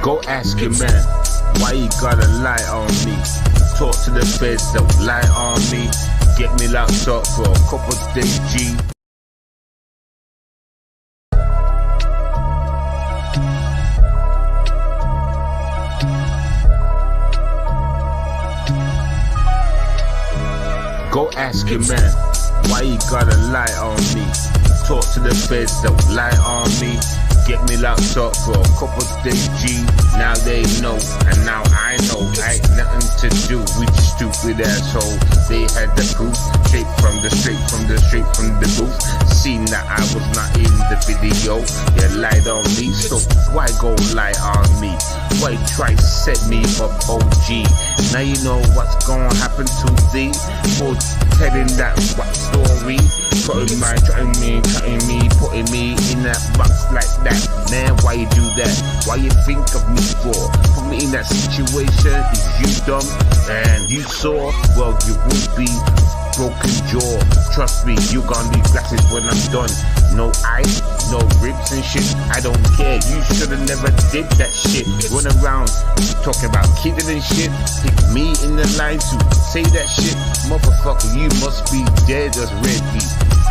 Go ask your man, why you gotta lie on me? Talk to the feds, don't lie on me. Get me locked up for a couple days, G. Go ask your man, why you gotta lie on me? Talk to the feds, don't lie on me. Get me locked up for a couple days, G. Now they know, and now I know. I ain't nothing to do with you stupid asshole. They had the proof, straight from the booth. Seen that I was not in the video. You lied on me, so why go lie on me? Why try set me up, OG? Now you know what's gonna happen to thee. For telling that what story? Putting me in that box like that. Man, why you do that? Why you think of me for? Put me in that situation. Is you dumb? And you saw? Well, you will be broken jaw. Trust me, you gonna need glasses when I'm done. No eyes, no ribs and shit. I don't care. You shoulda never did that shit. Run around talking about kidding and shit. Pick me in the line to say that shit. Motherfucker, you must be dead as ready.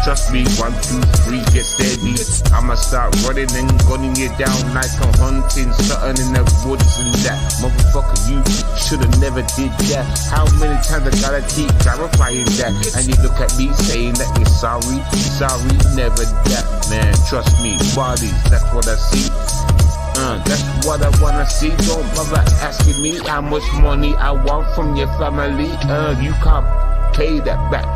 Trust me, 1, 2, 3, get steady. I'ma start running and gunning you down like I'm hunting something in the woods and that. Motherfucker, you shoulda never did that. How many times I gotta keep clarifying that? And you look at me saying that you're sorry, never that. Man, trust me, bodies, that's what I see. That's what I wanna see. Don't bother asking me how much money I want from your family. You can't pay that back.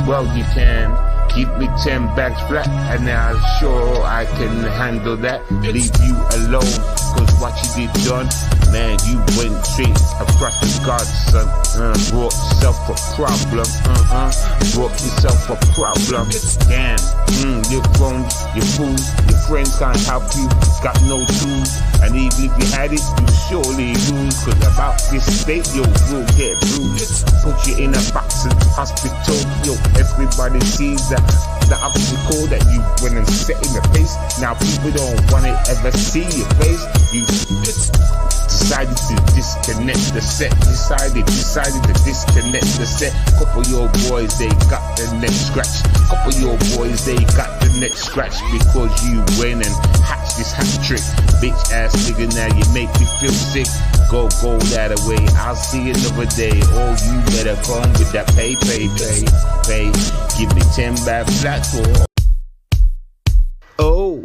Well, you can. Keep me 10 bags flat, and I'm sure I can handle that. Leave you alone, cause what you did done, man, you went straight across the guard, son. Brought yourself a problem, brought yourself a problem. Damn, your phones, your fools, your friends can't help you, got no tools. And even if you had it, you surely lose. Cause about this state, yo, will get bruised. Put you in a box in hospital, yo, everybody sees that. The obstacle that you went and set in the face. Now people don't wanna ever see your face. You decided to disconnect the set. Decided to disconnect the set. Couple of your boys, they got the neck scratch. Couple of your boys, they got the neck scratch because you went and hatched this hat trick. Bitch ass nigga, now you make me feel sick. Go that away. I'll see you another day. Oh, you better come with that pay. Give me 10 bad flat for. Oh,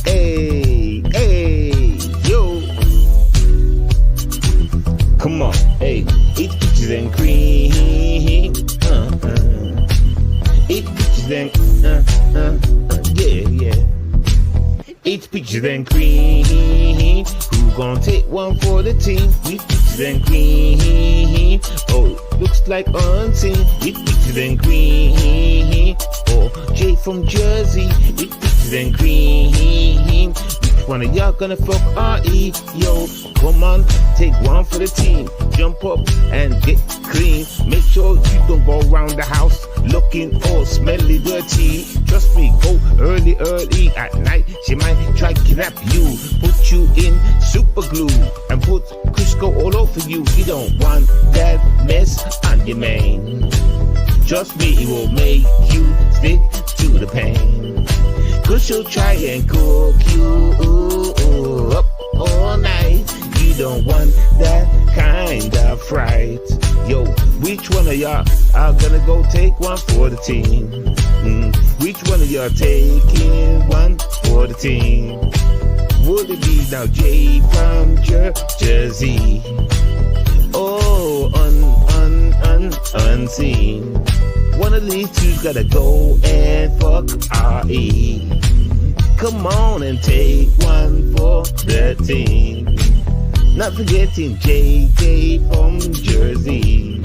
hey, yo. Come on, hey, eat peaches and cream. Eat peaches and, yeah. Eat peaches and cream. Who gonna take one for the team? Eat peaches and cream. Oh, looks like unseen. Eat peaches and cream. Oh, Jay from Jersey. Eat peaches and cream. Which one of y'all gonna fuck R.E.? Yo, come on, take one for the team. Jump up and get clean. Make sure you don't go around the house looking all smelly dirty. Trust me, go early at night. She might try to kidnap you, put you in super glue and put Crisco all over you. You don't want that mess on your man. Trust me, it will make you stick to the pain. Cause she'll try and cook you up all night. You don't want that kind of fright. Yo, which one of y'all are gonna go take one for the team? Which one of y'all taking one for the team? Would it be now Jay from Jersey? Oh, unseen. One of these two's gotta go and fuck R.E. Come on and take one for the team. Not forgetting JJ from Jersey.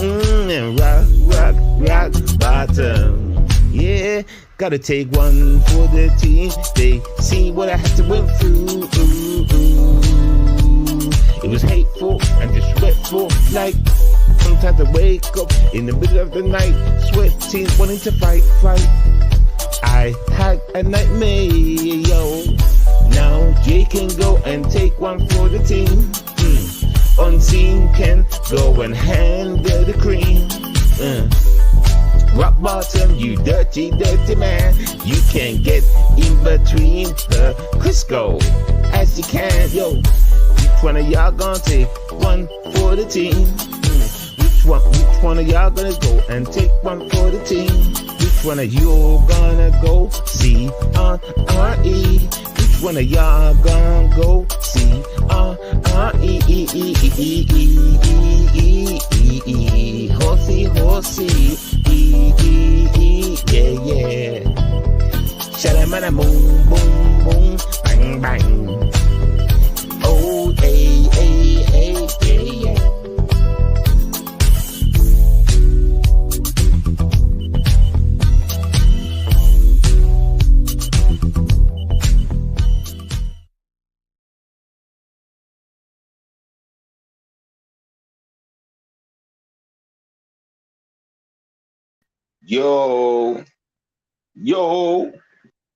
And rock bottom. Yeah, gotta take one for the team. They see what I had to went through. It was hateful and disrespectful. Like sometimes I wake up in the middle of the night, sweating, wanting to fight. I had a nightmare, yo. Now Jay can go and take one for the team. Unseen can go and handle the cream. Rock bottom, you dirty, dirty man. You can get in between the Crisco as you can. Yo, which one of y'all gonna take one for the team? Which one of y'all gonna go and take one for the team? Which one of you gonna go C-R-R-E? Which one of y'all gonna go C-R-R-E-E-E-E-E-E-E-E-E? Horsey, horsey, E-E-E, yeah. Shalamana, boom, boom, boom, bang, bang. Oh, hey, hey, hey, yeah. Yo,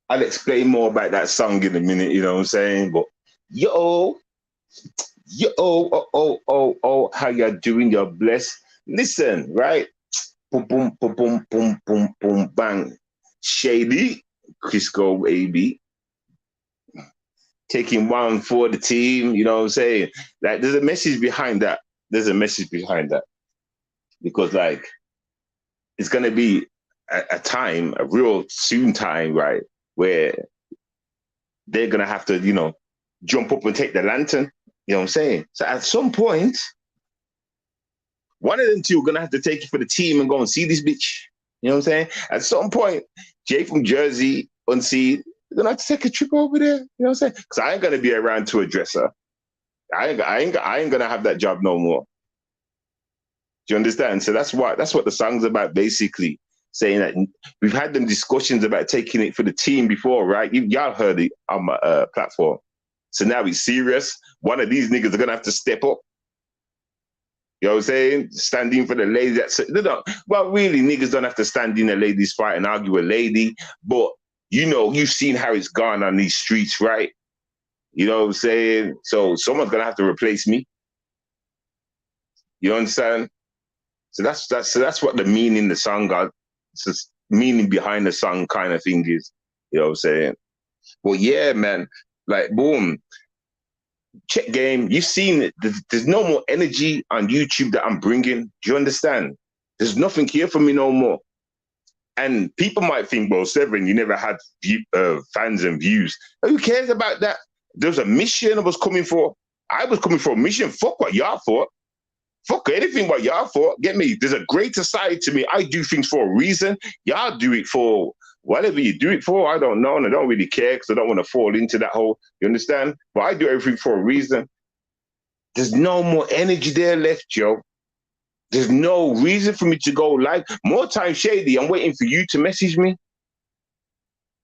I'll explain more about that song in a minute, you know what I'm saying? But oh, how you doing? You're blessed. Listen, right? Boom, boom, boom, boom, boom, boom, boom, bang. Shady, Crisco, baby. Taking one for the team, you know what I'm saying? Like, there's a message behind that. Because, like, it's going to be a time, a real soon time, right, where they're going to have to, you know, jump up and take the lantern. You know what I'm saying? So at some point, one of them two are going to have to take it for the team and go and see this bitch. You know what I'm saying? At some point, Jay from Jersey, Unseen, they're going to have to take a trip over there. You know what I'm saying? Because I ain't going to be around to address her. I ain't going to have that job no more. Do you understand? So that's what the song's about, basically. Saying that we've had them discussions about taking it for the team before, right? Y'all heard it on my platform. So now it's serious. One of these niggas are going to have to step up. You know what I'm saying? Stand in for the ladies. Well, really, niggas don't have to stand in a ladies' fight and argue a lady. But, you know, you've seen how it's gone on these streets, right? You know what I'm saying? So someone's going to have to replace me. You understand? So that's what the meaning the song got. It's the meaning behind the song kind of thing is. You know what I'm saying? Well, yeah, man. Like, boom. Check game. You've seen it. There's no more energy on YouTube that I'm bringing. Do you understand? There's nothing here for me no more. And people might think, well, Severin, you never had fans and views. Who cares about that? There's a mission I was coming for. I was coming for a mission. Fuck what y'all thought. Fuck anything what y'all thought. Get me? There's a greater side to me. I do things for a reason. Y'all do it for whatever you do it for. I don't know, and I don't really care because I don't want to fall into that hole. You understand? But I do everything for a reason. There's no more energy there left, Joe. There's no reason for me to go live. More time, Shady. I'm waiting for you to message me.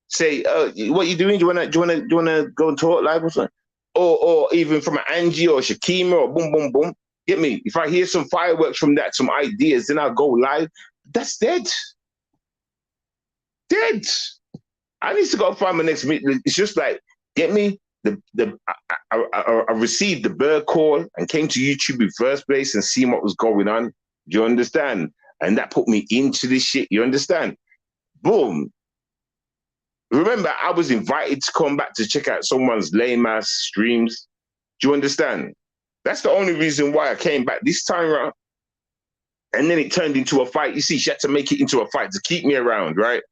Say, what you doing? Do you wanna go and talk live or something? Or even from an Angie or Shakima or boom, boom, boom. Get me? If I hear some fireworks from that, some ideas, then I'll go live. That's dead. Dead. I need to go find my next meeting. It's just like, get me? I received the bird call and came to YouTube in first place and seeing what was going on. Do you understand? And that put me into this shit. You understand? Boom. Remember, I was invited to come back to check out someone's lame ass streams. Do you understand? That's the only reason why I came back this time around. And then it turned into a fight. You see, she had to make it into a fight to keep me around, right?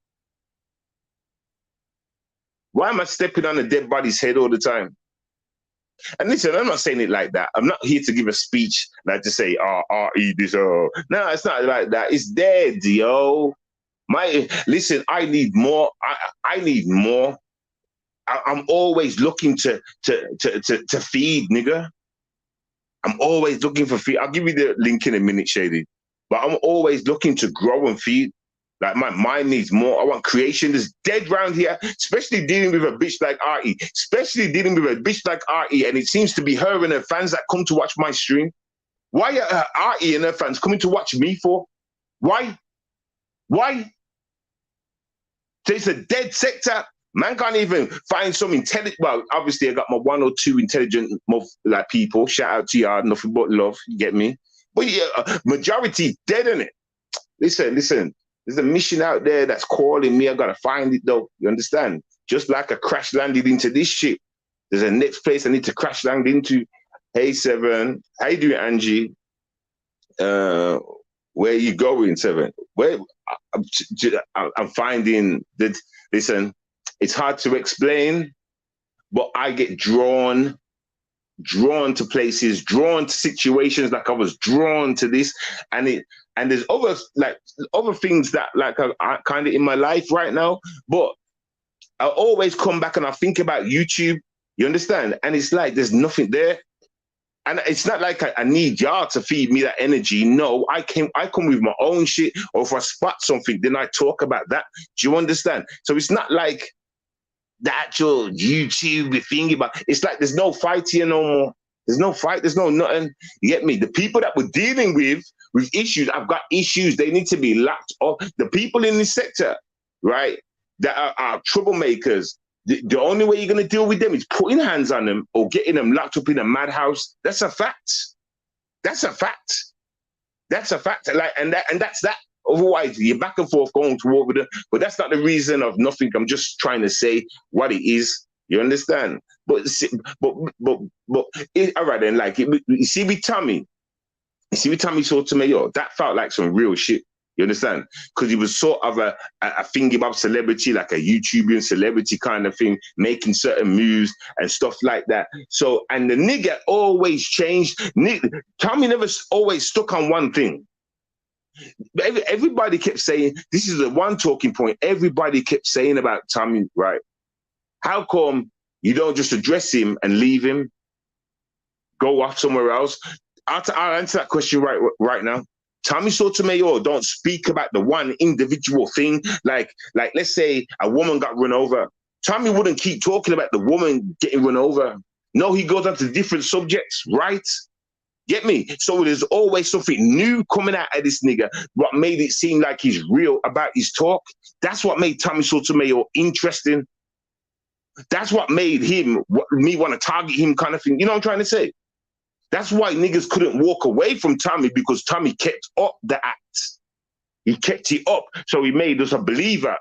Why am I stepping on a dead body's head all the time? And listen, I'm not saying it like that. I'm not here to give a speech like to say, R.E. this, No, it's not like that. It's dead, yo. Listen, I need more. I need more. I'm always looking to feed, nigga. I'm always looking for feed. I'll give you the link in a minute, Shady. But I'm always looking to grow and feed. Like, my mind needs more. I want creation. There's dead round here, especially dealing with a bitch like R.E. Especially dealing with a bitch like R.E. And it seems to be her and her fans that come to watch my stream. Why are R.E. and her fans coming to watch me for? Why? So it's a dead sector. Man can't even find some intelligent. Well, obviously, I got my one or two intelligent like people. Shout out to y'all, nothing but love. You get me? But yeah, majority dead in it. Listen. There's a mission out there that's calling me. I gotta find it though. You understand? Just like I crash landed into this shit. There's a next place I need to crash land into. Hey Seven, how you doing, Angie? Where you going, Seven? Where I'm finding that. Listen, it's hard to explain, but I get drawn to places, drawn to situations, like I was drawn to this, and there's other things that like are kind of in my life right now, but I always come back and I think about YouTube. You understand? And it's like there's nothing there. And it's not like I need y'all to feed me that energy. No, I come with my own shit, or if I spot something, then I talk about that. Do you understand? So it's not like the actual YouTube thing, but it's like there's no fight here no more. There's no fight, there's no nothing. You get me? The people that we're dealing with issues, I've got issues, they need to be locked up. The people in this sector, right, that are troublemakers, the only way you're going to deal with them is putting hands on them or getting them locked up in a madhouse. That's a fact. That's a fact. That's a fact. Like, and that's that. Otherwise, you're back and forth going to war with them. But that's not the reason of nothing. I'm just trying to say what it is. You understand? But all right then. Like you see with Tommy, Sotomayor, that felt like some real shit. You understand? Because he was sort of a thingy-bob celebrity, like a YouTuber celebrity kind of thing, making certain moves and stuff like that. So, and the nigga always changed. Tommy never always stuck on one thing. Everybody kept saying, this is the one talking point everybody kept saying about Tommy, right? How come you don't just address him and leave him, go off somewhere else? I'll answer that question right now. Tommy Sotomayor don't speak about the one individual thing. Like let's say a woman got run over. Tommy wouldn't keep talking about the woman getting run over. No, he goes on to different subjects, right? Get me? So there's always something new coming out of this nigga. What made it seem like he's real about his talk. That's what made Tommy Sotomayor interesting. That's what made me want to target him kind of thing. You know what I'm trying to say? That's why niggas couldn't walk away from Tommy, because Tommy kept up the act. He kept it up. So he made us a believer.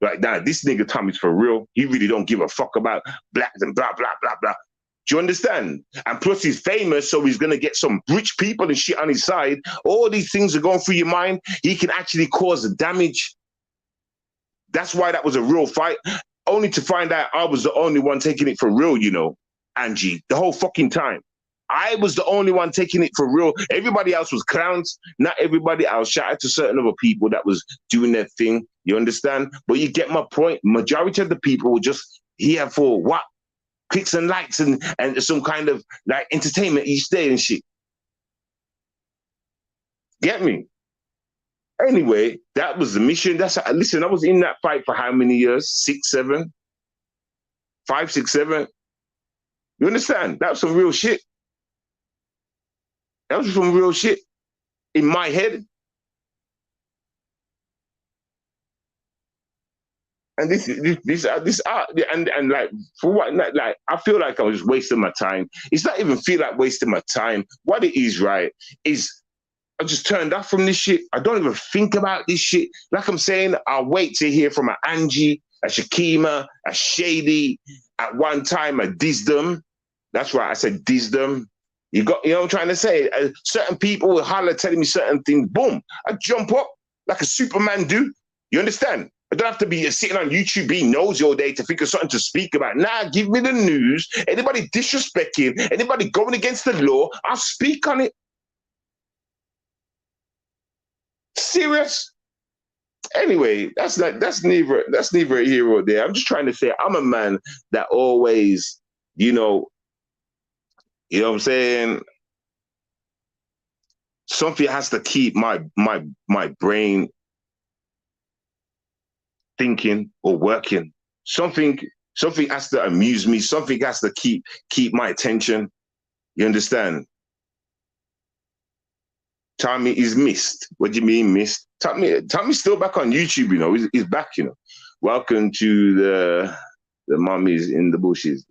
Like, nah, this nigga Tommy's for real. He really don't give a fuck about blacks and blah, blah, blah, blah. Do you understand? And plus he's famous, so he's going to get some rich people and shit on his side. All these things are going through your mind. He can actually cause damage. That's why that was a real fight. Only to find out I was the only one taking it for real, you know, Angie, the whole fucking time. I was the only one taking it for real. Everybody else was clowns. Not everybody else. Shout out to certain other people that was doing their thing. You understand? But you get my point. Majority of the people were just here for what? Clicks and likes and some kind of like entertainment each day and shit. Get me? Anyway, that was the mission. Listen, I was in that fight for how many years? 6, 7? 5, 6, 7? You understand? That was some real shit. That was some real shit in my head. And this art, and like for what, like I feel like I was wasting my time. It's not even feel like wasting my time. What it is, right, is I just turned off from this shit. I don't even think about this shit. Like I'm saying, I'll wait to hear from an Angie, a Shakima, a Shady. At one time, a Dizdom. That's right, I said Dizdom. You know what I'm trying to say? Certain people will holler telling me certain things. Boom, I jump up like a Superman do. You understand? I don't have to be sitting on YouTube being nosy all day to think of something to speak about. Nah, give me the news. Anybody disrespecting, anybody going against the law, I'll speak on it. Serious? Anyway, that's neither here or there. I'm just trying to say I'm a man that always, you know what I'm saying? Something has to keep my brain thinking or working. Something has to amuse me. Something has to keep my attention. You understand? Tommy is missed. What do you mean missed? Tommy's still back on YouTube, you know. He's back, you know. Welcome to the The mummies in the bushes.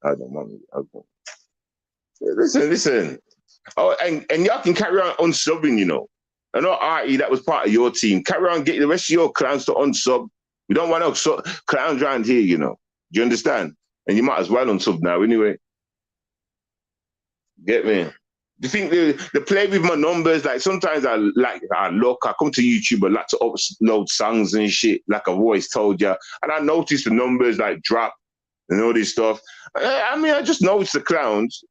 I don't mummy. Okay. Listen. Oh, and y'all can carry on unsubbing, you know. I know RE, that was part of your team. Carry on, get the rest of your clowns to unsub. We don't want no clowns around here, you know. Do you understand? And you might as well unsub now anyway. Get me? Do you think they play with my numbers? Like sometimes I come to YouTube and like to upload songs and shit, like I've always told you. And I notice the numbers like drop and all this stuff. I mean, I just noticed the clowns.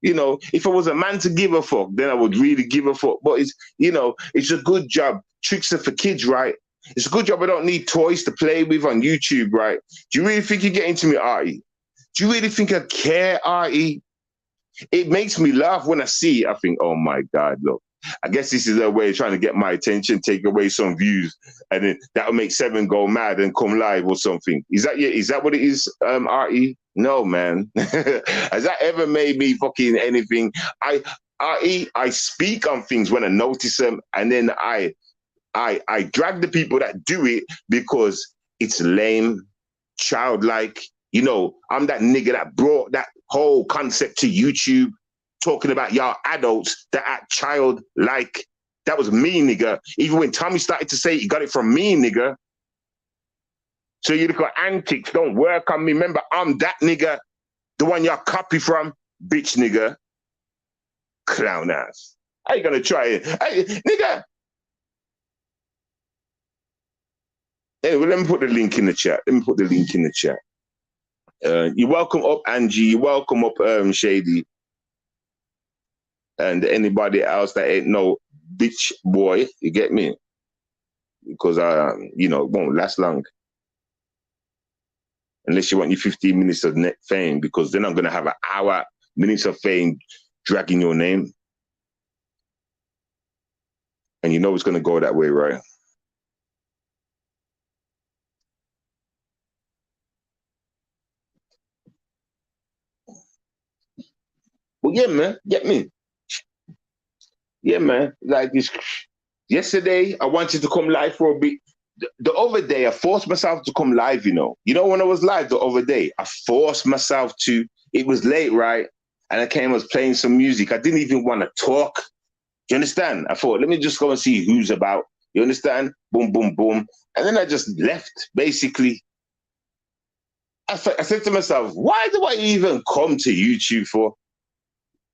You know, if I was a man to give a fuck, then I would really give a fuck. But it's, you know, it's a good job. Tricks are for kids, right? It's a good job I don't need toys to play with on YouTube, right? Do you really think you're getting to me, RE? Do you really think I care, RE? It makes me laugh when I see it. I think, oh my God, look. I guess this is their way of trying to get my attention, take away some views, and then that'll make Seven go mad and come live or something. Is that what it is, RE? No, man. Has that ever made me fucking anything? I speak on things when I notice them, and then I drag the people that do it because it's lame, childlike. You know, I'm that nigga that brought that whole concept to YouTube, talking about y'all adults that act childlike. That was me, nigga. Even when Tommy started to say he got it from me, nigga. So you look at antics, don't work on me. Remember, I'm that nigga, the one y'all copy from, bitch nigga. Clown ass. How you gonna try it? Hey, nigga. Anyway, let me put the link in the chat. You're welcome up, Angie. You're welcome up, Shady. And anybody else that ain't no bitch boy, you get me? Because, you know, it won't last long. Unless you want your 15 minutes of net fame, because then I'm going to have an hour, minutes of fame dragging your name. And you know it's going to go that way, right? Well, yeah, man, get me. Yeah, man. Like this. Yesterday, I wanted to come live for a bit. The other day, I forced myself to come live, you know. You know, when I was live the other day, I forced myself to. It was late, right? And I was playing some music. I didn't even want to talk. Do you understand? I thought, let me just go and see who's about. You understand? Boom, boom, boom. And then I just left, basically. I said to myself, why do I even come to YouTube for?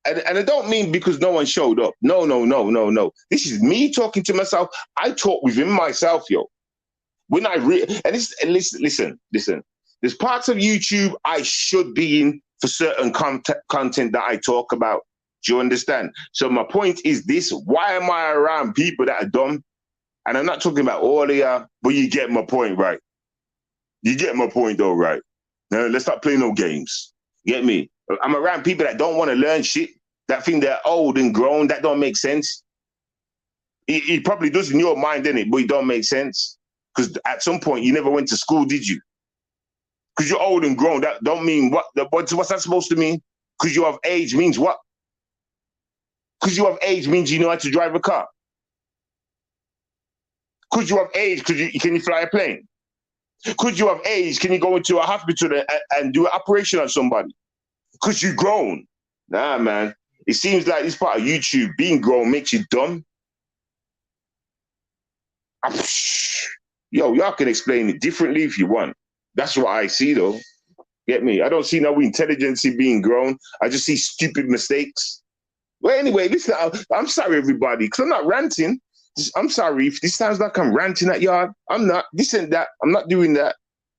And I don't mean because no one showed up. No. This is me talking to myself. I talk within myself, yo. When I listen. There's parts of YouTube I should be in for certain content that I talk about. Do you understand? So my point is this: why am I around people that are dumb? And I'm not talking about all of you, but you get my point, right? You get my point, though, right? Now, let's stop playing no games. Get me? I'm around people that don't want to learn shit, that think they're old and grown, that don't make sense. It probably does in your mind, innit? But it don't make sense. Because at some point, you never went to school, did you? Because you're old and grown, that don't mean what? What's that supposed to mean? Because you have age means what? Because you have age means you know how to drive a car. Because you have age, can you fly a plane? Because you have age, can you go into a hospital and do an operation on somebody? Because you're grown. Nah, man. It seems like this part of YouTube, being grown makes you dumb. Yo, y'all can explain it differently if you want. That's what I see, though. Get me? I don't see no intelligence in being grown. I just see stupid mistakes. Well, anyway, listen, I'm sorry, everybody, because I'm not ranting. I'm sorry if this sounds like I'm ranting at y'all. I'm not. This and that. I'm not doing that.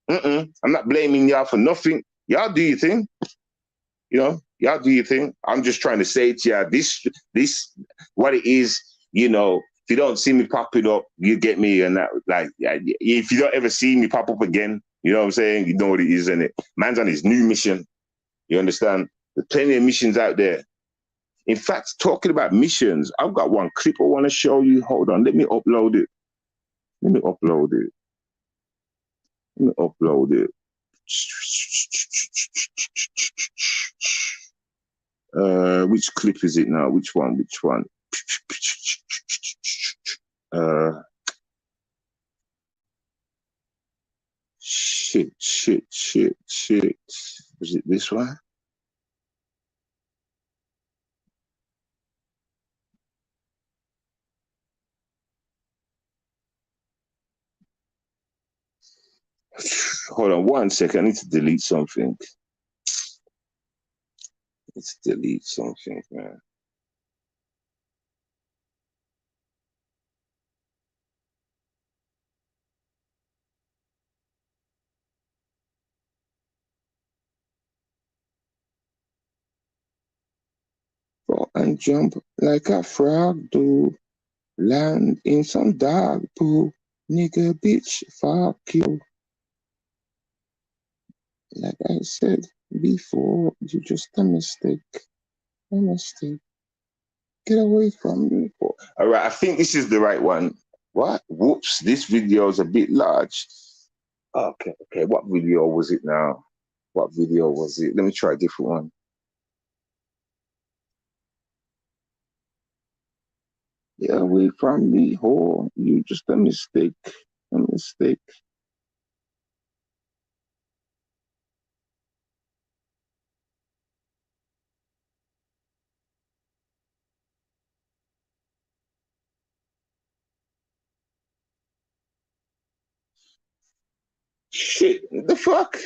I'm not blaming y'all for nothing. Y'all do your thing. You know, y'all do your thing. I'm just trying to say to y'all, this, what it is, you know, if you don't see me popping up, you get me. And that, like, if you don't ever see me pop up again, you know what I'm saying? You know what it is, innit? Man's on his new mission. You understand? There's plenty of missions out there. In fact, talking about missions, I've got one clip I want to show you. Hold on, let me upload it. Which clip is it now? Which one? Shit. Was it this one? Hold on 1 second. I need to delete something. Let's delete something, man. Go and jump like a frog do. Land in some dog poo. Nigga, bitch, fuck you. Like I said before, you just a mistake. A mistake. Get away from me. All right, I think this is the right one. What? Whoops, this video is a bit large. Okay. What video was it now? What video was it? Let me try a different one. Get away from me, whore. You just a mistake. A mistake. Shit, the fuck?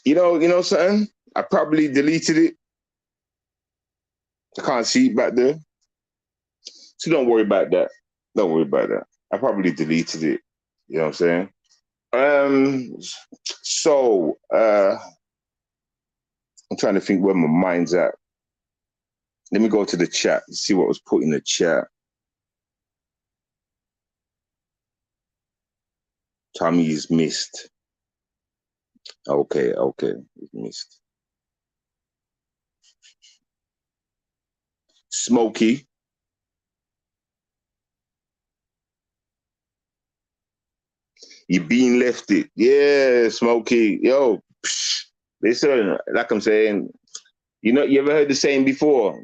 You know something? I probably deleted it. I can't see it back there. So don't worry about that. Don't worry about that. I probably deleted it. You know what I'm saying? So I'm trying to think where my mind's at. Let me go to the chat, see what was put in the chat. Tommy is missed. Okay, he's missed. Smokey. You being left it. Yeah, Smokey. Yo, psh, listen, like I'm saying, you ever heard the saying before?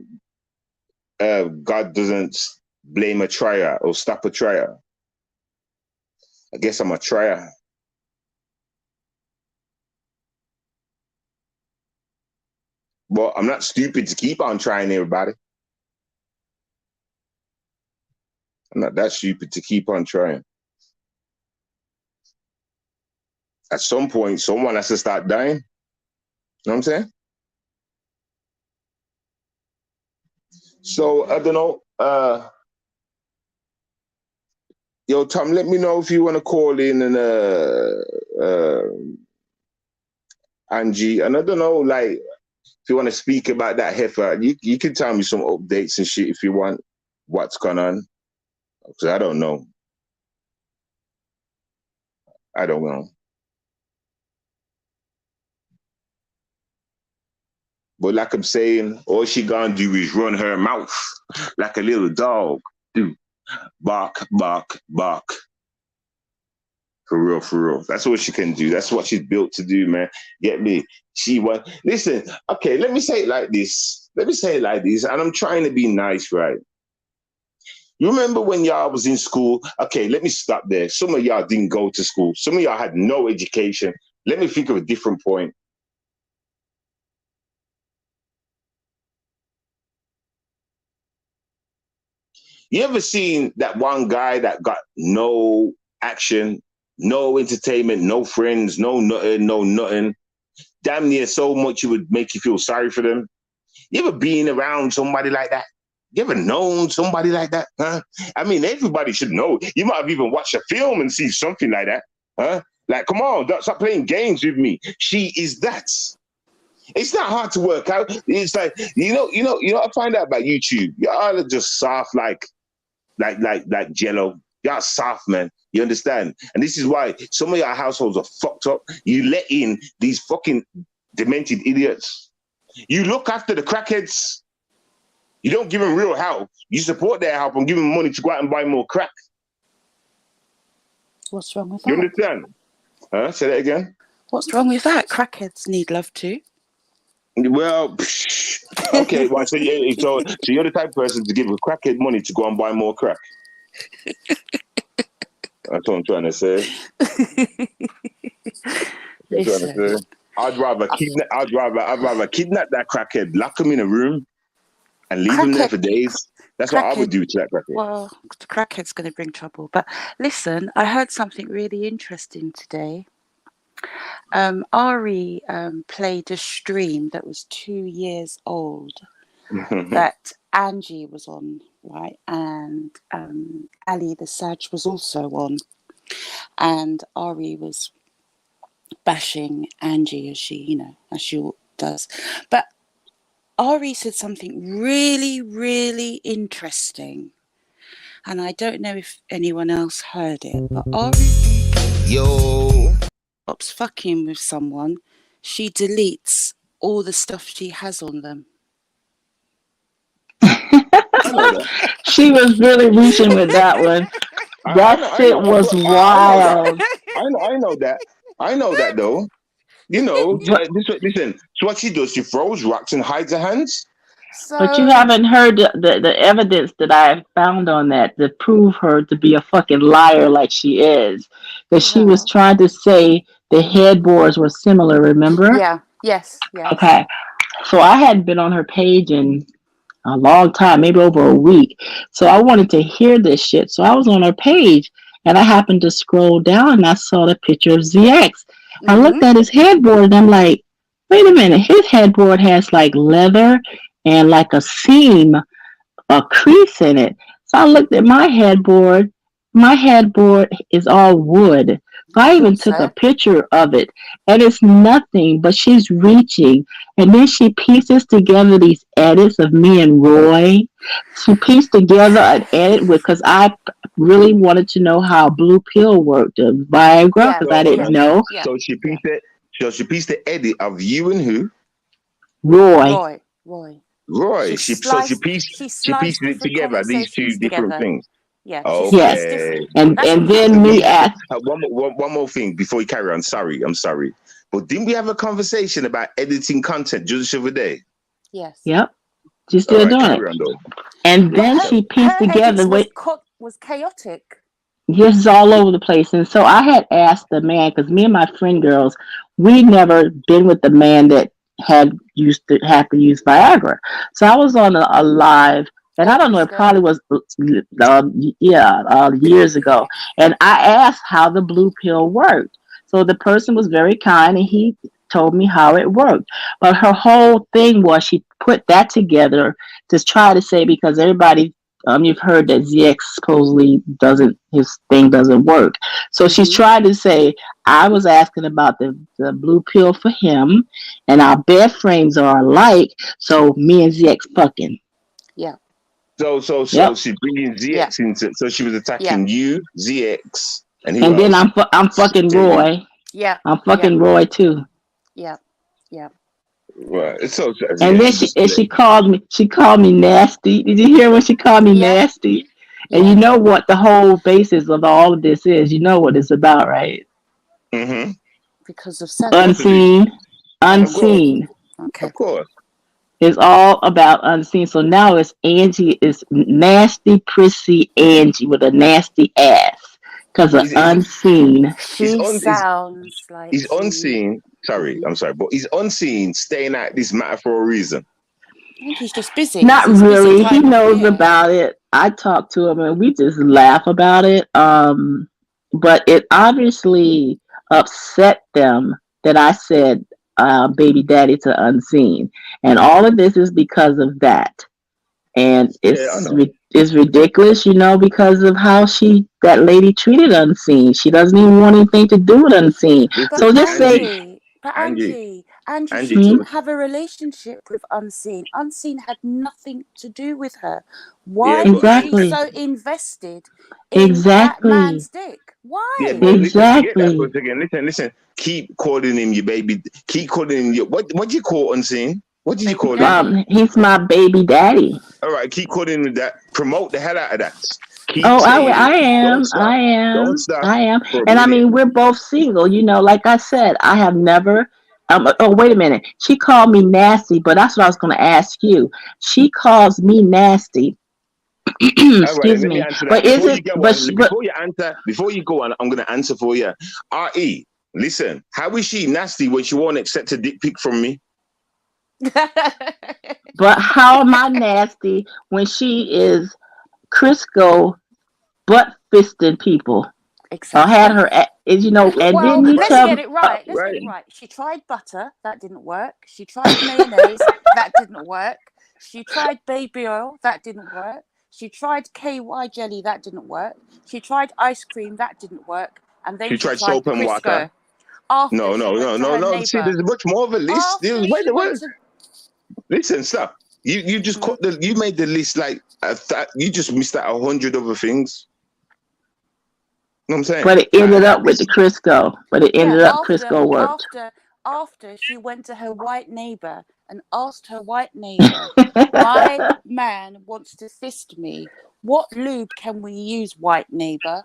God doesn't blame a trier or stop a trier. I guess I'm a trier. But I'm not stupid to keep on trying, everybody. I'm not that stupid to keep on trying. At some point, someone has to start dying. You know what I'm saying? So, I don't know. Yo, Tom, let me know if you want to call in and Angie. And I don't know, like, if you want to speak about that heifer, you can tell me some updates and shit if you want. What's going on? Because I don't know. I don't know. But like I'm saying, all she gonna do is run her mouth like a little dog. Do bark, bark, bark. For real. That's what she can do. That's what she's built to do, man. Get me? Listen, okay, let me say it like this. And I'm trying to be nice, right? You remember when y'all was in school? Okay, let me stop there. Some of y'all didn't go to school. Some of y'all had no education. Let me think of a different point. You ever seen that one guy that got no action, no entertainment, no friends, no nothing? Damn near so much it would make you feel sorry for them. You ever been around somebody like that? You ever known somebody like that? Huh? I mean, everybody should know. You might have even watched a film and see something like that. Huh? Like, come on, don't stop playing games with me. She is that. It's not hard to work out. It's like, I find out about YouTube. Y'all are just soft like Jello. Y'all soft, man. You understand? And this is why some of your households are fucked up. You let in these fucking demented idiots. You look after the crackheads. You don't give them real help. You support their help and give them money to go out and buy more crack. What's wrong with that? You understand? Say that again? What's wrong with that? Crackheads need love too. Well, okay. Well, so you're the type of person to give a crackhead money to go and buy more crack. That's what I'm trying to say. That's what I'm Listen, saying. I'd rather kidnap that crackhead, lock him in a room, and leave him there crackhead, for days. That's what I would crackhead. do to that crackhead. Well, the crackhead's going to bring trouble. But listen, I heard something really interesting today. Ari played a stream that was 2 years old that Angie was on, right? And Ali the Sag was also on. And Ari was bashing Angie as she does. But Ari said something really, really interesting. And I don't know if anyone else heard it, but Ari stops fucking with someone, she deletes all the stuff she has on them. I know that. She was really reaching with that one. That shit was I know that. wild. I know that. I know that though. You know, But listen. So what she does, she throws rocks and hides her hands. but you So, haven't heard the evidence that I found on that to prove her to be a fucking liar like she is. Because she was no. trying to say the headboards were similar, remember? Yeah, yes. Okay. So I hadn't been on her page in a long time, maybe over a week. So I wanted to hear this shit. So I was on her page and I happened to scroll down and I saw the picture of ZX. I Mm-hmm. looked at his headboard and I'm like, wait a minute, his headboard has like leather and like a seam, a crease in it. So I looked at my headboard. My headboard is all wood. So I I even thought took a so. picture of it. And it's nothing, but she's reaching. And then she pieces together these edits of me and Roy. She pieced together an edit with, because I really wanted to know how Blue Pill worked, the Viagra, Yeah, because I So didn't yeah, know. yeah, so she yeah. pieced it. So she pieced the edit of you and who? Roy. Roy. Roy. She pieced She sliced it different together. These two conversations different together. things. Yeah, she Yes. sliced Okay. different. And That's and what then happened. me ask, One more thing before you carry on. Sorry, I'm sorry. But didn't we have a conversation about editing content just the other day? Yes. yep, she's All still right, doing it. carry on though. And But then her So, she pieced her edits together, wait, was chaotic. yes, all over the place. And so I had asked the man, because me and my friend girls, we never been with the man that had to use Viagra. So I was on a live, and I don't know, Ages it ago. probably was, years ago. And I asked how the blue pill worked. So the person was very kind, and he told me how it worked. But her whole thing was she put that together to try to say, because everybody, you've heard that ZX supposedly his thing doesn't work. So she's Mm-hmm. trying to say, I was asking about the blue pill for him, and our bed frames are alike, so me and ZX fucking. Yeah. so Yep. she bringing Yeah. ZX into. So she was Yeah. attacking you, ZX, and who And then else? I'm fucking David. Roy. Yeah. I'm Yeah. fucking Roy too. Yeah. Yeah. Right. It's so And yeah. then She she just and she called me nasty. Did you hear when she called me Yeah. nasty? And you Yeah. know what the whole basis of all of this is. You know what it's about, right? mm-hmm. Because of Of course Seven. I do. Unseen. Of course. Unseen. Okay. Of course. It's all about unseen. So now it's Angie. It's nasty, prissy Angie with a nasty ass because But of unseen. is She on sounds like is she. unseen. Sorry, Mhm. I'm sorry, but is unseen staying at this matter for a reason. I think he's just busy. It's Not his busy really. He time of knows year. about it. I talk to him and we just laugh about it. But it obviously upset them that I said baby daddy to unseen. And all of this is because of that. And Yeah, I know. it's ridiculous, because of how that lady treated unseen. She doesn't even want anything to do with unseen. But Listen, So just say, Angie, Angie, Angie, she Angie. hmm, didn't have a relationship with Unseen. Unseen had nothing to do with her. Yeah, Why but is she exactly, so invested in that exactly, man's dick? yeah, Why? but listen, forget that for a exactly. second. Listen. Keep calling him your baby. Keep calling him your what? Do you call unseen? What did you Baby call him? daddy. He's my baby daddy. All right, keep calling him that. Promote the hell out of that. Keep Oh, saying it. I Don't am, stop. Don't stop I am, for a and I minute. mean we're both single. Like I said, I have never. Oh, wait a minute. She called me nasty, but that's what I was going to ask you. She calls me nasty. All right, Excuse let me me. answer that. But is Before you it? go But on, but before you go on, I'm gonna answer for you. Re, listen, how is she nasty when she won't accept a dick pic from me? but how am I nasty when she is Crisco butt fisting people? Or had Exactly. her, and Well, didn't you let's tell get me? it right. Let's get it Right. right. She tried butter, that didn't work. She tried mayonnaise, that didn't work. She tried baby oil, that didn't work. She tried KY jelly, that didn't work. She tried ice cream, that didn't work. And then She she tried tried soap and water. Crisco after No, she no, went no, to no, her no. See, neighbor. there's much more of a list. After she went Wait. to. Listen, stop. You just Mhm. you made the list like you just missed out 100 other things. You know what I'm saying? But it ended up with the Crisco. But it Yeah, ended up Crisco worked. after she went to her white neighbor and asked her white neighbor, my man wants to fist me. What lube can we use, white neighbor?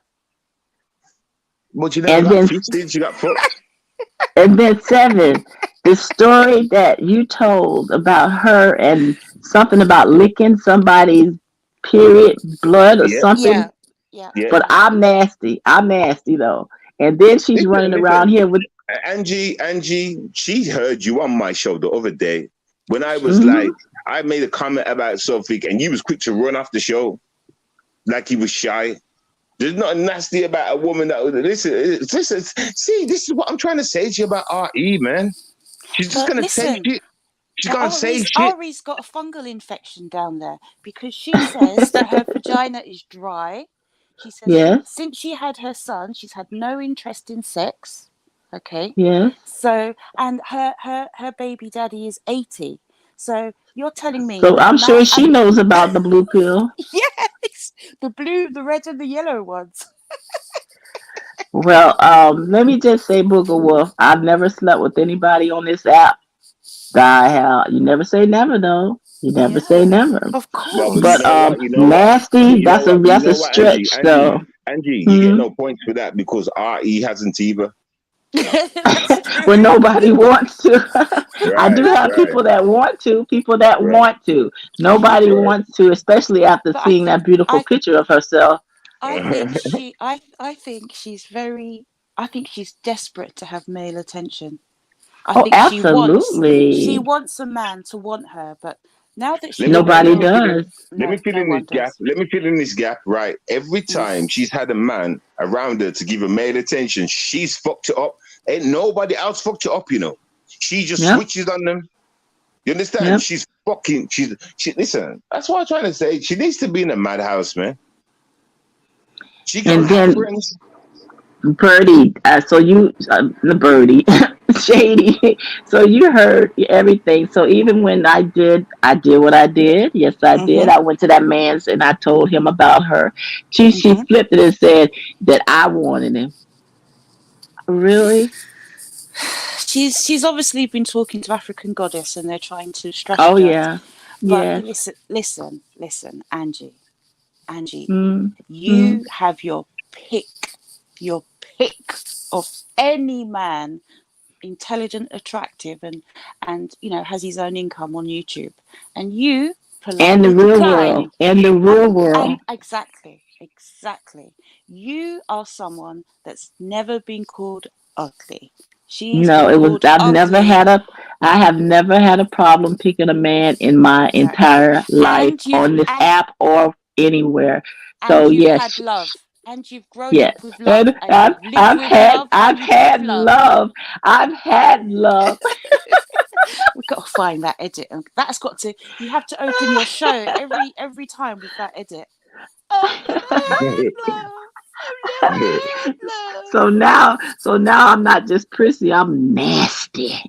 But you never and got then fisted. You got fucked. and then seven, the story that you told about her and something about licking somebody's period blood or Yeah, something. Yeah, yeah, yeah. But yeah. I'm nasty. I'm nasty though. And then she's running around Listen. here with. Angie, she heard you on my show the other day when I was Mhm. like, I made a comment about something, and you was quick to run off the show like he was shy. There's nothing nasty about a woman that would listen. See, this is what I'm trying to say to you about Re, man. She's just But gonna say listen, shit. She's gonna say shit. Ari's got a fungal infection down there because she says that her vagina is dry. She says Yes. since she had her son, she's had no interest in sex. Okay. Yes. So, and her baby daddy is 80. So you're telling me So a I'm man, sure she knows about the blue pill. yes, the blue, the red, and the yellow ones. Well, let me just say, Booger Wolf, I've never slept with anybody on this app. I have. You never say never, though. You never say Yeah, never. of Well, but you course. But know what? You know what? But nasty. you know what? You That's a know what, Angie? stretch, though. Angie, you get Hmm. no points for that because Re hasn't either. That's When true. nobody wants to. I Right, do have right, people that want to. People that right, want to. Nobody right. wants to, especially after But seeing that beautiful I picture of herself. I think she's very I think she's desperate to have male attention. I Oh, think she absolutely. wants a man to want her, but now that let she's me got let Nobody me little, fill in. does. Let me no, fill no in this one gap. does. Let me fill in this gap. Right. Every Mm. time she's had a man around her to give her male attention, she's fucked it up. Ain't nobody else fucked it up. You know. She just Yep. switches on them. You understand? Yep. She's fucking. She. Listen. That's what I'm trying to say. She needs to be in a madhouse, man. She can't And have then friends. Birdie, the Birdie, Shady. So you heard everything. So even when I did what I did. Yes, I did. Mhm. I went to that man's and I told him about her. She Mhm. flipped it and said that I wanted him. Really? She's obviously been talking to African Goddess, and they're trying to Oh strategize. yeah. But Yes. listen, Angie, Mm-hmm. you have pick, your pick of any man intelligent, attractive, and has his own income on YouTube, and you And the politely real decline. world. And the real And world. exactly, you are someone that's never been called ugly. She's No, been it was called ugly. I have never had a problem picking a man in my Exactly, entire life and you've on this and app or anywhere. So and you've yes, had love, and you've grown yes. up with love, And and you've lived with love, I've and you've lived had love. love. I've had love. We've got to find that edit, and that's got to. You have to open your show every time with that edit. I've never had love. I've never had love. So now I'm not just prissy, I'm nasty.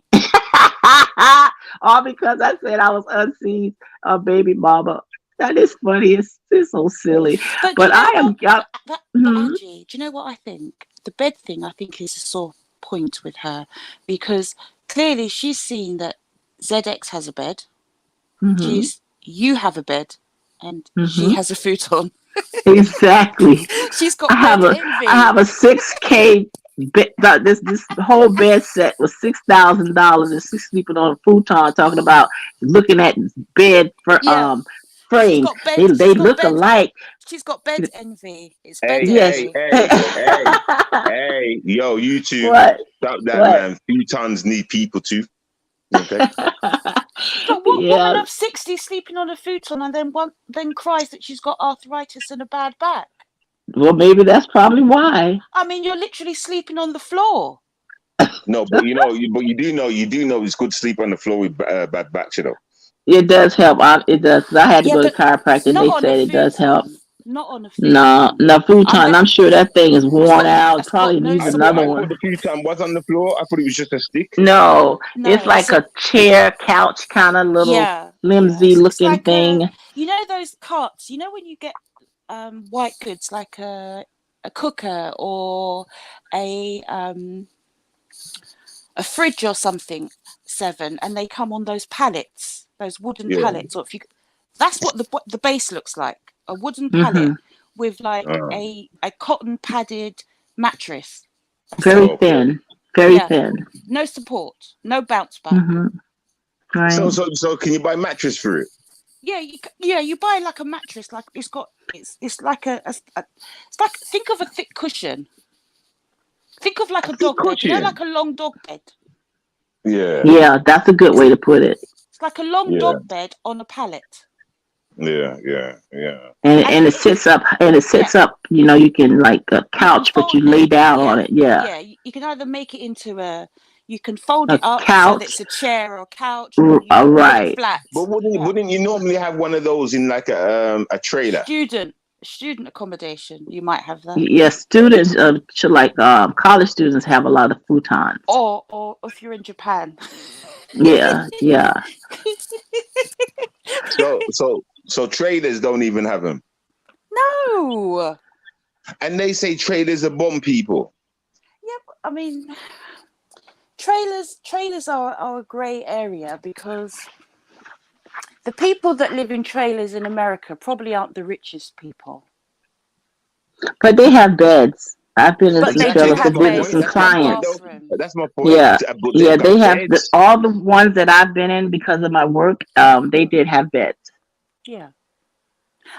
All because I said I was unseen a baby mama. That is funny. It's so silly. But do But you know I what? am got. But Mhm. Angie, do you know what I think? The bed thing, I think, is a sore point with her because clearly she's seen that ZX has a bed. Mhm. You have a bed, and she Mhm. has a futon. Exactly. She's I got have bed a I envy. have a 6K This whole bed set was $6,000, and she's sleeping on a futon, talking about looking at bed for Yeah. She's frames. got bed. They look alike. She's got bed envy. It's bed Hey, Yes. hey, envy. hey, hey, hey, yo, you two, What? stop that, What? man. Futons need people too. Okay. But what woman Yeah. of 60 sleeping on a futon and then cries that she's got arthritis and a bad back? Well, maybe that's probably why. I mean, you're literally sleeping on the floor. No, but you do know it's good to sleep on the floor with bad backs, you know. It does help. It does. 'Cause I had to Yeah, go to but chiropractor, and not they on a said it does help. futon. Not on a No, futon. no futon. Unless I'm sure that thing is worn out. that's Probably got no needs I thought another I support. thought one. the futon was on the floor. I thought it was just a stick. No, No, it's like a chair, couch kind of little yeah. flimsy It's looking like thing. those carts. You know when you get white goods like a cooker or a fridge or something, Seven, and they come on those pallets, those wooden Yeah. pallets. Or if you, that's what the base looks like, a wooden pallet Hmm. with like Uh, a cotton padded mattress. That's it. Very okay. thin. Very Yeah, thin. no support, no bounce back. Hmm. Right. So can you buy mattress for it? Yeah, you buy like a mattress, like it's like it's like, think of a thick cushion. Think of like a Good dog bed, cushion. like a long dog bed. Yeah. Yeah, that's a good It's way to put it. it's like a long Yeah. dog bed on a pallet. Yeah. Yeah. Yeah. And And it sits up. yeah, You can like a you can couch, but you fold lay it. down on Yeah, it. Yeah, yeah. You can either make it into you can fold a it up so that couch. it's a chair or a couch, or you All can lay it right. flat. But Yeah. wouldn't you normally have one of those in like a trailer? Student accommodation, you might have that. Yes, students college students have a lot of futons. Or if you're in Japan. Yeah, yeah. So traders don't even have them, No. and they say traders are bomb people. Yeah, I mean, trailers are a grey area because the people that live in trailers in America probably aren't the richest people. But they have beds. I've been in But some they do trailers to have visit beds some and clients. bathrooms. That's my point. Yeah, But yeah. they've They got have beds. all the ones that I've been in because of my work. They did have beds. Yeah.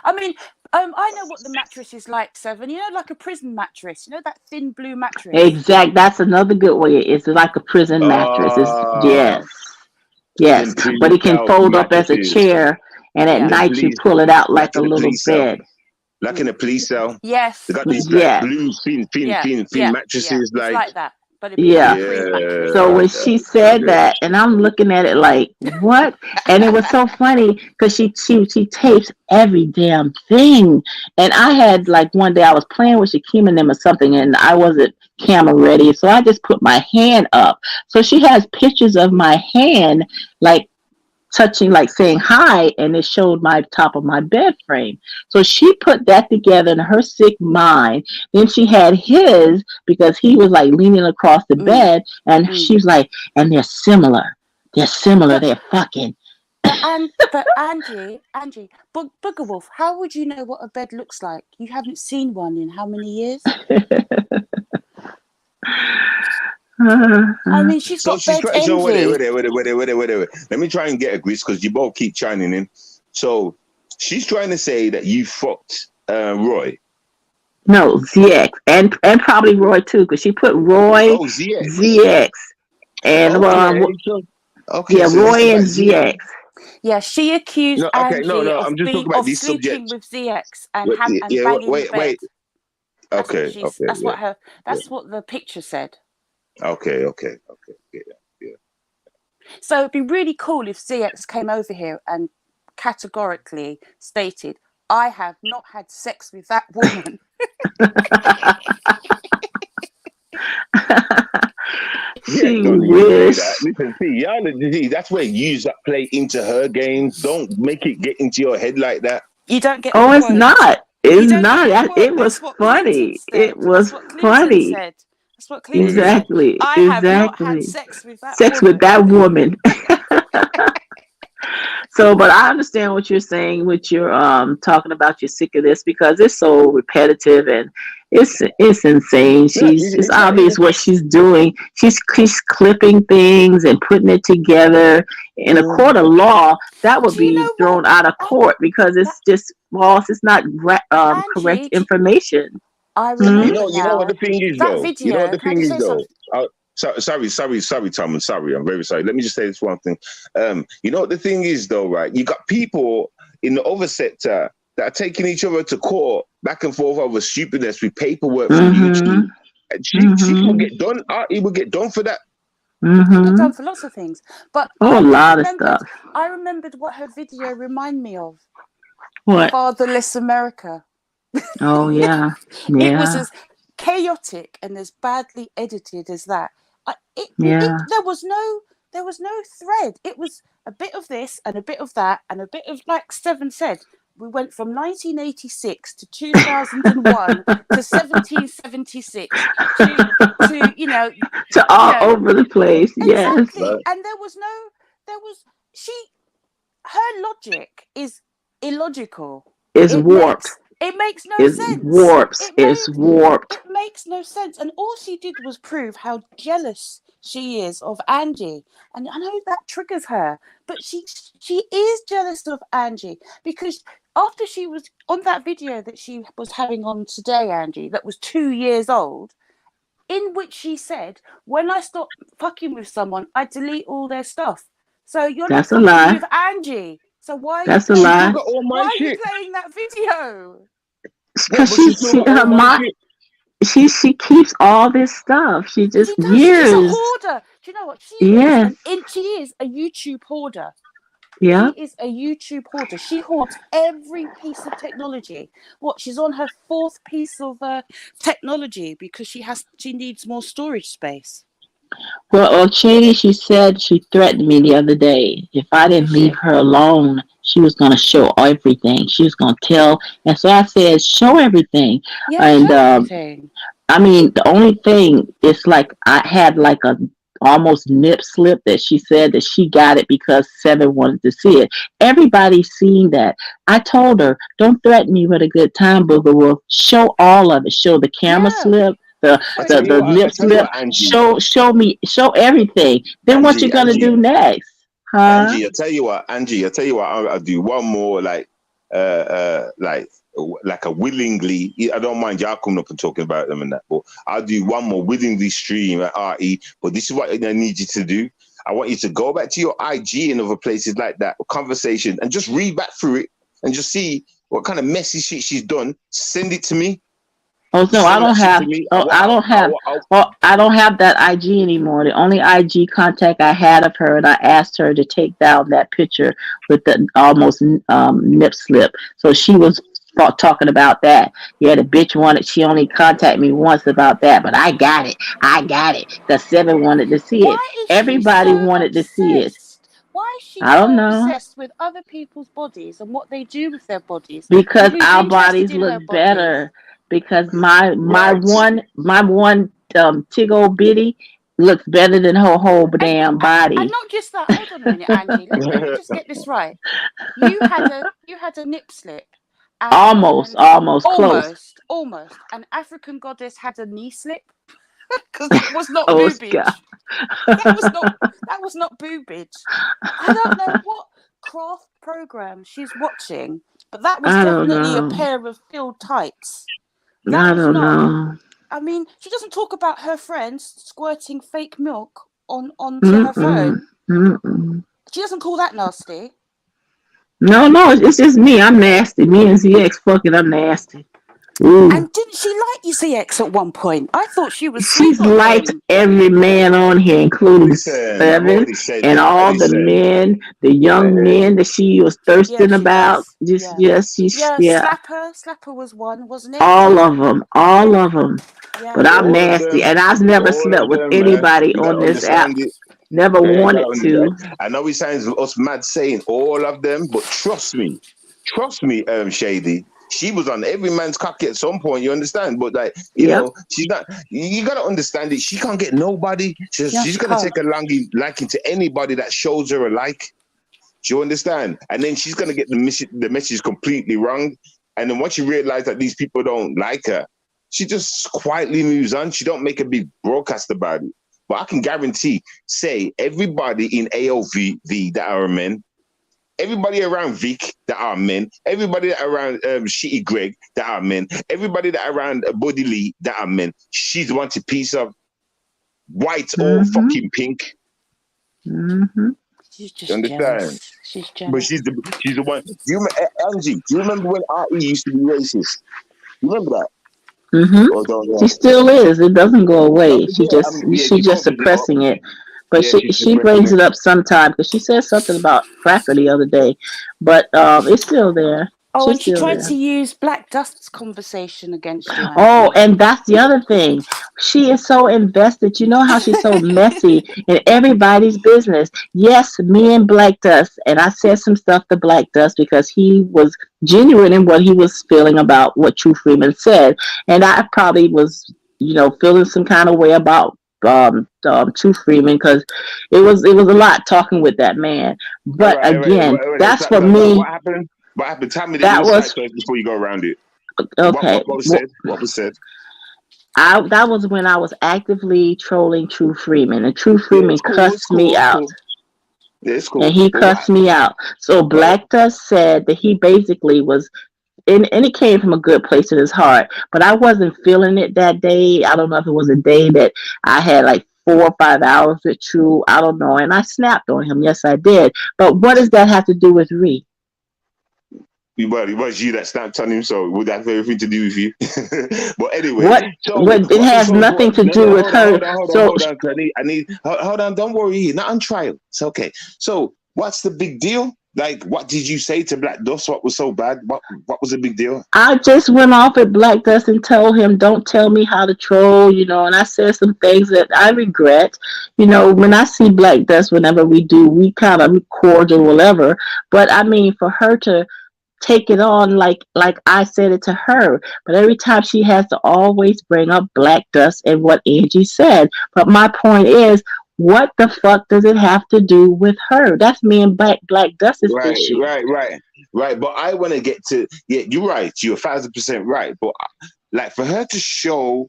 I mean, I know what the mattress is like, Seven. You know, like a prison mattress. You know that thin blue mattress. Exact. That's another good way. It's like a prison mattress. It's Ah, yes, yes. them prison But it can style fold up as a mattresses. chair, and at Yeah. The night you police, pull it out like like a in a little police cell, bed. like in a police cell. Yes. They got these like Yes. blue Yeah. thin Yeah. mattresses. It's Like like that, but it'd be like Yeah. a prison mattress. So yeah, when she said okay. that, and I'm looking at it like, what? And it was so funny because she tapes every damn thing. And I had like one day I was playing with Shakim and them or something, and I wasn't camera ready, so I just put my hand up. So she has pictures of my hand, like touching, like saying hi, and it showed my top of my bed frame. So she put that together in her sick mind. Then she had his because he was like leaning across the Mm, bed, and she mm. was like, and they're similar. They're similar. But They're fucking. but Angie, Booger Wolf, how would you know what a bed looks like? You haven't seen one in how many years? I mean, she's So got she's bed trying. So envy. wait. Let me try and get a grist because you both keep chiming in. So she's trying to say that you fucked Roy. No, ZX, and probably Roy too, because she put Roy, Oh, ZX. ZX, and Okay. Okay. yeah, So this is Roy and about ZX. ZX. Yeah, she accused No. Okay. Angie No. I'm just talking about this sleeping subject. with ZX and Wait, and yeah. banging the bed. That's what Okay. she's. Okay. Yeah. That's what the picture said. Okay. Yeah. So it'd be really cool if ZX came over here and categorically stated, "I have not had sex with that woman." Yeah, She don't even say wish. that. Listen, see, y'all, that's where you play into her games. Don't make it get into your head like that. You don't get the Oh, it's quote. not. You It's don't get not. the quote. It was That's what Clinton funny. said. It was That's what Clinton funny. said. That's what Clinton Really? said. Exactly. I have not had Exactly. sex with that Sex with woman. that woman. So, but I understand what you're saying with your talking about you're sick of this because it's so repetitive and it's insane. Yeah, It's it's not obvious even. what she's doing. She's clipping things and putting it together. In a court of law, that would Do you be know what, thrown out of court because that it's just false. It's not correct Angie? information. I Hmm? remember You know what now the thing is that though. You know what video. the Can I thing just is say though. something? Sorry, Tom. I'm sorry. I'm very sorry. Let me just say this one thing. You know what the thing is though, right? You got people in the other sector that are taking each other to court back and forth over stupidness with paperwork from Hmm. YouTube. And she will Hmm. get done. He will get done for that. They get Hmm. done for lots of things. But Oh, a lot of stuff. I remembered what her video reminded me of. What? Fatherless America. Oh, yeah. It was Yeah. as chaotic and as badly edited as that. Yeah. There was no thread. It was a bit of this and a bit of that and a bit of, like Seven said, we went from 1986 to 2001 to 1776 to To all over the place. Yes. exactly. And there was she her logic is illogical. It's It warped. makes no It's sense. warps. It's warped. It makes no sense. And all she did was prove how jealous she is of Angie. And I know that triggers her, but she is jealous of Angie because after she was on that video that she was having on today, Angie, that was 2 years old, in which she said, when I stop fucking with someone, I delete all their stuff. So you're not That's a fucking lie. with Angie. So why are you That's a She playing still that? lie. got all my Why are you shit. playing that video? Yeah, Because but she still got her all my mom, shit. she keeps all this stuff. She just She does. She's a years. hoarder. Do you know what? Yes. She is a YouTube hoarder. She Yeah. is a YouTube hoarder. She hoards every piece of technology. What? She's on her fourth piece of technology because she needs more storage space. Well, Cheney, she said she threatened me the other day. If I Does didn't leave she? her alone, she was going to show everything. She was going to tell. And so I said, show everything. Yeah, And show everything. I mean, the only thing is like I had like a almost nip slip that she said that she got it because Seven wanted to see it. Everybody's seen that. I told her, don't threaten me with a good time, Booger Wolf. Show all of it. Show the camera Yeah, slip, the show everything. the I nip tell you slip. what, Angie. Show me, show everything. Then what you gonna Angie. do next? Huh? Angie, I tell you what, I'll do one more like a willingly. I don't mind y'all coming up and talking about them and that, but I'll do one more willingly stream at RE. But this is what I need you to do. I want you to go back to your IG and other places like that, conversation, and just read back through it and just see what kind of messy shit she's done. Send it to me. Oh no, I Send that don't shit have. to me. Oh, I don't have. Well, I don't have that IG anymore. The only IG contact I had of her, and I asked her to take down that picture with the almost nip slip. So she was talking about that. Yeah, the bitch wanted. She only contacted me once about that, but I got it. I got it. The Seven wanted to see it. Why is she Everybody so wanted to see it. obsessed? Why is she I don't so know. obsessed with other people's bodies and what they do with their bodies and Because who's our interested bodies in look her body? better. Because my Right. one tig old bitty looks better than her whole damn And body. not just that. Hold on a minute, Angie. Let me just get this right. You had a nip slip, Almost, and almost close. almost. An African goddess had a knee slip because that was not Oscar. boobage. That was not boobage. I don't know what craft program she's watching, but that was I don't definitely a know. pair of filled tights. That I was don't not. know. I mean, she doesn't talk about her friends squirting fake milk onto her Mm-mm. phone. Mm-mm. She doesn't call that nasty. No, it's just me. I'm nasty. Me and ZX fucking, I'm nasty. Ooh. And didn't she like ZX at one point? I thought she was sweet She's on liked him. every man on here, including Listen, I've Seven already said and that. I all the listen. men, the young men that she was Yeah, thirsting she about. does. Just Yeah. yes, Yeah, yeah, Slapper was one, wasn't it? all of them, all Yeah, of them. yeah. But I'm All of nasty, them, and I've never slept with man. anybody You on gotta this app. understand it. Never Yeah, you gotta wanted understand. to. I know it sounds us mad saying all of them, but trust me, Shady. She was on every man's cocky at some point. You understand? But like, Yep. she's not. You gotta understand it. She can't get nobody. No, She's she gonna can't. take a liking to anybody that shows her a like. Do you understand? And then she's gonna get the message completely wrong. And then once you realize that these people don't like her, she just quietly moves on. She don't make a big broadcast about it. But I can guarantee, say everybody in AOV that are men, everybody around Vic that are men, everybody that around Shitty Greg that are men, everybody that around Buddy Lee that are men, she's wanted piece of white or fucking pink. Mm-hmm. She's You just understand? jealous. She's But jealous. she's the one. Angie, do you remember when RE used to be racist? You remember that? Mm-hmm. Or don't She know? still is. It doesn't go No, away. yeah, I mean, yeah, She's she just covers it up. suppressing it. But Yeah, she's she suppressing brings it. it up sometime because she said something about cracker the other day. But it's still there. Oh, She's and she still tried there. to use Black Dust's conversation against you, Oh, Angie. and that's the other thing. She is so invested. You know how she's so messy in everybody's business. Yes, me and Black Dust, and I said some stuff to Black Dust because he was genuine in what he was feeling about what True Freeman said, and I probably was, feeling some kind of way about True Freeman because it was a lot talking with that man. All But right, all right. again, that's for So me. what happened? What happened? Tell me the That inside was first before you go around it. okay. What was said? What was said? That was when I was actively trolling True Freeman, and True Yeah, Freeman it's cool. It's cussed me cool. It's out. cool. Yeah, it's And cool. he But what? cussed me out. So But Black Dust said that he basically was, and it came from a good place in his heart, but I wasn't feeling it that day. I don't know if it was a day that I had like 4 or 5 hours with True. I don't know. And I snapped on him. Yes, I did. But what does that have to do with Ree? it was you that snapped on him, so would that have everything to do with you? But anyway, What? so What? It has what? nothing to No, do no, with her. So hold on. 'Cause hold on. Don't worry, you're not on trial. It's okay. So, what's the big deal? Like, what did you say to Black Dust? What was so bad? What was the big deal? I just went off at Black Dust and told him, don't tell me how to troll, and I said some things that I regret. When I see Black Dust, whenever we kind of cordial, whatever. But I mean, for her to take it on like I said it to her, but every time she has to always bring up Black Dust and what Angie said. But my point is, what the fuck does it have to do with her? That's me and Black Dust's Right, issue. right. But I want to get to, yeah, you're right. You're 1,000% right. But like for her to show,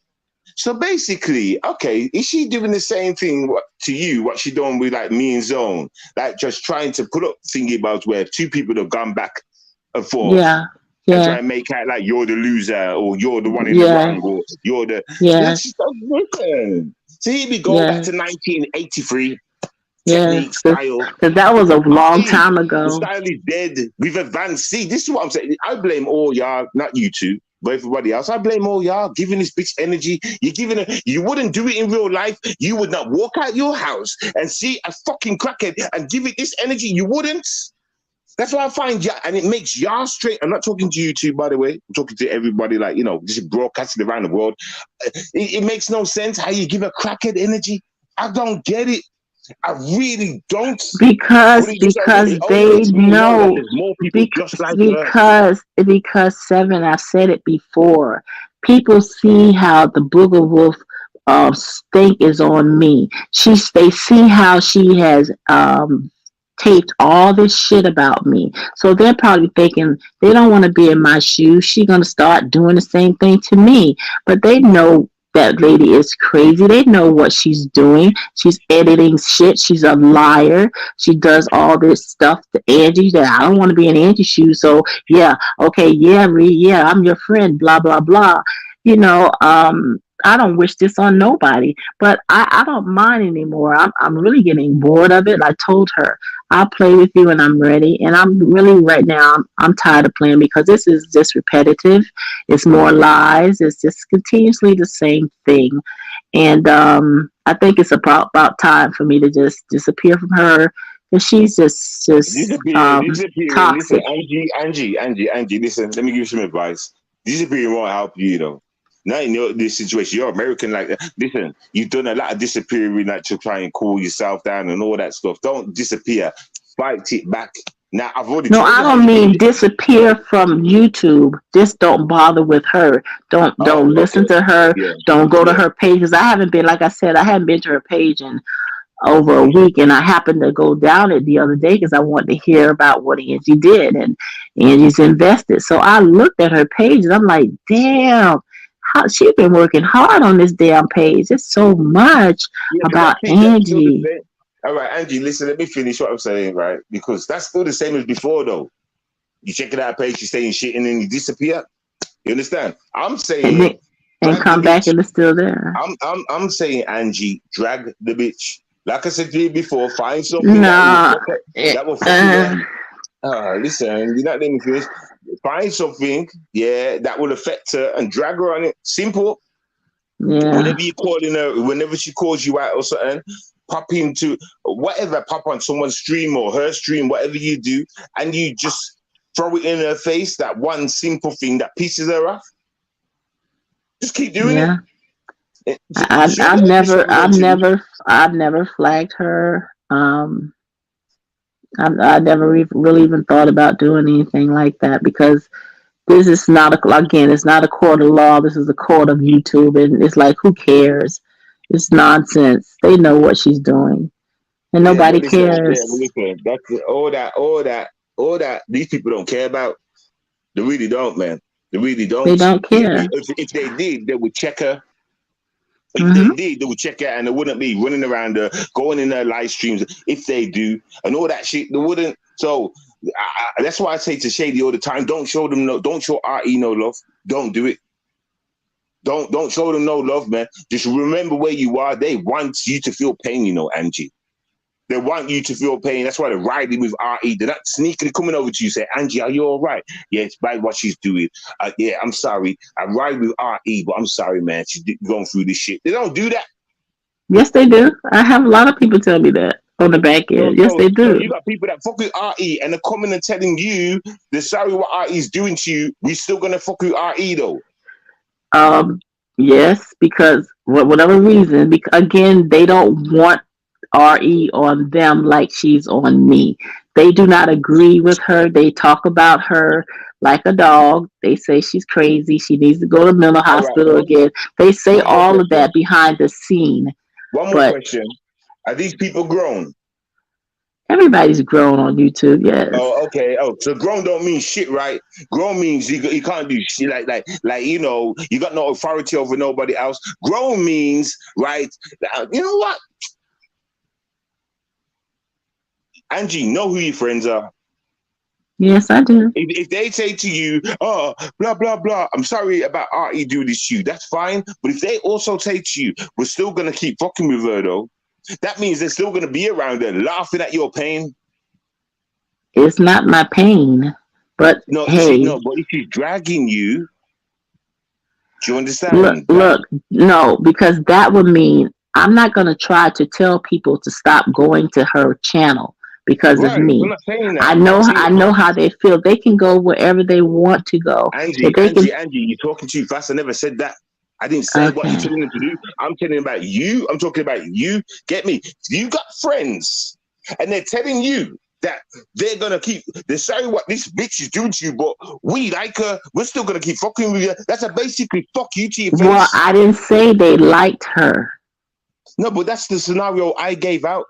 so basically, okay, is she doing the same thing to you, what she doing with like me and Zone? Like just trying to put up thingy about where two people have gone back and forth Yeah, and try yeah, and make out like you're the loser or you're the one in the yeah, wrong or you're the, yeah, let's just listen. So here we go back yeah. to 1983. Yes, Technique, style. because that was a long RE, time the ago. style is dead. We've advanced. See, this is what I'm saying. I blame all y'all, not you two, but everybody else. I blame all y'all giving this bitch energy. You're giving her, you wouldn't do it in real life. You would not walk out your house and see a fucking crackhead and give it this energy. You wouldn't. That's why I find y'all, and it makes y'all straight. I'm not talking to you two, by the way. I'm talking to everybody, like, just broadcasting around the world. It makes no sense how you give a crackhead energy. I don't get it. I really don't. because It because only they makes me know that know, there's more people just because like her. because Seven, I've said it before. People see how the Booger Wolf stink is on me. They see how she has taped all this shit about me. So they're probably thinking they don't want to be in my shoes. She's gonna start doing the same thing to me. But they know that lady is crazy. They know what she's doing. She's editing shit. She's a liar. She does all this stuff to Angie that I don't want to be in Angie's shoes. So yeah, okay, yeah, Ree, yeah, I'm your friend, blah, blah, blah. I don't wish this on nobody, but I don't mind anymore. I'm really getting bored of it. I told her I'll play with you when I'm ready. And I'm really right now, I'm tired of playing because this is just repetitive. It's more lies. It's just continuously the same thing. And I think it's about time for me to just disappear from her. And she's just Disappearing. Listen, toxic. Angie, listen, let me give you some advice. Disappearing won't help you, Not in this situation. You're American like that. Listen, you've done a lot of disappearing like to try and cool yourself down and all that stuff. Don't disappear. Fight it back. Now, I've already No, told I you how don't you did mean it. disappear from YouTube. Just don't bother with her. Don't Oh, listen okay. to her. Yeah, Don't go to yeah. her page. 'Cause I haven't been, like I said, I haven't been to her page in over a week, and I happened to go down it the other day because I wanted to hear about what Angie did, and Angie's invested. So I looked at her page, and I'm like, damn, how she's been working hard on this damn page. It's so much Yeah, but about that's still the Angie. same. All right, Angie, listen, let me finish what I'm saying, right? Because that's still the same as before, though. You check it out page, you saying shit, and then you disappear. You understand? I'm And saying then and drag the come back bitch. and it's still there. I'm saying, Angie, drag the bitch. Like I said to you before, find something No, that will fuck with her. Listen, you're not letting me finish. Find something, yeah, that will affect her and drag her on it. Simple. yeah, Whenever you calling her, whenever she calls you out or something, pop into whatever, pop on someone's stream or her stream, whatever you do, and you just throw it in her face, that one simple thing that pisses her off. Just keep doing it. yeah. She'll learn this one eventually. I've never flagged her. I never really even thought about doing anything like that because this is not again, it's not a court of law. This is a court of YouTube, and it's like, who cares? It's nonsense. They know what she's doing, and Yeah, nobody but listen, yeah, cares. but listen. That's all that. These people don't care about. They really don't, man. They really They don't. don't You get me? care. If they did, they would check her. If they Hmm. did, they would check her, and they wouldn't be running around her, going in their live streams. If they do, and all that shit, they wouldn't. So that's why I say to Shady all the time: don't show them no, don't show RE no love. Don't do it. Don't show them no love, man. Just remember where you are. They want you to feel pain, you know, Angie. They want you to feel pain. That's why they're riding with RE. They're not sneakily coming over to you say, Angie, are you all right? Yeah, it's bad what she's doing. Yeah, I'm sorry. I ride with RE, but I'm sorry, man. She's going through this shit. They don't do that. Yes, they do. I have a lot of people tell me that on the back So, end. Yes, so, they so you do. got people that fuck with RE and they're coming and telling you they're sorry what RE is doing to you. We still gonna fuck with RE though. Um, yes, because for whatever reason, because again, they don't want RE on them like she's on me. They do not agree with her. They talk about her like a dog. They say she's crazy. She needs to go to mental All right. hospital again. They say One more all of question. that behind the scene, One more but question. Are these people grown? everybody's grown on YouTube. Yes. Oh, okay. Oh, so grown don't mean shit, right? Grown means you can't do shit like you know you got no authority over nobody else. Grown means right. You know what, Angie? Know who your friends are. Yes, I do. If they say to you, oh, blah, blah, blah, I'm sorry about RE do this to you, that's fine. But if they also say to you, we're still going to keep fucking with her, though, that means they're still going to be around there laughing at your pain. It's not my pain, but No, hey, but if she's dragging you, do you look, understand? look, no, because that would mean I'm not going to try to tell people to stop going to her channel because of Right. We're me. not saying I that. I'm know, saying, I know how they feel. They can go wherever they want to go. If they can, Angie, you're talking too fast. I never said that. I didn't say what you're okay. telling them to do. I'm telling about you. I'm talking about you. Get me? You got friends, and they're telling you that they're gonna keep. They're saying what this bitch is doing to you, but we like her. We're still gonna keep fucking with you. That's a basically fuck you to your Well, face. I didn't say they liked her. No, but that's the scenario I gave out,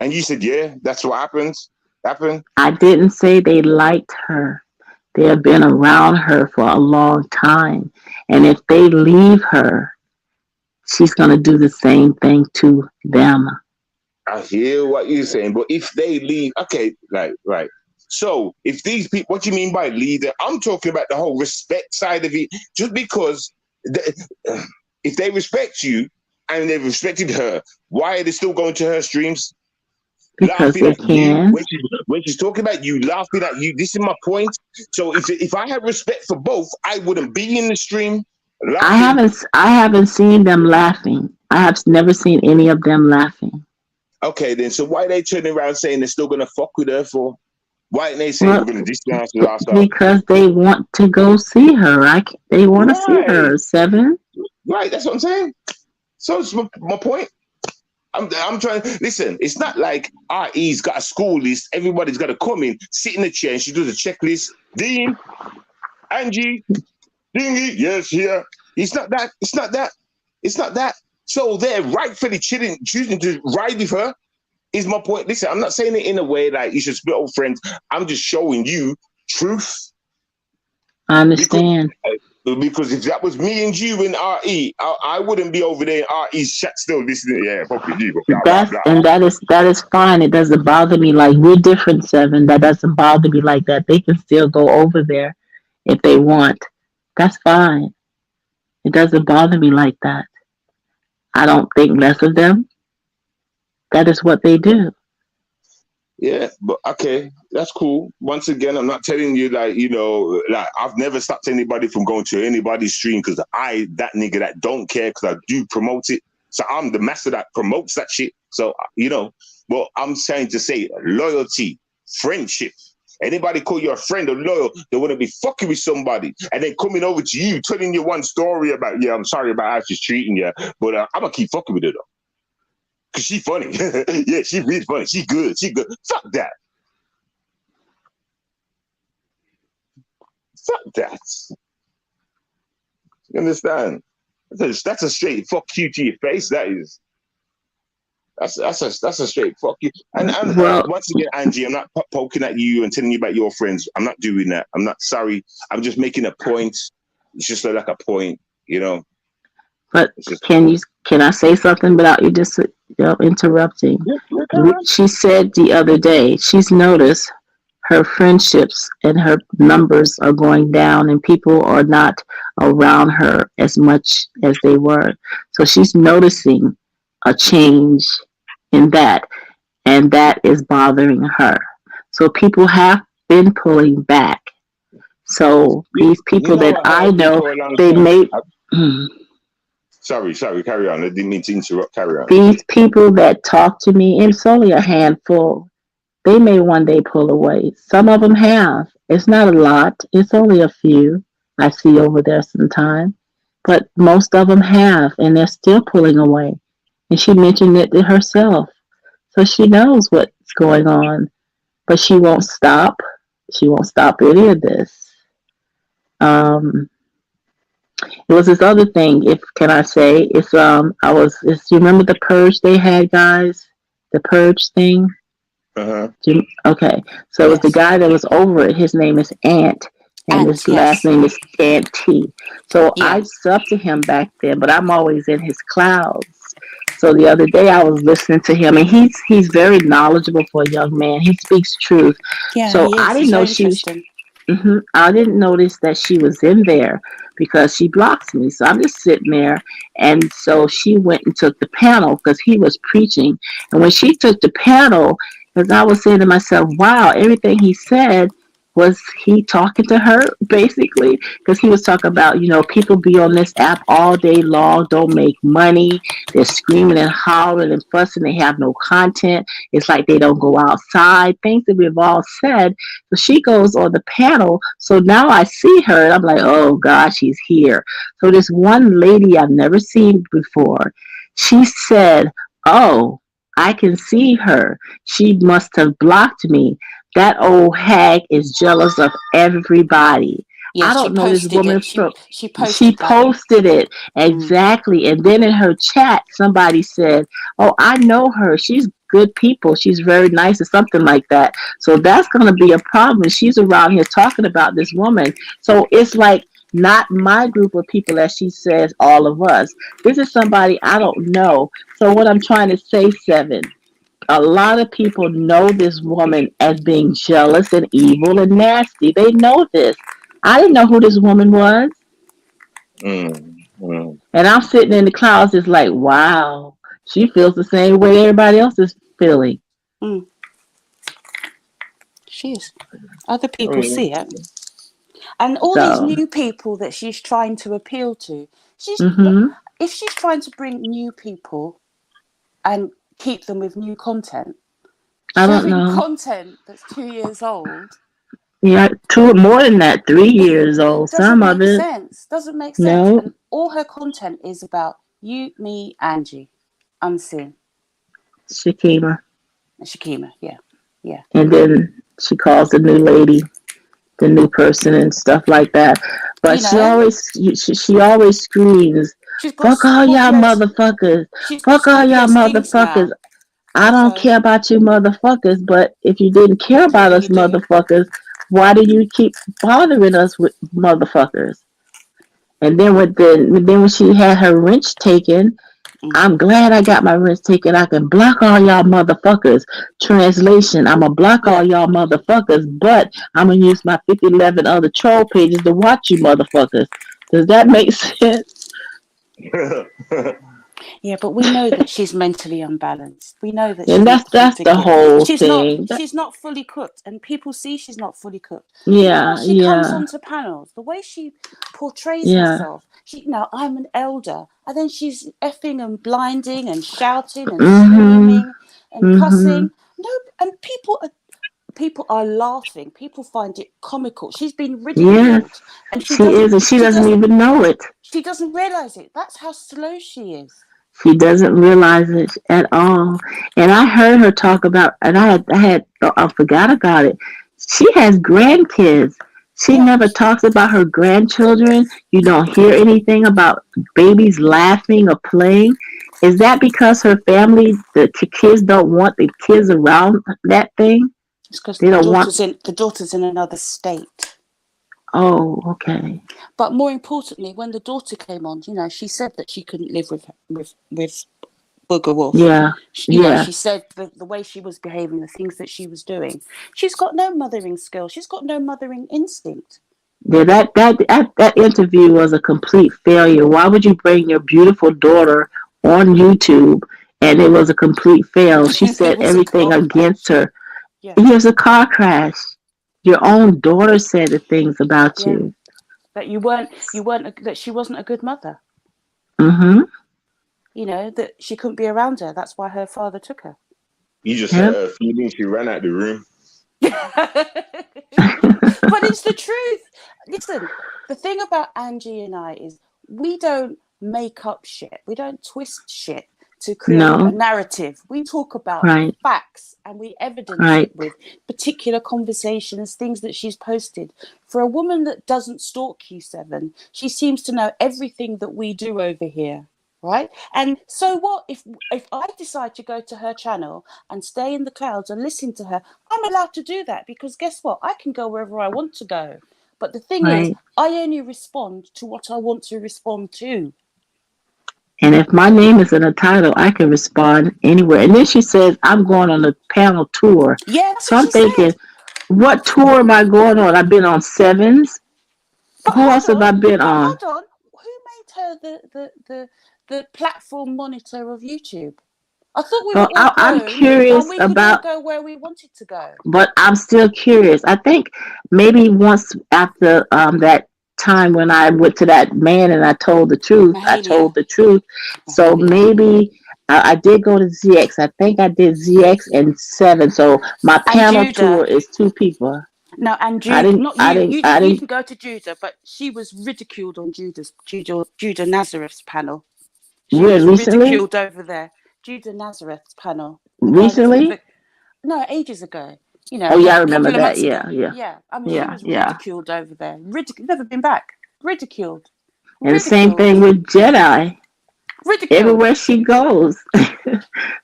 and you said, yeah, that's what happens. Happened. I didn't say they liked her. They have been around her for a long time. And if they leave her, she's going to do the same thing to them. I hear what you're saying, but if they leave, okay, right. So if these people, what do you mean by leader? I'm talking about the whole respect side of it. Just because if they respect you and they've respected her, why are they still going to her streams? Because Laughing they at you can. when she's talking about you, laughing at you. This is my point. So if I had respect for both, I wouldn't be in the stream laughing. I haven't seen them laughing. I have never seen any of them laughing. Okay, then so why are they turning around saying they're still gonna fuck with her for? Why didn't they say we're Well, gonna distance the last out? because they want to go see her. They want to see Right, her. Seven. right. That's what I'm saying. So it's my point. I'm trying. Listen, it's not like RE's got a school list. Everybody's got to come in, sit in a chair, and she does a checklist. Dean, Angie, Dingy, yes, here. It's not that. It's not that. It's not that. So they're rightfully choosing to ride with her. Is my point. Listen, I'm not saying it in a way like you should split old friends. I'm just showing you truth. I understand. Because if that was me and you in RE, I wouldn't be over there in RE's chat still listening. Yeah, fuck with you. Blah, blah, blah. And that is fine. It doesn't bother me. Like, we're different, Seven. That doesn't bother me like that. They can still go over there if they want. That's fine. It doesn't bother me like that. I don't think less of them. That is what they do. Yeah, but okay, that's cool. Once again, I'm not telling you like, you know, like I've never stopped anybody from going to anybody's stream because that nigga that don't care because I do promote it. So I'm the master that promotes that shit. So, you know, but I'm trying to say loyalty, friendship. Anybody call you a friend or loyal, they want to be fucking with somebody and then coming over to you, telling you one story about, yeah, I'm sorry about how she's treating you, but I'm going to keep fucking with her though. Cause she funny. Yeah, she really funny. She good. Fuck that. Fuck that. You understand? That's a straight fuck you to your face. That is. That's a straight fuck you. And Well, once again, Angie, I'm not poking at you and telling you about your friends. I'm not doing that. I'm not sorry. I'm just making a point. It's just like a point, you know. but can I say something without you just interrupting? She said the other day she's noticed her friendships and her numbers are going down and people are not around her as much as they were. So she's noticing a change in that, and that is bothering her. So people have been pulling back. So these people that I know, they may. Sorry, carry on. I didn't mean to interrupt. Carry on. These people that talk to me, and it's only a handful, they may one day pull away. Some of them have. It's not a lot. It's only a few I see over there sometime. But most of them have, and they're still pulling away. And she mentioned it to herself. So she knows what's going on. But she won't stop. She won't stop any of this. It was this other thing. If can I say it's you remember the purge they had, guys? The purge thing. Okay, so it was the guy that was over it. His name is Ant, and his last name is Ant T. So I subbed to him back then, but I'm always in his clouds. So the other day I was listening to him, and he's very knowledgeable for a young man. He speaks truth. Yeah, so I didn't know she was. I didn't notice that she was in there because she blocks me. So I'm just sitting there. And so she went and took the panel because he was preaching. And when she took the panel, because I was saying to myself, wow, everything he said, was he talking to her basically? Because he was talking about, people be on this app all day long, don't make money. They're screaming and hollering and fussing. They have no content. It's like they don't go outside. Things that we've all said. So she goes on the panel. So now I see her and I'm like, oh God, she's here. So this one lady I've never seen before, she said, oh, I can see her. She must have blocked me. That old hag is jealous of everybody. Yeah, I don't know this woman. She posted it. Exactly. And then in her chat, somebody said, oh, I know her. She's good people. She's very nice or something like that. So that's going to be a problem. She's around here talking about this woman. So it's like not my group of people, as she says, all of us. This is somebody I don't know. So what I'm trying to say, Seven, a lot of people know this woman as being jealous and evil and nasty. They know this. I didn't know who this woman was. And I'm sitting in the clouds just like, wow, she feels the same way everybody else is feeling. She is. Other people see it. And all these new people that she's trying to appeal to, if she's trying to bring new people and keep them with new content. I don't know. Content that's 2 years old. Yeah, more than that, 3 years old. Some of it doesn't make sense. No. And all her content is about you, me, Angie, Unseen, Shakima, yeah. And then she calls the new lady, the new person, and stuff like that. But she always screams, She's got Fuck all full y'all fledged. motherfuckers. She's got Fuck all full y'all fledged things motherfuckers. now. I don't So care about you motherfuckers, but if you didn't care about clearly us you do. motherfuckers, why do you keep bothering us with motherfuckers? And then when she had her wrench taken, Mm. I'm glad I got my wrench taken. I can block all y'all motherfuckers. Translation, I'm going to block all Yeah. y'all motherfuckers, but I'm going to use my 5011 other troll pages to watch you motherfuckers. Does that make sense? Yeah, but we know that she's mentally unbalanced. We know that she's And not that's fully the cooked. whole She's not. thing. She's not fully cooked, and people see she's not fully cooked. Even when Yeah, she comes yeah, onto panels, the way she portrays yeah. herself, I'm an elder, and then she's effing and blinding and shouting and Mhm, screaming and mhm. cussing. No, and people are laughing. People find it comical. She's been Yes, ridiculed, and she she doesn't. is, and she She doesn't doesn't. even know it. She doesn't realize it. That's how slow she is. She doesn't realize it at all. And I heard her talk about, and I forgot about it. She has grandkids. She Yeah. never talks about her grandchildren. You don't hear anything about babies laughing or playing. Is that because her family, the kids don't want the kids around that thing? It's because They don't want. the daughter's in another state. Oh, okay. But more importantly, when the daughter came on, she said that she couldn't live with Booger Wolf. Yeah. She Yes. said the way she was behaving, the things that she was doing. She's got no mothering skill. She's got no mothering instinct. Yeah, that interview was a complete failure. Why would you bring your beautiful daughter on YouTube and it was a complete fail? She It said was a everything car against crash. her. Yeah, Here's a car crash. Your own daughter said the things about yeah. you. That that she wasn't a good mother. Mm-hmm. That she couldn't be around her. That's why her father took her. You just hurt Yep. her feelings. She ran out the room. But it's the truth. Listen, the thing about Angie and I is we don't make up shit. We don't twist shit to create a No. narrative. We talk about Right. facts and we evidence it Right. with particular conversations, things that she's posted. For a woman that doesn't stalk Q7, she seems to know everything that we do over here. Right. And so what if I decide to go to her channel and stay in the clouds and listen to her? I'm allowed to do that because guess what? I can go wherever I want to go. But the thing is, Right. I only respond to what I want to respond to. And if my name is in a title, I can respond anywhere. And then she says, I'm going on a panel tour. Yeah, that's So what I'm she said. thinking, what tour am I going on? I've been on Sevens. But Who else have I been on? hold on. Who made her the platform monitor of YouTube? I thought we were Well, all I'm grown and curious we could all about, go where we wanted to go. but I'm still curious. I think maybe once after that time when I went to that man and I told the truth, I told Mahalia. the truth. So Mahalia. maybe I did go to ZX. I think I did ZX and Seven. So my And panel tour Judah. is two people. No, and I Jude, didn't, not I you. didn't, You I you didn't can go to Judah, but she was ridiculed on Judah Nazareth's panel. She really was recently. ridiculed over there. Judah Nazareth's panel, the guy that's with Recently? the no ages ago. Oh yeah, I A remember couple of that. months ago. Yeah, yeah, Yeah, I mean, she yeah, was yeah. ridiculed over there. Never been back. Ridiculed, And the same ridiculed, thing with Jedi. ridiculed. Everywhere she goes.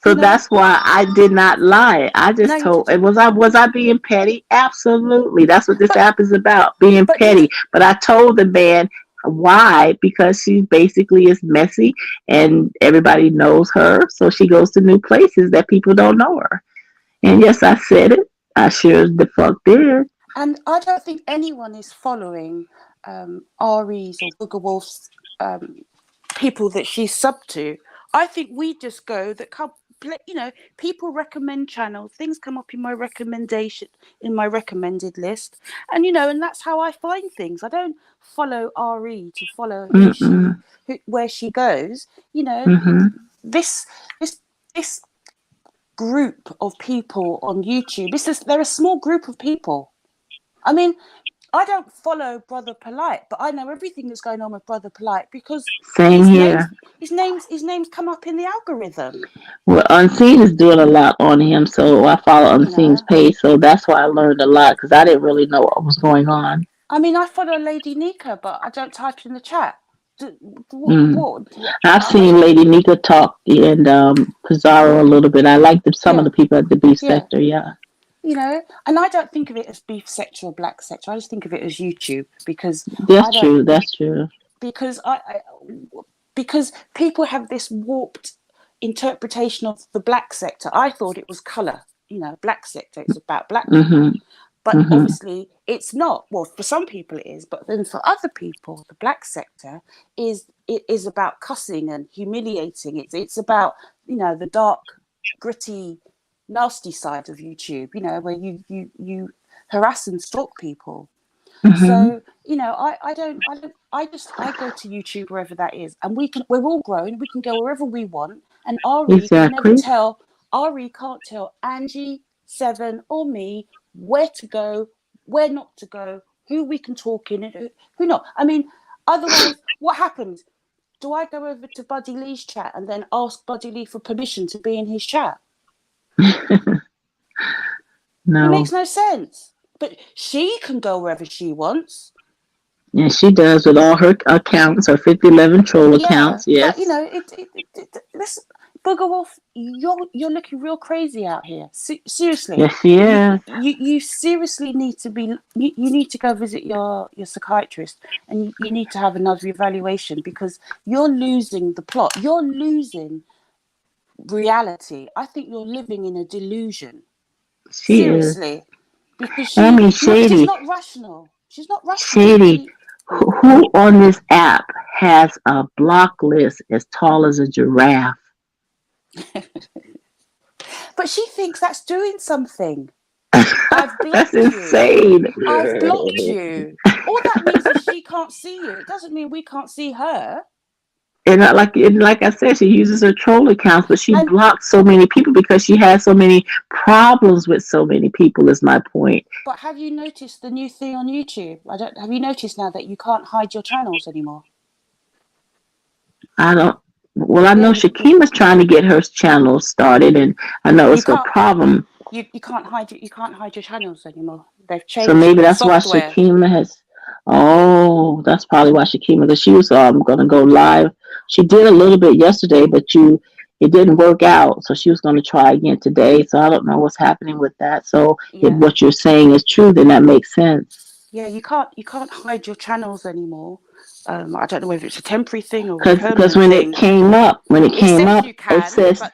So You know? that's why I did not lie. I No, just you told. And didn't. was I being petty? Absolutely. That's what this But app is about, being but petty. did But I told the man why, because she basically is messy and everybody knows her. So she goes to new places that people don't know her. And yes, I said it. I sure as the fuck did. and I don't think anyone is following Ari's or Booger Wolf's people that she's sub to. I think we just go that come, people recommend channels, things come up in my recommendation, in my recommended list, and that's how I find things. I don't follow Re to follow Mm-mm. where she goes. Mm-hmm. This this this group of people on YouTube. They're a small group of people. I mean, I don't follow Brother Polite, but I know everything that's going on with Brother Polite because Same his name's here. his name's come up in the algorithm. Well, Unseen is doing a lot on him, so I follow You Unseen's know, page, so that's why I learned a lot because I didn't really know what was going on. I mean, I follow Lady Nika, but I don't type in the chat. Mm. what I've I seen Lady Nika talk and Pizarro a little bit. I like some of yeah, the people at the beef yeah. sector. Yeah, And I don't think of it as beef sector or black sector. I just think of it as YouTube because I that's don't true. That's true. because because people have this warped interpretation of the black sector. I thought it was color. Black sector. It's about black people. Mhm. But Mhm. obviously, it's not. Well, for some people it is, but then for other people, the black sector is about cussing and humiliating. It's about the dark, gritty, nasty side of YouTube. Where you harass and stalk people. Mhm. So I go to YouTube wherever that is, and we're all grown. We can go wherever we want, and Exactly. Ari can't tell Angie, Seven, or me where to go, where not to go, who we can talk in, and who not. I mean, otherwise, what happens? Do I go over to Buddy Lee's chat and then ask Buddy Lee for permission to be in his chat? It makes No, no sense. But she can go wherever she wants. and she does with all her accounts, her 5011 troll Yeah, accounts. but Yes. this Booger Wolf, you're looking real crazy out here. Seriously, Yes, she is. you seriously need to be. You need to go visit your psychiatrist, and you need to have another evaluation because you're losing the plot. You're losing reality. I think you're living in a delusion. She is. Seriously, because I mean, she's Shady, not rational. She's not rational. Shady. Who on this app has a block list as tall as a giraffe? But she thinks that's doing something. I've That's blocked you. insane. I've blocked you. All that means is she can't see you. It doesn't mean we can't see her. And like I said, she uses her troll accounts, but she And blocks so many people because she has so many problems with so many people. Is my point. but have you noticed the new thing on YouTube? Have you noticed now that you can't hide your channels anymore? I don't. Well, I Yeah, know Shakima's trying to get her channel started, and I know you it's a can't problem. you can't hide your channels anymore. They've So changed maybe the that's why software. Shakima has. Oh, that's probably why Shakima. Because she was gonna go live. She did a little bit yesterday, but it didn't work out. So she was gonna try again today. So I don't know what's happening with that. So if Yeah. what you're saying is true, then that makes sense. Yeah, you can't hide your channels anymore. I don't know whether it's a temporary thing or a Because permanent when it thing. came up, It says you it can, says but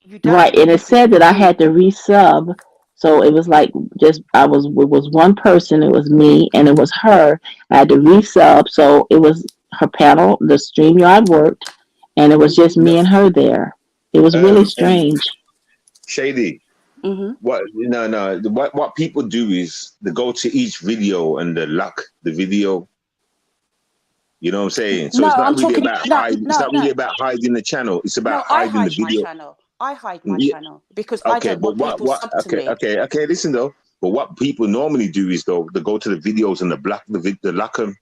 you don't right, and it because said that I had to resub. So it was like it was one person, it was me, and it was her. I had to resub. So it was her panel, the StreamYard worked, and it was just Mhm. No, me and her there. It was really strange. Shady. Mhm. What no, what people do is they go to each video and they lock the video. You know what I'm saying? So No, it's not I'm really talking. about No, hide. It's no, not really no, about hiding the channel. It's about no. I hiding the hide my video. channel. I hide my Yeah, channel because I okay, don't but want people sub to Okay, me. okay. Listen though. But what people normally do is though they go to the videos and they block the lock them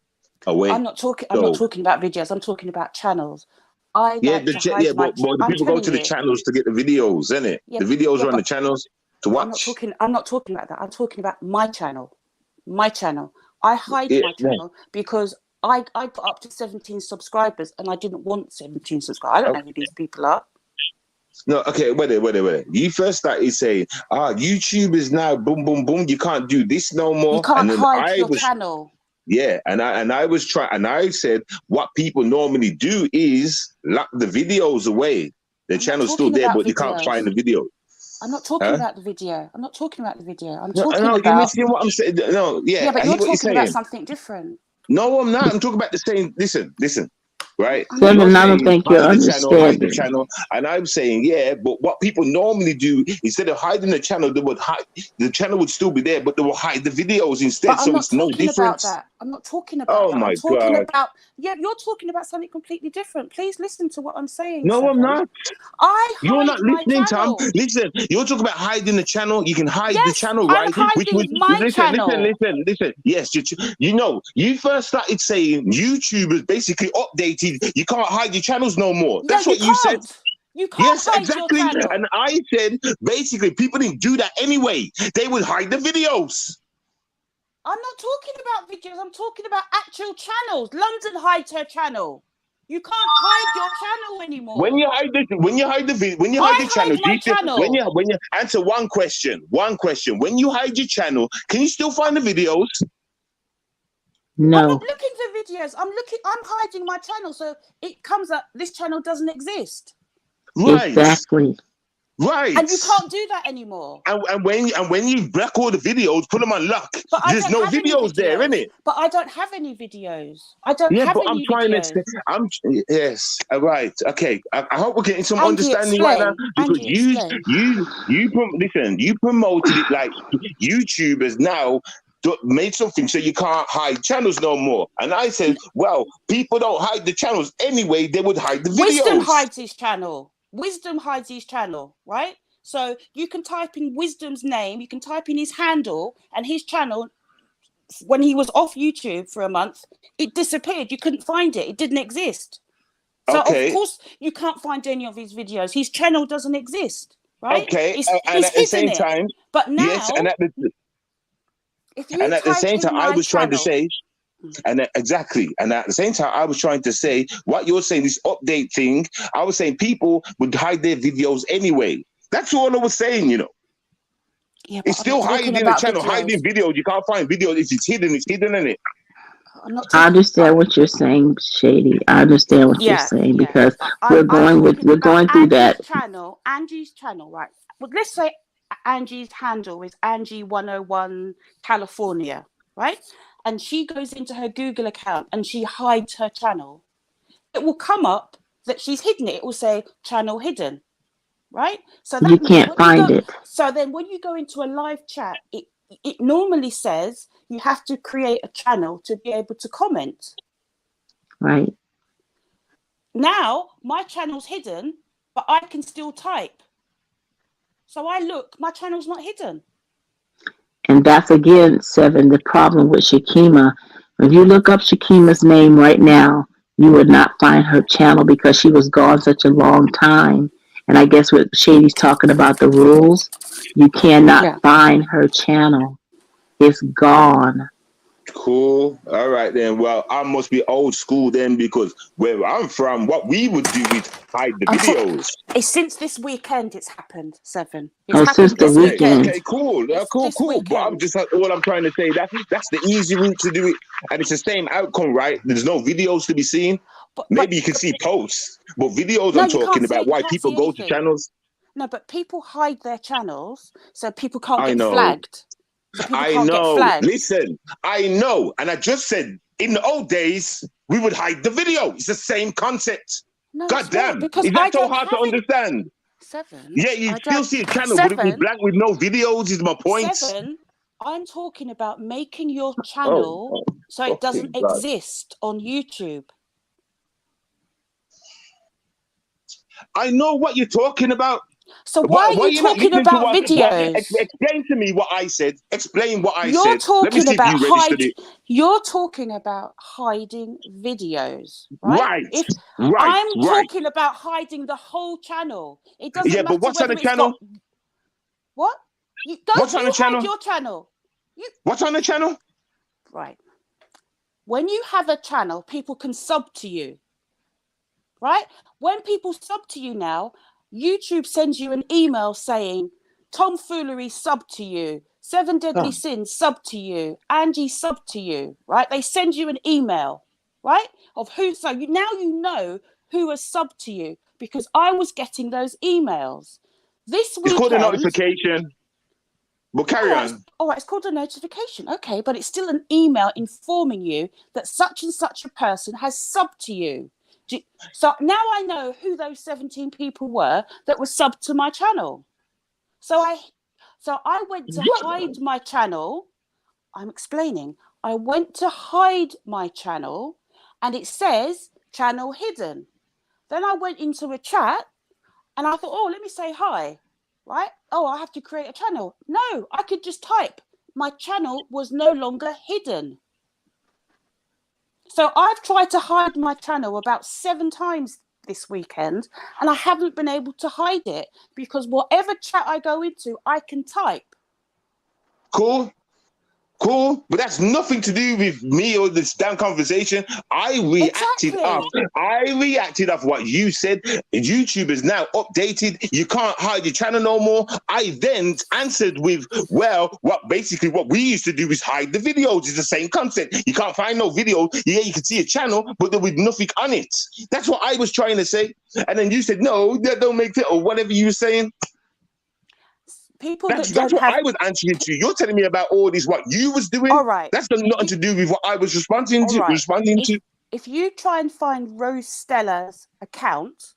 away. I'm not So talking about videos. I'm talking about channels. I yeah, like to hide my. but the I'm people go telling to the you. channels to get the videos, isn't it? Yeah, The videos yeah, are on the channels to but I'm not watch. talking. I'm not talking about that. I'm talking about my channel. My channel. I hide Yeah, my yeah. channel because I put up to 17 subscribers and I didn't want 17 subscribers. I don't know who these people are. No, okay, wait. You first started saying, YouTube is now boom, boom, boom. You can't do this no You more. And can't then hide your channel. yeah, and I was trying, and I said, what people normally do is lock the videos away. The I'm not channel's still talking there, about but you can't find videos. the video. I'm not talking Huh? about the video. I'm not talking about the video. I'm No, talking no, you're about. missing what I'm saying. No, Yeah, yeah, but I you're hear what you're talking about saying. something different. No, I'm not. I'm talking about the same. Listen, right? I'm not. You're Seven, I don't saying think you're hide the understanding. channel, and I'm saying yeah. But what people normally do instead of hiding the channel, they would hide the channel would still be there, but they will hide the videos But instead, I'm so not it's no talking about difference. that. I'm not talking about Oh that. I'm my talking god! about. Yeah, you're talking about something completely different. Please listen to what I'm saying, No, I'm Seven. not. I You're hide not my listening, Tom. channel. Listen, you're talking about hiding the channel. You can hide the Yes, channel, I'm right? Which was hiding my channel. listen. Yes, you know, you first started saying YouTube is basically updated. You can't hide your channels no more. Yeah, That's you what you said. can't. You can't Yes, hide your exactly. channel. And I said basically people didn't do that anyway. They would hide the videos. I'm not talking about videos. I'm talking about actual channels. London hides her channel. You can't hide your channel anymore. When you hide the I channel, hide my channel. when you answer one question, when you hide your channel, can you still find the videos? I'm not No. looking for videos. I'm hiding my channel, so it comes up. This channel doesn't exist, Right, Exactly. right. and you can't do that anymore. And when you black all the videos, put them on lock. But I There's don't no have any videos there, videos. innit? But I don't have any videos. I don't Yeah, have but I'm any trying to. videos. Yes, right. Okay. I hope we're getting some Angie, understanding right now, explain. because Angie, explain. listen. You promoted it like YouTubers now made something so you can't hide channels no more. And I said, well, people don't hide the channels anyway. They would hide the Wisdom videos. hides his channel. Wisdom hides his channel, right? So you can type in Wisdom's name, you can type in his handle, and his channel, when he was off YouTube for a month, it disappeared. You couldn't find it. It didn't exist. So of Okay. course you can't find any of his videos. His channel doesn't exist, right? Okay. And He's at the hidden same it. time, But yes, now, if you and at the type same time, in I my was trying to channel, say. Exactly. And at the same time, I was trying to say what you're saying, this update thing. I was saying people would hide their videos anyway. That's all I was saying, yeah, It's but I'm not still talking hiding the about channel, videos. hiding videos. You can't find videos. If it's hidden, isn't it? I'm not I talking. understand what you're saying, Shady. I understand what you're Yeah, saying yeah. because I'm talking we're about going through that. Angie's channel, right? Well, let's say Angie's handle is Angie 101 California, right? And she goes into her Google account and she hides her channel. It will come up that she's hidden it. It will say channel hidden, right? So You that means can't find it. so then when you go into a live chat, it normally says you have to create a channel to be able to comment. Right. Now my channel's hidden, but I can still type. So I look, my channel's not hidden. And that's again, Seven, the problem with Shakima. If you look up Shakima's name right now, you would not find her channel because she was gone such a long time. And I guess what Shady's talking about the rules, you cannot Yeah. find her channel. It's gone. Cool. All right then. Well, I must be old school then, because where I'm from, what we would do is hide the videos. It's since this weekend it's happened, Seven. It's Oh, happened Sister this Weekend. Okay, cool. It's Cool, this cool. But I'm weekend. just all I'm trying to say that's the easy route to do it, and it's the same outcome, right? There's no videos to be seen. But Maybe you can see posts, but videos no, I'm you talking can't see about. you Why can't people see go to anything. channels? No, but people hide their channels so people can't I get know. flagged. So people I can't get know. flagged. Listen, I know, and I just said in the old days we would hide the video. It's the same concept. No, God it's not, damn, because is I that so don't hard to have any. understand? Seven. Yeah, you I still don't. see a channel, but it was Seven. blank with no videos. Is my point. Seven. I'm talking about making your Oh, channel so it doesn't fucking God. exist on YouTube. I know what you're talking about. So why are you you're not talking listening to about what? videos? Explain to me what I said. Explain what I You're said. Let me talking see if about you registered it. You're talking about hiding videos, right? Right, If right, I'm right. talking about hiding the whole channel, it doesn't Yeah, but matter what's on whether the it's channel? got what? Don't What's on the you hide channel? your channel? What's on the channel? Right. When you have a channel, people can sub to you, right? When people sub to you now, YouTube sends you an email saying, Tomfoolery sub to you, Seven Deadly Sins sub to you, Angie sub to you, right? They send you an email, right? Of who, so now you know who has subbed to you, because I was getting those emails. This It's called a weekend, notification. But carry on. all right, it's called a notification. Okay, but it's still an email informing you that such and such a person has subbed to you. So now I know who those 17 people were that were subbed to my channel. So I went to hide my channel. I'm explaining. I went to hide my channel and it says channel hidden. Then I went into a chat and I thought, oh, let me say hi. Right? Oh, I have to create a channel. No, I could just type. My channel was no longer hidden. So I've tried to hide my channel about 7 times this weekend and I haven't been able to hide it because whatever chat I go into, I can type. Cool. Cool, but that's nothing to do with me or this damn conversation. I reacted off what you said. YouTube is now updated. You can't hide your channel no more. I then answered with, well, what we used to do is hide the videos. It's the same content. You can't find no video. Yeah, you can see a channel, but there was nothing on it. That's what I was trying to say. And then you said, no, that don't make it, or whatever you were saying. That's what I was answering to. You're telling me about all this, what you was doing. All right. That's got nothing to do with what I was responding to. If you try and find Rose Stella's account,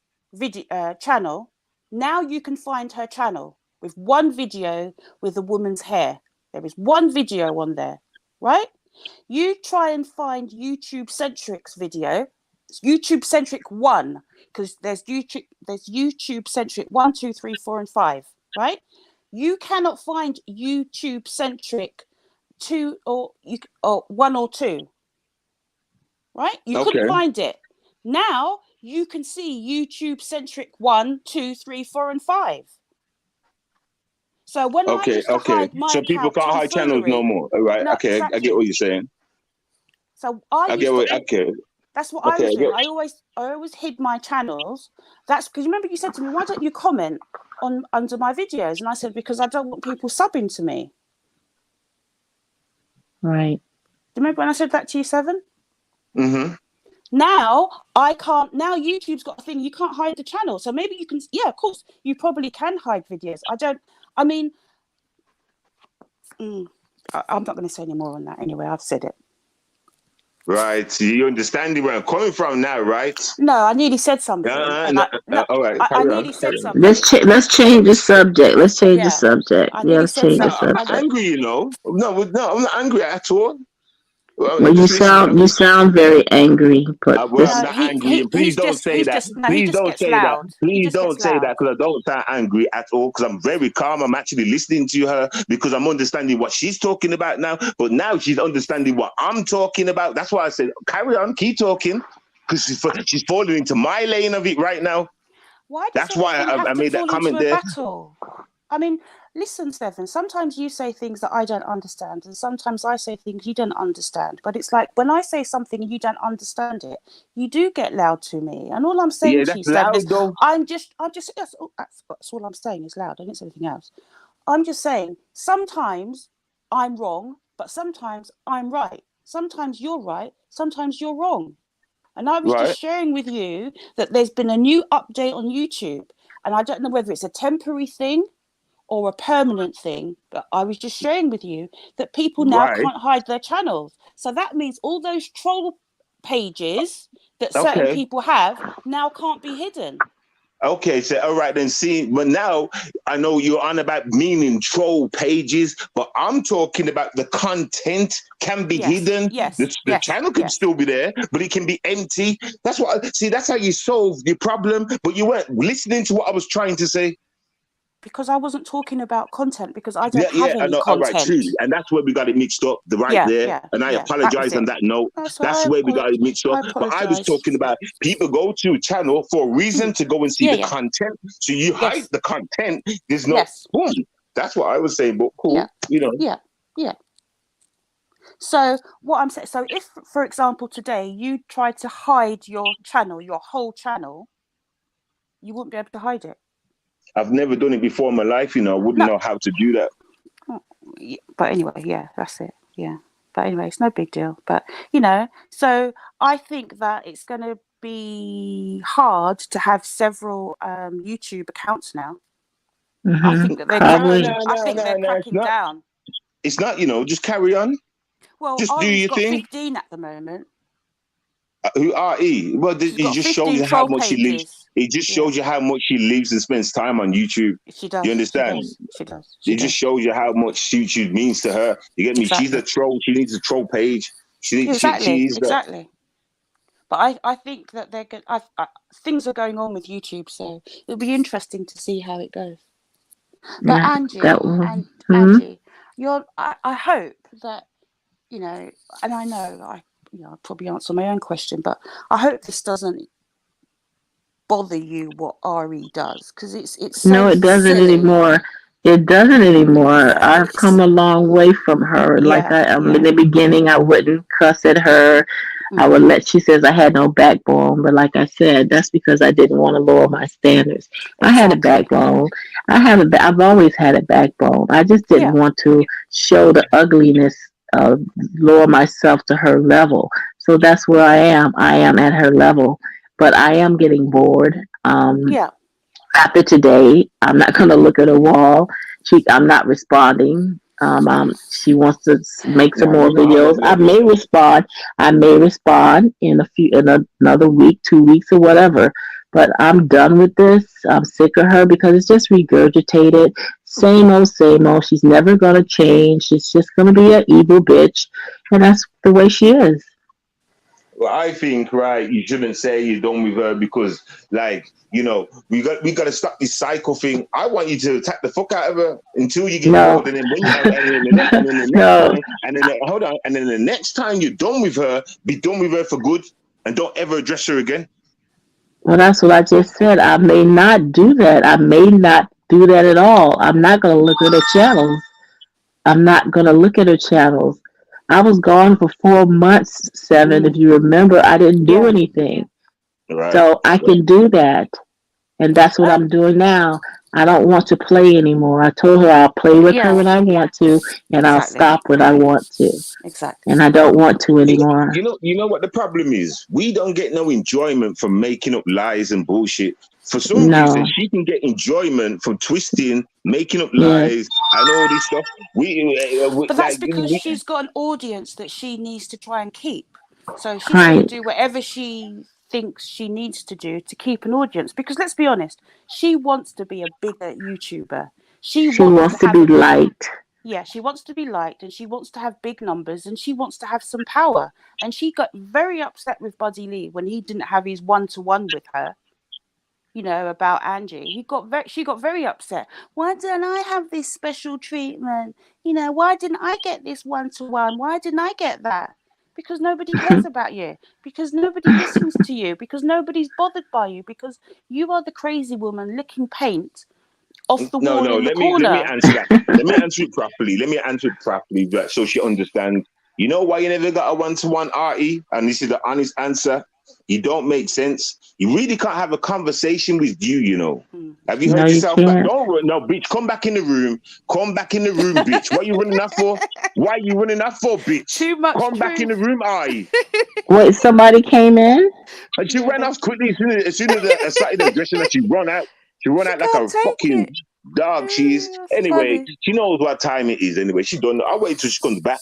channel, now you can find her channel with one video with a woman's hair. There is one video on there, right? You try and find YouTube Centric's video. It's YouTube Centric 1, because there's YouTube Centric 1, 2, 3, 4, and 5, right? You cannot find YouTube Centric 2 or 1 or 2, right? You couldn't find it. Now you can see YouTube Centric 1, 2, 3, 4, and 5. So when I used to hide my so people can't hide channels no more. All right. No, okay, exactly. I get what you're saying. So that's what I was doing. I always hid my channels. That's because remember you said to me, why don't you comment under my videos? And I said, because I don't want people subbing to me. Right. Do you remember when I said that to you, Seven? Mm-hmm. Now I can't. Now YouTube's got a thing. You can't hide the channel. So maybe you can. Yeah, of course, you probably can hide videos. I'm not going to say any more on that. Anyway, I've said it. Right. So you understand where I'm coming from now, right? No, I nearly said something. All right. I nearly said something. Let's change the subject. Let's change the subject. Let's change the subject. I'm angry, you know. No, I'm not angry at all. Well, you sound very angry. But I'm not angry. Please don't say that. Please don't say that. Please don't say that, because I don't sound angry at all, because I'm very calm. I'm actually listening to her because I'm understanding what she's talking about now. But now she's understanding what I'm talking about. That's why I said, carry on, keep talking, because she's falling into my lane of it right now. That's why I made that comment there. I mean, listen, Stephen, sometimes you say things that I don't understand, and sometimes I say things you don't understand. But it's like when I say something and you don't understand it, you do get loud to me. And all I'm saying to you, Stephen, is that's all I'm saying is loud. I didn't say anything else. I'm just saying sometimes I'm wrong, but sometimes I'm right. Sometimes you're right, sometimes you're wrong. And I was just sharing with you that there's been a new update on YouTube, and I don't know whether it's a temporary thing or a permanent thing, but I was just sharing with you that people now can't hide their channels. So that means all those troll pages that certain people have now can't be hidden. Okay, so all right then. See, but now I know you're on about meaning troll pages, but I'm talking about the content can be hidden. Yes, the channel can still be there, but it can be empty. That's how you solve the problem. But you weren't listening to what I was trying to say. Because I wasn't talking about content, because I don't have any content. All right, true. And that's where we got it mixed up, and I apologize on that note. That's where we got it mixed up. But I was talking about people go to a channel for a reason to go and see the content. So you hide the content. There's no boom. That's what I was saying, but cool. Yeah. So what I'm saying, so if, for example, today you tried to hide your channel, your whole channel, you wouldn't be able to hide it. I've never done it before in my life, I wouldn't know how to do that. But anyway, that's it. Yeah. But anyway, it's no big deal. But, so I think that it's going to be hard to have several YouTube accounts now. Mm-hmm. I think that they're cracking down. It's not, just carry on. Well, just do your thing. 15 at the moment. Who RE? Well, it just shows you how much she lives. It just shows you how much she lives and spends time on YouTube. She does. You understand? She does. It just shows you how much YouTube means to her. You get me? Exactly. She's a troll. She needs a troll page. Exactly. But I think that they're good. Things are going on with YouTube, so it'll be interesting to see how it goes. But Angie, Angie, I hope that and I know I'll probably answer my own question, but I hope this doesn't bother you what RE does, because it's so no, it doesn't silly. anymore. It doesn't anymore. Yeah, I've come a long way from her. Like yeah, in yeah. the beginning, I wouldn't cuss at her. I would Mm, let. She says I had no backbone, but like I said, that's because I didn't want to lower my standards. I had a exactly. backbone. I've always had a backbone. I just didn't Yeah, want to show the ugliness, lower myself to her level. So that's where I am. I am at her level, but I am getting bored. yeah. After today, I'm not going to look at a wall. I'm not responding. She wants to make some Nah, more you're not on videos. that level. I may respond in another week, 2 weeks, or whatever. But I'm done with this. I'm sick of her because it's just regurgitated. Same old, same old. She's never gonna change. She's just gonna be an evil bitch, and that's the way she is. Well, I think right, you shouldn't say you're done with her because, like, we got to stop this cycle thing. I want you to attack the fuck out of her until you get No, bored, and then and then the next no. time, and then hold on, and then the next time you're done with her, be done with her for good, and don't ever address her again. Well, that's what I just said. I may not do that. I may not do that at all. I'm not going to look at her channels. I'm not going to look at her channels. I was gone for 4 months, Seven. If Mm, you remember, I didn't do yeah. anything. Right. So I Right. can do that. And that's what Um, I'm doing now. I don't want to play anymore. I told her I'll play with her yeah, when I want to, and I'll exactly. stop when I want to. Exactly. And I don't want to You know, anymore. you know what the problem is? We don't get no enjoyment from making up lies and bullshit. For some reason, No. she can get enjoyment from twisting, making up Yes. lies, and all this stuff. We But that's like because she's got an audience that she needs to try and keep. So she's going to Right. do whatever she thinks she needs to do to keep an audience. Because let's be honest, she wants to be a bigger YouTuber. She She wants to wants to have be a big, liked. yeah, she wants to be liked and she wants to have big numbers and she wants to have some power. And she got very upset with Buddy Lee when he didn't have his one-to-one with her, about Angie. She got very upset. Why don't I have this special treatment? Why didn't I get this one to one? Why didn't I get that? Because nobody cares about you. Because nobody listens to you. Because nobody's bothered by you. Because you are the crazy woman licking paint off the no, wall no. in the Let me corner. answer that. Let me answer it properly. Let me answer it properly, right, so she understands. You know why you never got a one-to-one RE? And this is the honest answer. You don't make sense. You really can't have a conversation with you. Mm. Have you No, heard you yourself back? can't. Don't run, no, bitch. Come back in the room. Come back in the room, bitch. What are you running that for? Why are you running that for, bitch? Too much Come back in the truth. room, I. Wait, somebody came in? And she Yeah, ran off quickly as soon as I started addressing her. She run out. She run she out like can't a take fucking it. dog. She is. That's Anyway, funny. she knows what time it is. Anyway, she don't know. I'll wait till she comes back.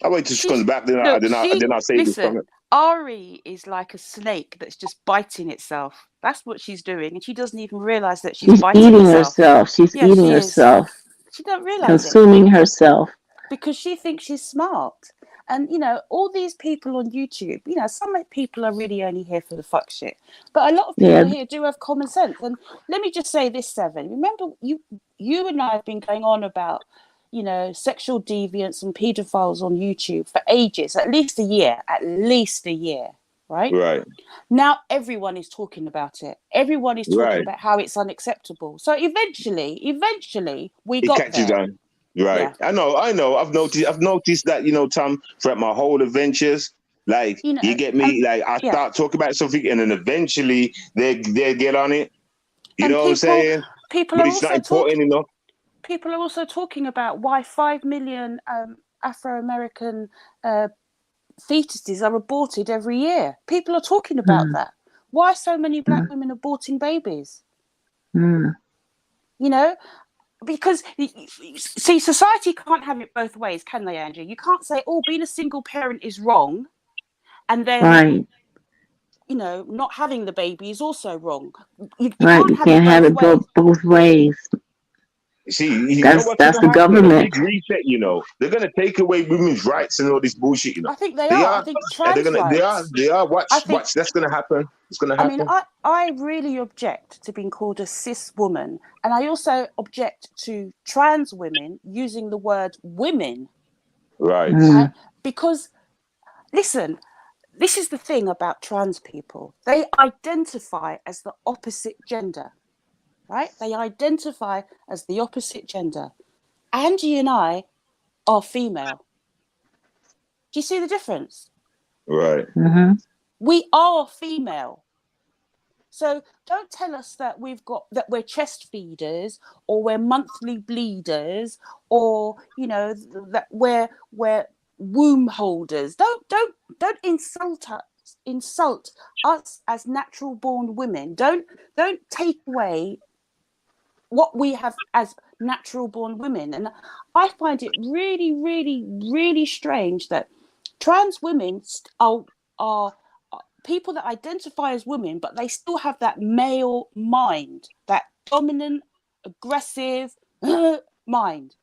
I'll wait till she She's comes back. Then I look, then I she then I'll say this listen. comment. Ari is like a snake that's just biting itself. That's what she's doing, and she doesn't even realize that she's She's biting eating herself. herself. She's Yeah, eating she is. herself, She don't realize it consuming herself. because she thinks she's smart. And all these people on YouTube, some people are really only here for the fuck shit, but a lot of Yeah, people here do have common sense. And let me just say this, Seven. Remember, you and I have been going on about sexual deviants and pedophiles on YouTube for ages, at least a year, right? Right, Now everyone is talking about it. Everyone is talking right. about how it's unacceptable. So eventually, we It got catches there. on. Right. Yeah, I know. I've noticed that, Tom, throughout my whole adventures. Like you get and me, like I yeah, start talking about something and then eventually they get on it. You and know what I'm saying? people But are it's not also talking. important enough. People are also talking about why 5 million Afro American fetuses are aborted every year. People are talking about mm, that. Why so many black mm, women aborting babies? mm. You know, because see, society can't have it both ways, can they, Andrew? You can't say, "Oh, being a single parent is wrong," and then Right, not having the baby is also wrong. You right. can't You have it can't have both it ways. both ways. See, you know That's what's that's gonna the happen? A government. big reset. They're gonna take away women's rights and all this bullshit. I think they They are. I are. think And they're trans gonna. They are. rights. They are. I Watch. think Watch. That's gonna happen. It's gonna I mean, happen. I really object to being called a cis woman. And I also object to trans women using the word women, Right. right? Mm, Because, listen, this is the thing about trans people. They identify as the opposite gender. right? They identify as the opposite gender. Angie and I are female. Do you see the difference? Right. Mm-hmm. We are female. So don't tell us that we're chest feeders or we're monthly bleeders or that we're womb holders. Don't insult us as natural born women. Don't take away what we have as natural born women. And I find it really, really, really strange that trans women are people that identify as women, but they still have that male mind, that dominant, aggressive mind,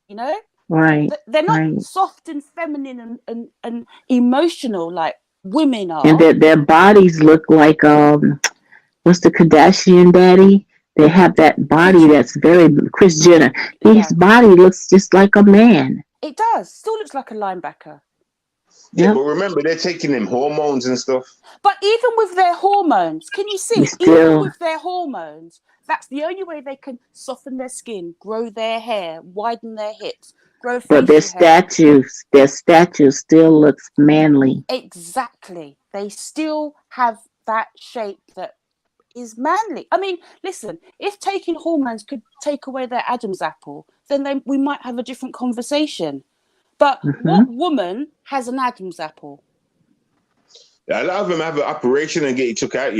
Right. They're not Right. soft and feminine and emotional like women And are. their bodies look like what's the Kardashian daddy? They have that body that's very Chris Jenner. His Yeah, body looks just like a man. it does. Still looks like a linebacker. Yeah, Yep. but remember they're taking them hormones and stuff. But even with their hormones, can you They see? Even still, with their hormones, that's the only way they can soften their skin, grow their hair, widen their hips, grow but facial hair. their statue still looks manly. Exactly. They still have that shape that is manly. I mean, listen, if taking hormones could take away their Adam's apple, then we might have a different conversation. But Hmm. what woman has an Adam's apple? A lot of them have an operation and get it took out.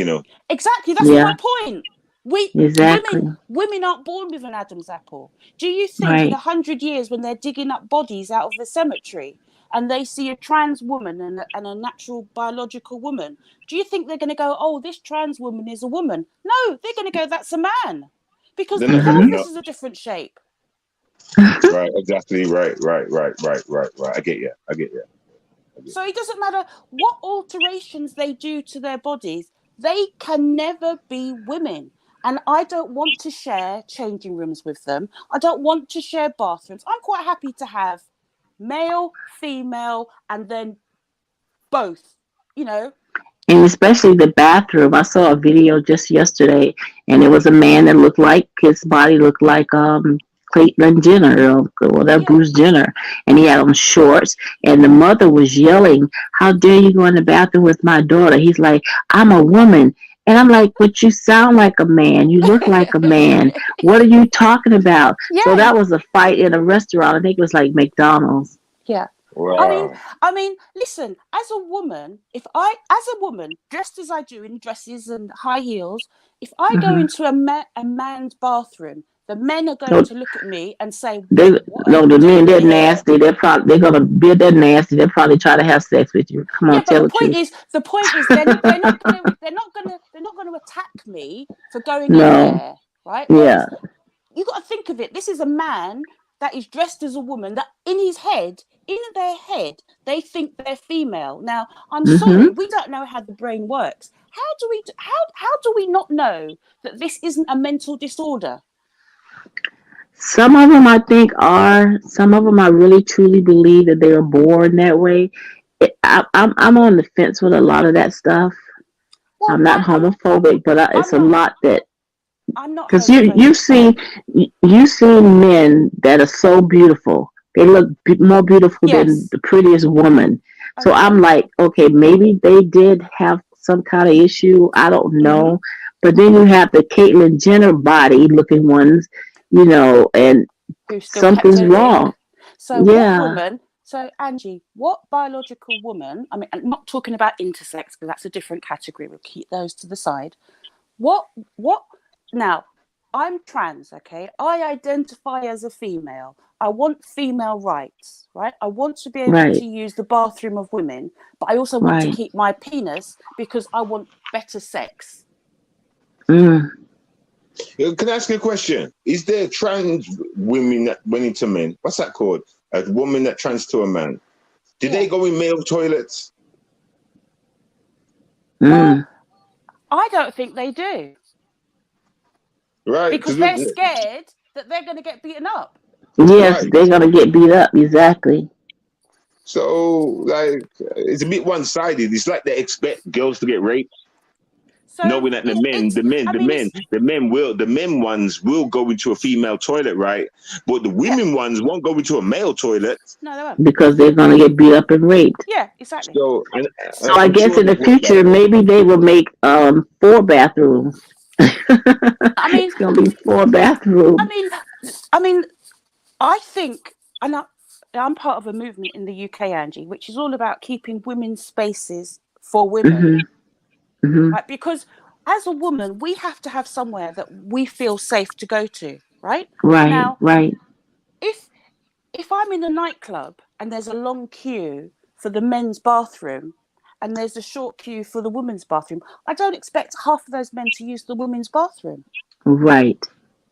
Exactly. That's my Yeah, point. We exactly. women aren't born with an Adam's apple. Do you think in Right. 100 years when they're digging up bodies out of the cemetery and they see a trans woman and a natural biological woman, do you think they're going to go, "Oh, this trans woman is a woman"? No, they're going to go, "That's a man," because the They're Hmm. pelvis not. is a different shape. Right, exactly. Right. I get you. So it doesn't matter what alterations they do to their bodies, they can never be women. And I don't want to share changing rooms with them. I don't want to share bathrooms. I'm quite happy to have male, female, and then both, you know. And especially the bathroom. I saw a video just yesterday, and it was a man that looked like his body looked like Caitlyn Jenner or that Yeah. Bruce Jenner, and he had on shorts. And the mother was yelling, "How dare you go in the bathroom with my daughter?" He's like, "I'm a woman." And I'm like, "But you sound like a man. You look like a man. What are you talking about?" So Yeah, that was a fight in a restaurant. I think it was like McDonald's. yeah. I mean, Wow. listen, as a woman, as a woman, dressed as I do in dresses and high heels, if I go Hmm. into a man's bathroom, the men are going So to look at me and say, they "What are no, you the men doing they're here?" nasty. They're gonna be that nasty. They'll probably try to have sex with you. Come Yeah, on, but tell the truth. the point is, they're not gonna attack me for going in No, there, right? yeah. Whereas you got to think of it. This is a man that is dressed as a woman. That in their head, they think they're female. Now, I'm sorry, Hmm. we don't know how the brain works. How do we not know that this isn't a mental disorder? Some of them I think are. Some of them I really truly believe that they were born that way. I'm on the fence with a lot of that stuff. Well, I'm not homophobic, but I'm it's a not lot that I'm not because you homophobic. you seen men that are so beautiful. They look more beautiful than Yes. the prettiest woman. So Okay. I'm like, okay, maybe they did have some kind of issue. I don't Mm-hmm. know. But then you have the Caitlyn Jenner body looking ones, and Who still kept something's her lip. wrong. So what Yeah, woman? So Angie, what biological woman? I mean, I'm not talking about intersex because that's a different category. We'll keep those to the side. What? What? Now, I'm trans. Okay, I identify as a female. I want female rights, right? I want to be able right, to use the bathroom of women, but I also want to right. keep my penis because I want better sex. Mm. Can I ask you a question? Is there trans women that went into men? What's that called? A woman that trans to a man. Did Yeah. they go in male toilets? Well, Mm. I don't think they do Right. because they're scared that they're going to get beaten up. Yes, Right. they're gonna get beat up. Exactly. So, like, it's a bit one-sided. It's like they expect girls to get raped. So knowing that it, it's. I mean, it's the men ones will go into a female toilet, right? But the yeah. women ones won't go into a male toilet. No, they won't. because they're going to get beat up and raped. Yeah, exactly. So So I I'm guess sure in the they've worked that future, out. maybe they will make 4 bathrooms. I mean, It's going to be 4 bathrooms. I mean, I mean, I think, and I'm part of a movement in the UK, Angie, which is all about keeping women's spaces for women, Hmm. Hmm. right? Because as a woman, we have to have somewhere that we feel safe to go to, right? Right, Now, right, if if I'm in a nightclub and there's a long queue for the men's bathroom and there's a short queue for the women's bathroom, I don't expect half of those men to use the women's bathroom. right.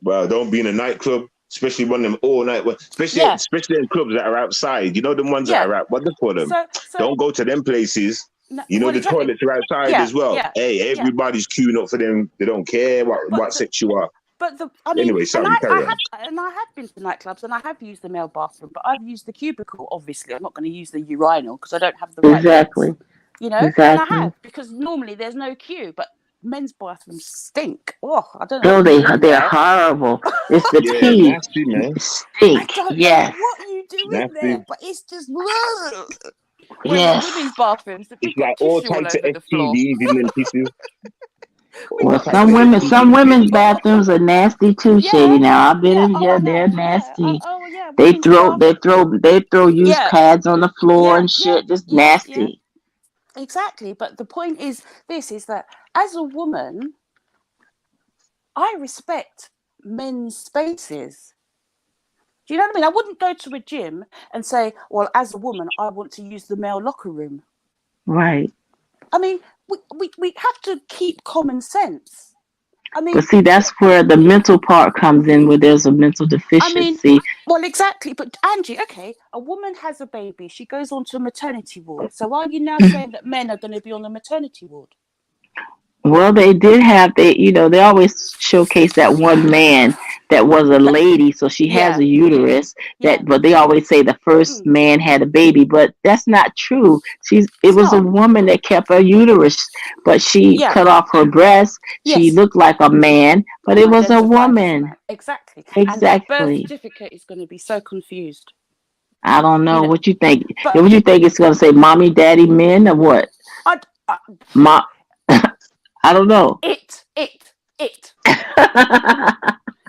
Well, don't be in a nightclub, especially one of them all night. Yeah, Especially in clubs that are outside. You know the ones that yeah. are out. What they call them? So Don't go to them places. no, You know well, the exactly. toilets are outside Yeah, as well. yeah, Hey, yeah. everybody's queuing up for them. They don't care But what sex you are. I mean, Anyway, and sorry, carry on. I have been to nightclubs and I have used the male bathroom, but I've used the cubicle. Obviously, I'm not going to use the urinal because I don't have the right bits, Exactly, And I exactly. have because normally there's no queue, but men's bathrooms stink. Oh, I don't know Oh, what you do in they're there. horrible. It's the Yeah, tea. nasty man. I Stink. don't know Yes, what you do in there, Nasty. but it's just. Whereas yes. women's bathrooms, we've It's got like all tissue all types of over the floor. STDs in them tissues. We've All Well, got types of some STDs. women's bathrooms are nasty too, yeah, Shady. Now I've been yeah. in, Oh, I yeah, they're know. Yeah. nasty. Oh, yeah. Women's bath. They throw used Yeah, pads on the floor yeah, and yeah, shit. Just yeah, yeah. nasty. Exactly. But the point is, this is that as a woman, I respect men's spaces. Do you know what I mean? I wouldn't go to a gym and say, well, as a woman, I want to use the male locker room. Right. I mean, we have to keep common sense. I But mean, see, that's where the mental part comes in, where there's a mental I mean, deficiency. well, exactly. But Angie, okay, a woman has a baby. She goes on to a maternity ward. So are you now saying that men are going to be on the maternity ward? Well, they did have they always showcase that one man that was a lady, so she has Yeah, a uterus. yeah. But they always say the first Mm, man had a baby, but that's not true. It it's was a not. woman that kept her uterus, but she Yeah, cut off her breast. She yes. looked like a man, but But it was a identified as a woman. man. Exactly. And that birth Exactly. certificate is going to be so confused. I don't know what you think. But What you think it's going to say, mommy, daddy, men, or what? I, I Ma, I don't know. it.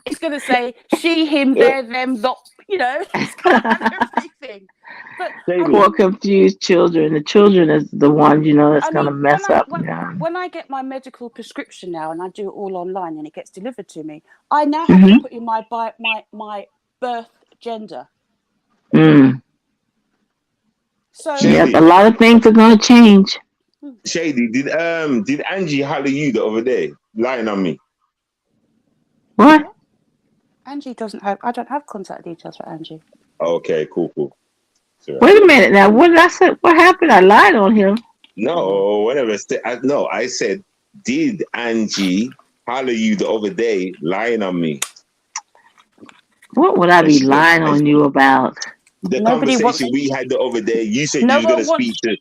It's going to say she, him, It, there, them, not, it's going to have everything. But I Shady. poor mean, confused children. The children is the ones that's gonna when mess up. Yeah. I get my medical prescription now and I do it all online and it gets delivered to me, I now have to Mm-hmm. put in my birth gender. Mm. So Yep. A Shady. lot of things are gonna change. Shady. Did Angie holler you the other day? Lying on me. What? Angie doesn't have. I don't have contact details for Angie. Okay, cool. It's Wait a minute now. What did I say? What happened? I lied on him. No, whatever. No, I said, did Angie holler you the other day lying on me? What would I And be she said, lying on you about? the Nobody wants. conversation we had the other day, you said you No was going to one speak wants. to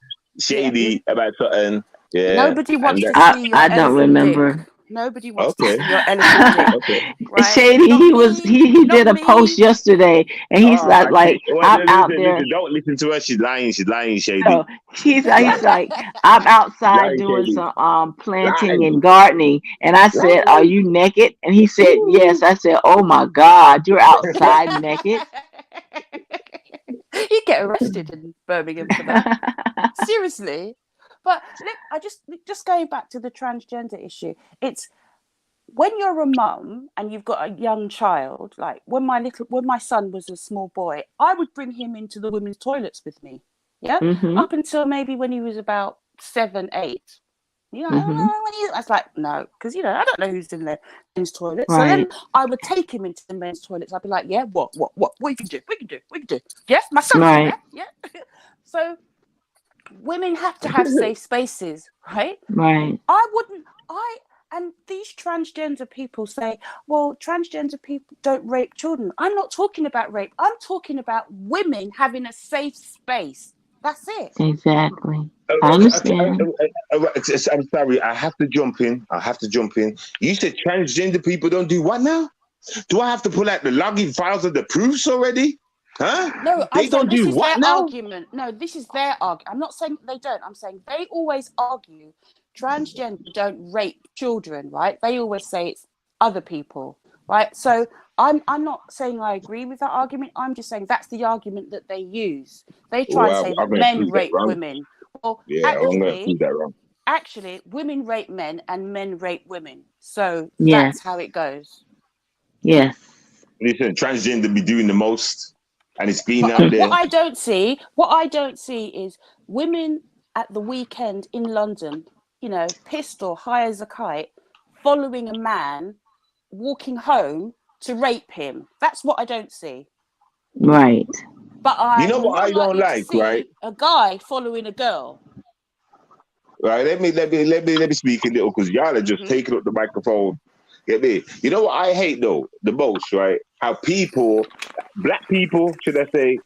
Yeah. Shady about something. Yeah. Nobody And wants to that, see your I don't elephant dick. remember. Nobody wants to okay. see your elephant dick, Okay. right? Shady, Not he was me. he Not did a post me. yesterday, and he's Oh, not like well, I'm out there. listen. Don't listen to her. She's lying. She's lying, Shady. No, he's like I'm outside Lying, doing Shady. some planting Lying. and gardening, and I said, "Are Lying. you naked?" And he said, Ooh. "Yes." I said, "Oh my God, you're outside naked." You get arrested in Birmingham for that. Seriously. But look, I just going back to the transgender issue. It's when you're a mum and you've got a young child, like when my son was a small boy, I would bring him into the women's toilets with me. Yeah. Mhm. Up until maybe when he was about 7, 8. Mhm. I was like, no, because I don't know who's in the men's toilet. So then Right. I would take him into the men's toilets. I'd be like, yeah, what you can do, we can do. Yes, my son's in Right. there. Yeah. So women have to have safe spaces, right? Right. And these transgender people say, well, transgender people don't rape children. I'm not talking about rape. I'm talking about women having a safe space. That's it. Exactly. Uh, I okay, okay, understand. I'm sorry. I have to jump in. You said transgender people don't do what now? Do I have to pull out the login files of the proofs already? Huh? No, I'm They saying don't this do is their what now? argument. No, this is their argument. I'm not saying they don't. I'm saying they always argue transgender don't rape children, right? They always say it's other people, right? So I'm not saying I agree with that argument. I'm just saying that's the argument that they use. They try and Well, say I'm that going to men prove that rape wrong. women. Well, Yeah, I'm going to prove that wrong. actually, women rape men and men rape women. So Yes. that's how it goes. Yes. Listen, transgender be doing the most, and it's been But out there. what I don't see is women at the weekend in London, pissed or high as a kite, following a man walking home to rape him. That's what I don't see. Right. But You I'm know what more I don't likely to like, right? see a guy following a girl. Right. Let me speak a little because y'all are just Mm-hmm. taking up the microphone. Get me? You know what I hate though the most, right? How black people, should I say,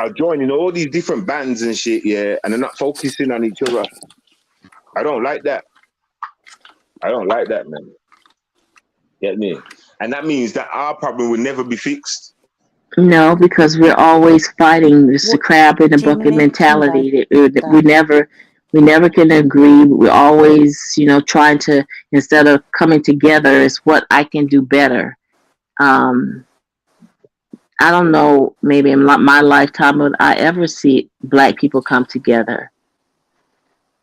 are joining all these different bands and shit, yeah, and they're not focusing on each other. I don't like that. I don't like that, man. Get me? And that means that our problem will never be fixed. No, because we're always fighting. It's the What crab in the do you bucket mean by mentality. that? We never can agree. We're always, trying to, instead of coming together, it's what I can do better. Um, I don't know, maybe in my lifetime would I ever see black people come together.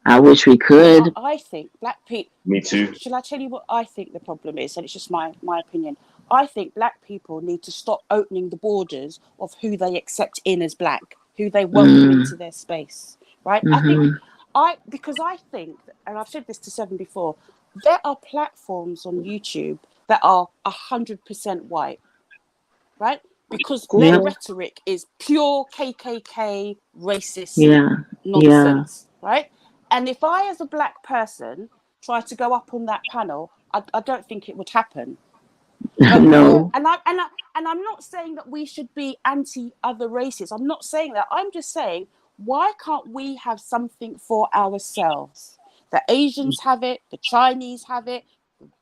I wish we Well, could. I think black people. Me too. Shall I tell you what I think the problem is? And it's just my opinion. I think black people need to stop opening the borders of who they accept in as black, who they welcome Mm, into their space. Right? mm-hmm. Because I think, and I've said this to Seven before, there are platforms on YouTube that are 100% white, right? Because their Yep. Mhm. rhetoric is pure KKK racist Yeah. Yeah. nonsense, right? And if I, as a black person, try to go up on that panel, I don't think it would happen. But No. and I'm not saying that we should be anti other races. I'm not saying that. I'm just saying, why can't we have something for ourselves? The Asians have it, the Chinese have it,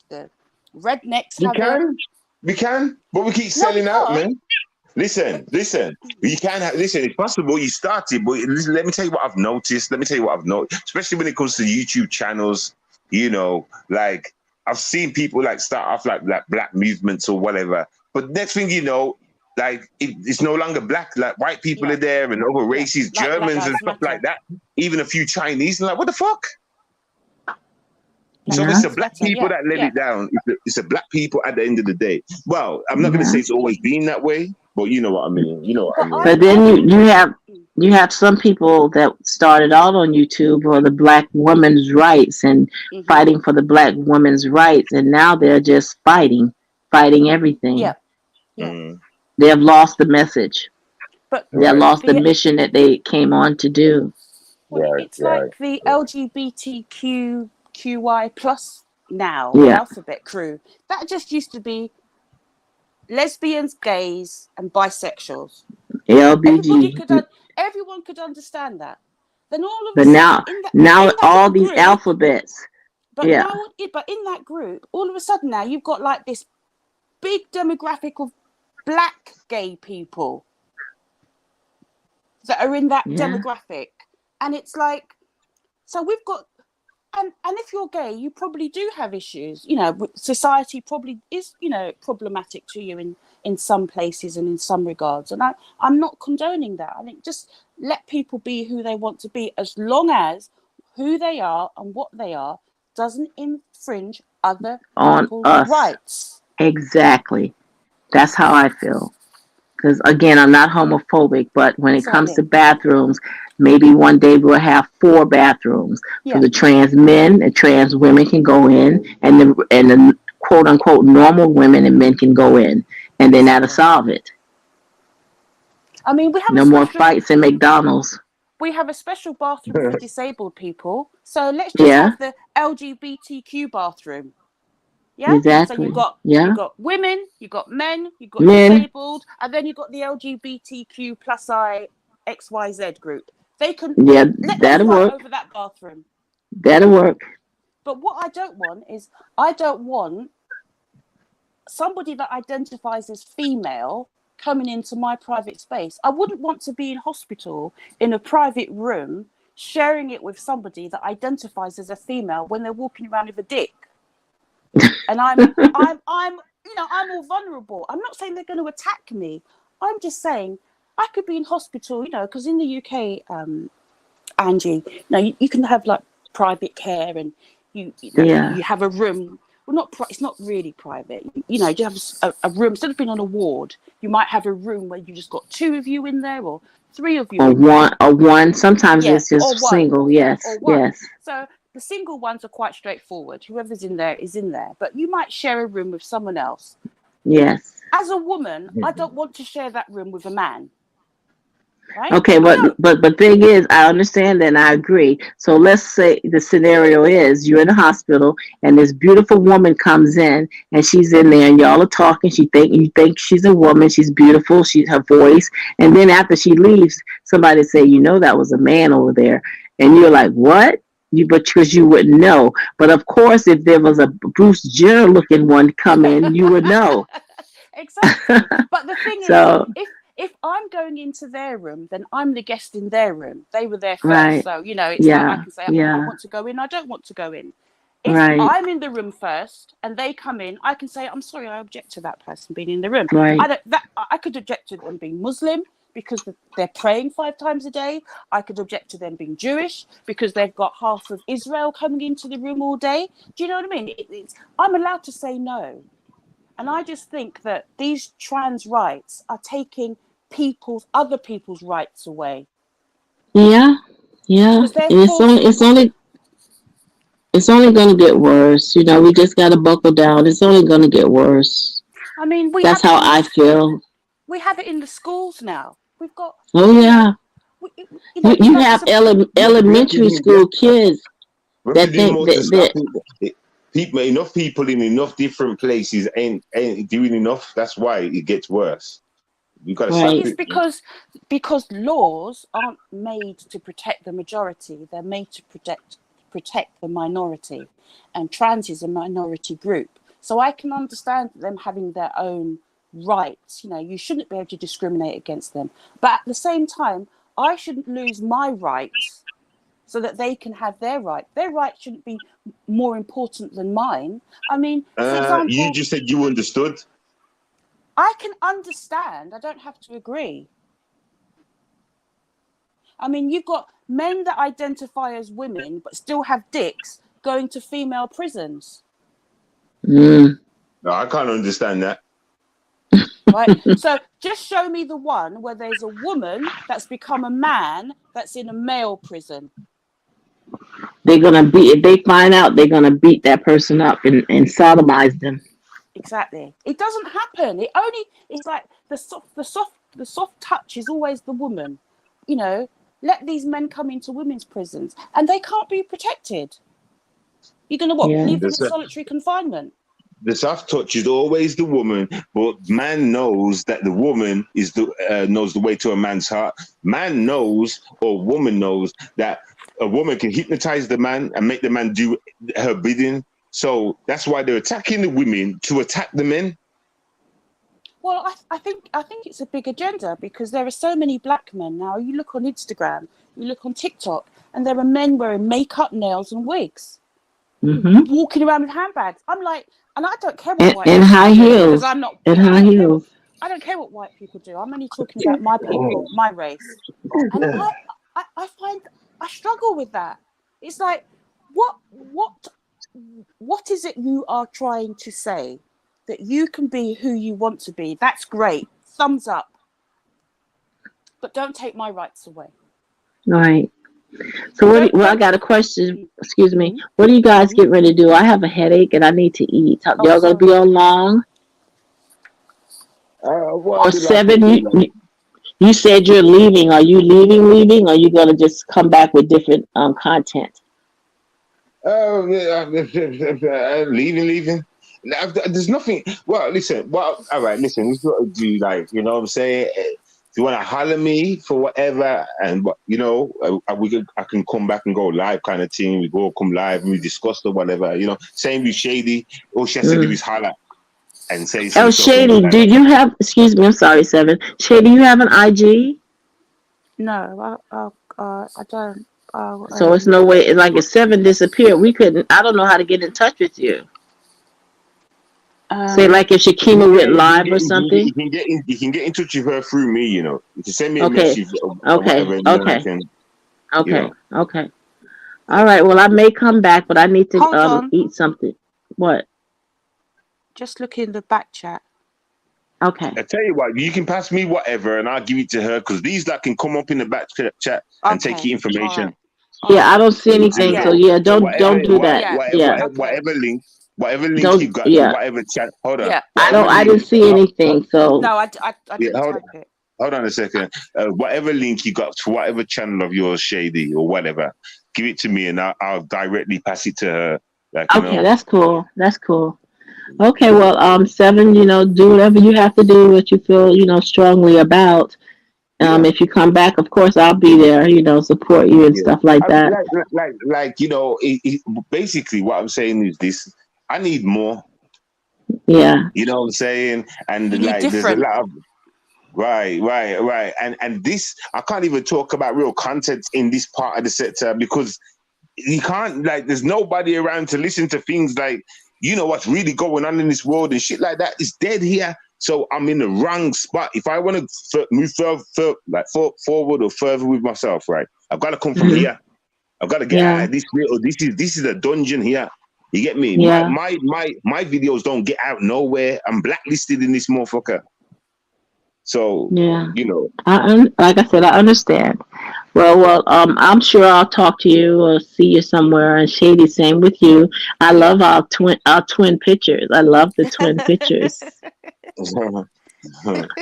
the rednecks We have it. can, but we keep No, we selling out, can't. man. Listen. You can have, listen. It's possible you started, but listen, let me tell you what I've noticed. Especially when it comes to YouTube channels. Like I've seen people like start off like black movements or whatever, but next thing you know, like it's no longer black. Like white people are Yeah, there and other yeah. races, Like Black Germans and Lives stuff like Matter. that. Even a few Chinese, and like what the fuck? Black So it's Yeah. the Lives black Matter. people Yeah, that let yeah. it down. It's the black people at the end of the day. Well, I'm not going to Yeah. say it's always been that way, but you know what I mean. But But I then think you have some people that started out on YouTube for the black women's rights and mm-hmm. fighting for the black women's rights, and now they're just fighting Yeah, everything. yeah. They have lost the message. But They have Right, lost the the mission that they came on to do. well, right, it's right. like the LGBTQI plus now Yeah. alphabet crew. That just used to be lesbians, gays, and bisexuals. Everybody LBG. could everyone could understand that. Then all of a But sudden, now, in that all little these group, alphabets. but Yeah. now, but in that group, all of a sudden now you've got like this big demographic of black gay people that are in that Yeah. demographic, and it's like, so we've got. And if you're gay, you probably do have issues. Society probably is, problematic to you in some places and in some regards. And I'm not condoning that. I think just let people be who they want to be, as long as who they are and what they are doesn't infringe other On people's us. rights. Exactly. That's how I feel. Because again, I'm not homophobic, but when it comes Exactly. to bathrooms, maybe one day we'll have 4 bathrooms. So Yeah. the trans men and trans women can go in, and the quote unquote normal women and men can go in, and then that'll Exactly. solve it. I mean, we have a No more special fights in McDonald's. we have a special bathroom for disabled people. So let's just Yeah, have the LGBTQ bathroom. Yeah. So you've exactly. got Yeah, women, you've got men, you've got men. disabled, and then you've got the LGBTQ plus I XYZ group. They can Yeah, let them that'll fight work. over that bathroom. That'll work. But what I don't want is, I don't want somebody that identifies as female coming into my private space. I wouldn't want to be in hospital in a private room sharing it with somebody that identifies as a female when they're walking around with a dick. And I'm I'm all vulnerable. I'm not saying they're going to attack me. I'm just saying I could be in hospital, because in the UK, Angie, you can have like private care, and Yeah. you have a room. Well, it's not really private. You have a room. Instead of being on a ward, you might have a room where you just got 2 of you in there, or 3 of you Or in there. one. Sometimes Yeah, it's just or one, single. Yes. or one. Yes. So the single ones are quite straightforward. Whoever's in there is in there. But you might share a room with someone else. Yes. As a woman, I don't want to share that room with a man. Right? Okay, No. but thing is, I understand that and I agree. So let's say the scenario is you're in a hospital and this beautiful woman comes in and she's in there and y'all are talking. You think she's a woman, she's beautiful, she's her voice, and then after she leaves, somebody say, that was a man over there, and you're like, what? Because you wouldn't know. But of course, if there was a Bruce Jenner looking one come in, you would know. Exactly. But the thing is, So if I'm going into their room, then I'm the guest in their room. They were there first. right, So, it's like I yeah, can say, I yeah, want to go in, I don't want to go in. If right, I'm in the room first and they come in, I can say, I'm sorry, I object to that person being in the room. right. I could object to them being Muslim because they're praying 5 times a day. I could object to them being Jewish because they've got half of Israel coming into the room all day. Do you know what I mean? I'm allowed to say no. And I just think that these trans rights are taking other people's rights away. Yeah, yeah. Because they're And forcing. it's only going to get worse. We just got to buckle down. It's only going to get worse. I mean, That's how I feel. we have it in the schools now. We've got, Oh yeah. we, You have We have to elementary do school kids we have to that do think more to stop that it. Enough people in enough different places ain't doing enough. That's why it gets worse. You got to But stop right. it's it. because laws aren't made to protect the majority. They're made to protect the minority, and trans is a minority group. So I can understand them having their own rights. You shouldn't be able to discriminate against them. But at the same time, I shouldn't lose my rights so that they can have their right. Their right shouldn't be more important than mine. I mean, for You example, just said you understood. I can understand. I don't have to agree. I mean, you've got men that identify as women but still have dicks going to female prisons. Mm. No, I can't understand that. Right? So just show me the one where there's a woman that's become a man that's in a male prison. They're gonna beat if they find out they're gonna beat that person up and sodomize them. Exactly. It doesn't happen. It's like the soft touch is always the woman. Let these men come into women's prisons and they can't be protected. You're gonna Yeah. leave them in solitary confinement? The soft touch is always the woman, but man knows that the woman knows the way to a man's heart. Man knows, or woman knows, that a woman can hypnotize the man and make the man do her bidding. So that's why they're attacking the women to attack the men. Well, I think it's a big agenda because there are so many black men now. You look on Instagram, you look on TikTok, and there are men wearing makeup, nails, and wigs, walking around with handbags. I'm like, and I don't care what white And people high do heels. because I'm not. And high heels. I don't care what white people do. I'm only talking about my people, my race, and I find I struggle with that. It's like, what is it you are trying to say? That you can be who you want to be. That's great. Thumbs up. But don't take my rights away. Right. So I got a question. Excuse me. Mm-hmm. What do you guys get ready to do? I have a headache and I need to eat. Y'all gonna be on long? Or 7? You said you're leaving. Are you leaving? Or are you gonna just come back with different content? Leaving. There's nothing. Well, listen. Well, all right. Listen. We've got to do, like, you know what I'm saying. you want to holler me for whatever, and you know, I can come back and go live kind of thing. We go come live and we discuss or whatever. You know, same with Shady. All she has to do is holler and say some Oh, stuff and go Shady, like do that. you have? Excuse me, I'm sorry, Seven. Shady, you have an IG? No, I don't. So it's no way. Like if Seven disappeared, we couldn't. I don't know how to get in touch with you. Say um, like if Shakima went live or something. You can get in touch with her through me. You know, you can send me a Okay, message or okay, whatever, and then I okay, can, you okay, know. okay. All right. Well, I may come back, but I need to hold on. eat something. What? Just look in the back chat. Okay. I tell you what, you can pass me whatever, and I'll give it to her because these that can come up in the back chat and take Okay. your All information. right. All Yeah, I right. don't see So, anything. So Yeah. yeah, so don't do that. Yeah. Yeah, Okay. whatever link you don't. got to Yeah, whatever chat. Hold on, Yeah. I whatever don't. I link. didn't see anything. So No, I Yeah, didn't type it. hold on a second. Whatever link you got to whatever channel of yours, Shady or whatever, give it to me and I'll directly pass it to her. Like you okay, know. that's cool. That's cool. Okay, well, Seven, do whatever you have to do, what you feel, strongly about. Yeah. If you come back, of course, I'll be there, support you and Yeah. stuff like that. You know, basically what I'm saying is this: I need more. Yeah. You know what I'm saying? You And need like, there's a different. lot of right, and this I can't even talk about real content in this part of the sector because you can't like. There's nobody around to listen to things like what's really going on in this world and shit like that is dead here. So I'm in the wrong spot. If I want to move forward or further with myself, right, I've got to come from Hmm. here. I've got to get out Yeah. of this real. This is a dungeon here. You get me? Yeah. My videos don't get out nowhere. I'm blacklisted in this motherfucker. So Yeah. you know, Like I said, I understand. Well, I'm sure I'll talk to you or see you somewhere. And Shady, same with you. I love our twin pictures. I love the twin pictures. all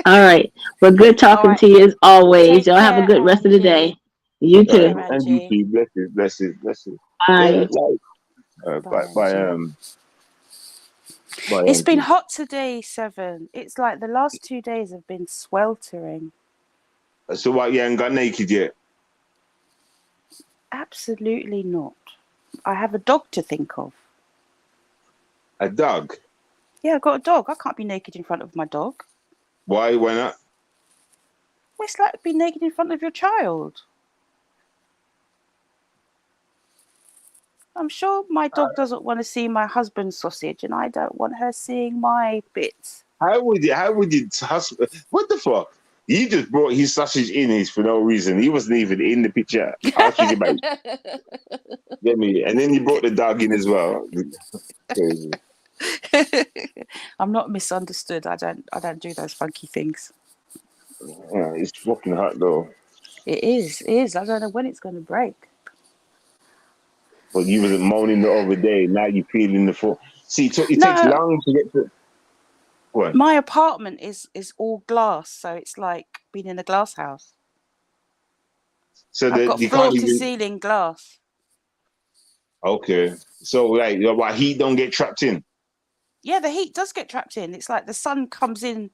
All right. Well, good All talking right. to you as always. Take Y'all have a care, good rest of the day. Angie. You Take right, care, too. and you Angie. too. Bless it. Yeah, Bye. like Bye, Angie. by It's been Angie. hot today, Seven. It's like the last 2 days have been sweltering. So what? You ain't got naked yet? Absolutely not. I have a dog to think of. A dog? Yeah, I've got a dog. I can't be naked in front of my dog. Why? Why not? Well, it's like being naked in front of your child. I'm sure my dog doesn't want to see my husband's sausage, and I don't want her seeing my bits. How would you? What the fuck? He just brought his sausage in his for no reason. He wasn't even in the picture. I was thinking about get me, and then he brought the dog in as well. Crazy. I'm not misunderstood. I don't do those funky things. Yeah, it's fucking hot though. It is. It is. I don't know when it's going to break. But you wasn't moaning the other day. Now you feeling the full. See, it takes No, long to get to what. my apartment is all glass, so it's like being in a glass house. So I've that got you floor can't to even. ceiling glass. Okay, so like, why heat don't get trapped in? Yeah, the heat does get trapped in. It's like the sun comes in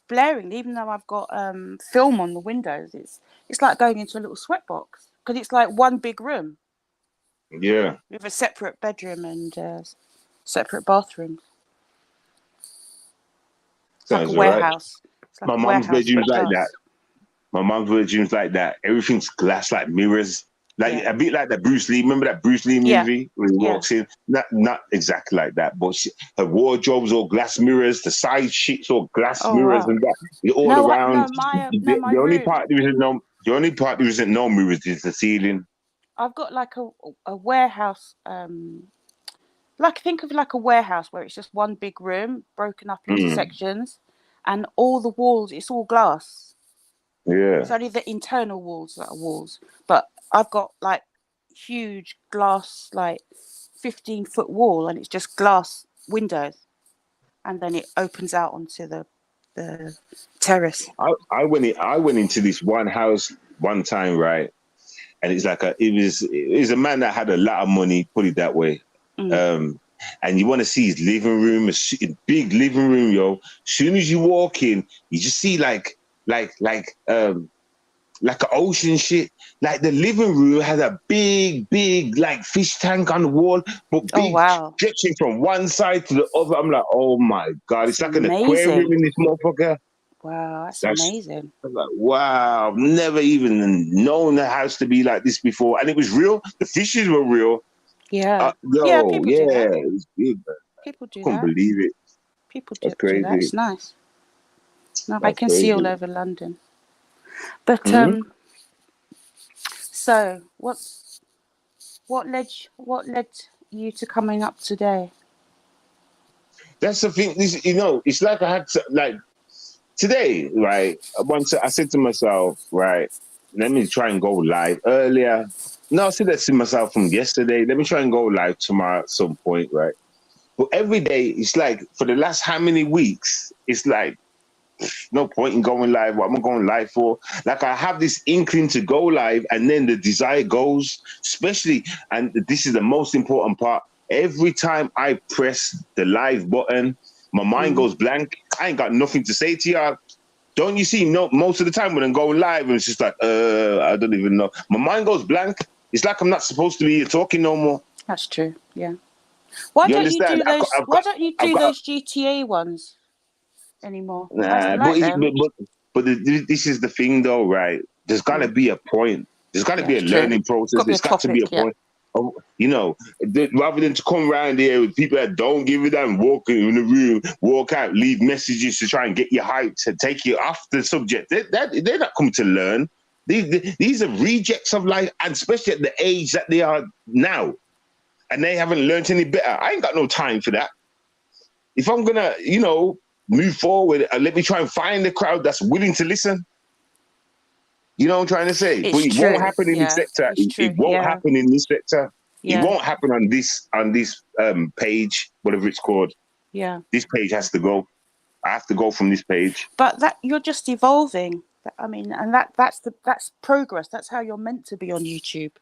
blaring, even though I've got film on the windows. It's like going into a little sweatbox because it's like one big room Yeah, with a separate bedroom and separate bathroom. It's like a sounds alright. warehouse. It's like My a mom's warehouse bedroom's but like that. glass. My mom's bedroom's like that. Everything's glass, like mirrors, like Yeah, a bit like the Bruce Lee. Remember that Bruce Lee yeah, movie where he yeah. walks in? Not exactly like that, but her wardrobe's all glass mirrors. The side shit's all glass Oh mirrors wow. and that. You're all No, around. no, my The only room. part there isn't no mirrors is the ceiling. I've got like a warehouse. Like think of like a warehouse where it's just one big room broken up into Mm, sections, and all the walls. It's all glass. yeah. It's only the internal walls that are walls. But I've got like huge glass, like 15-foot wall, and it's just glass windows, and then it opens out onto the terrace. I went into this one house one time, right? And it's like it was a man that had a lot of money, put it that way. Mm. Um, and you want to see his living room, a big living room, yo. As soon as you walk in, you just see like like an ocean shit. Like the living room has a big like fish tank on the wall, but Oh big wow, stretching from one side to the other. I'm like, oh my god, that's it's like an aquarium amazing. in this motherfucker. Wow, that's That's amazing. I'm like, wow, I've never even known the house to be like this before, and it was real. The fishes were real. Yeah, yeah. Yo, People do yeah, that. it was big, man. People do Couldn't that. believe it. People That's do that. crazy. It's nice. No, I That's can see all crazy. over London. But Hmm. so what led you to coming up today? That's the thing. This, it's like I had to, like today, right? Once I said to myself, right, let me try and go live earlier. No, I said that to myself from yesterday. Let me try and go live tomorrow at some point, right? But every day, it's like for the last how many weeks, it's like no point in going live. What am I going live for? Like I have this inkling to go live, and then the desire goes, especially, and this is the most important part. Every time I press the live button, my mind Mm. goes blank. I ain't got nothing to say to y'all. Don't you see? No, most of the time when I'm going live, and it's just like, I don't even know. My mind goes blank. It's like I'm not supposed to be here talking no more. That's true. Yeah. Why You don't you understand? do those? Why don't you I've do got those GTA ones anymore? I Nah, don't like them. this is the thing though, right? There's got to Mm. be a point. There's got to Yeah, be a it's true. learning process. Got to be a There's got to be a topic. Yeah. point. Of, rather than to come around here with people that don't give a damn, walk in the room, walk out, leave messages to try and get you hyped, to take you off the subject. They're not coming to learn. These are rejects of life, and especially at the age that they are now, and they haven't learned any better. I ain't got no time for that. If I'm gonna, move forward, let me try and find the crowd that's willing to listen. You know what I'm trying to say? But It's it won't true. happen in this Yeah. sector. It's It true. won't Yeah. happen in this sector. It Yeah. won't happen on this page, whatever it's called. Yeah. This page has to go. I have to go from this page. But that you're just evolving. I mean, and that's progress. That's how you're meant to be on YouTube.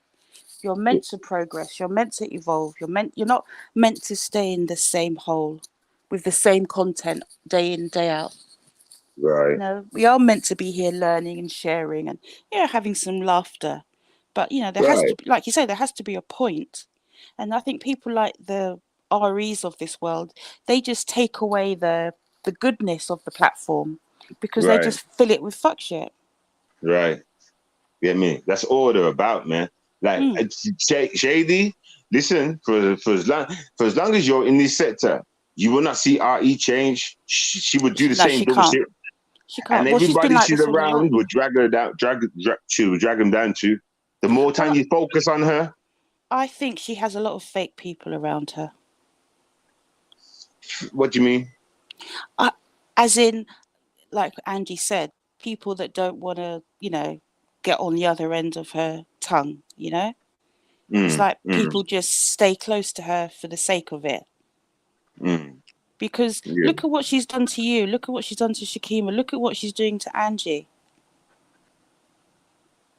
You're meant to progress. You're meant to evolve. You're not meant to stay in the same hole with the same content day in, day out. Right, We are meant to be here learning and sharing and having some laughter. But there has right, to, like you say, there has to be a point. And I think people like the REs of this world, they just take away the goodness of the platform because they right, just fill it with fuck shit. right. Get me? That's all they're about, man. Like Mm. Shady, listen, for as long as you're in this sector, you will not see RE change. She would do the No, same she dumb can't. shit. She And can't. Well, she's been everybody like she's this all her around life. would drag her down, she would drag them down too. The more time Well, you focus on her, I think she has a lot of fake people around her. what do you mean? As in, like Angie said, people that don't want to, get on the other end of her tongue. It's Mm, like mm, people just stay close to her for the sake of it. mm, Because yeah. look at what she's done to you. Look at what she's done to Shakima. Look at what she's doing to Angie.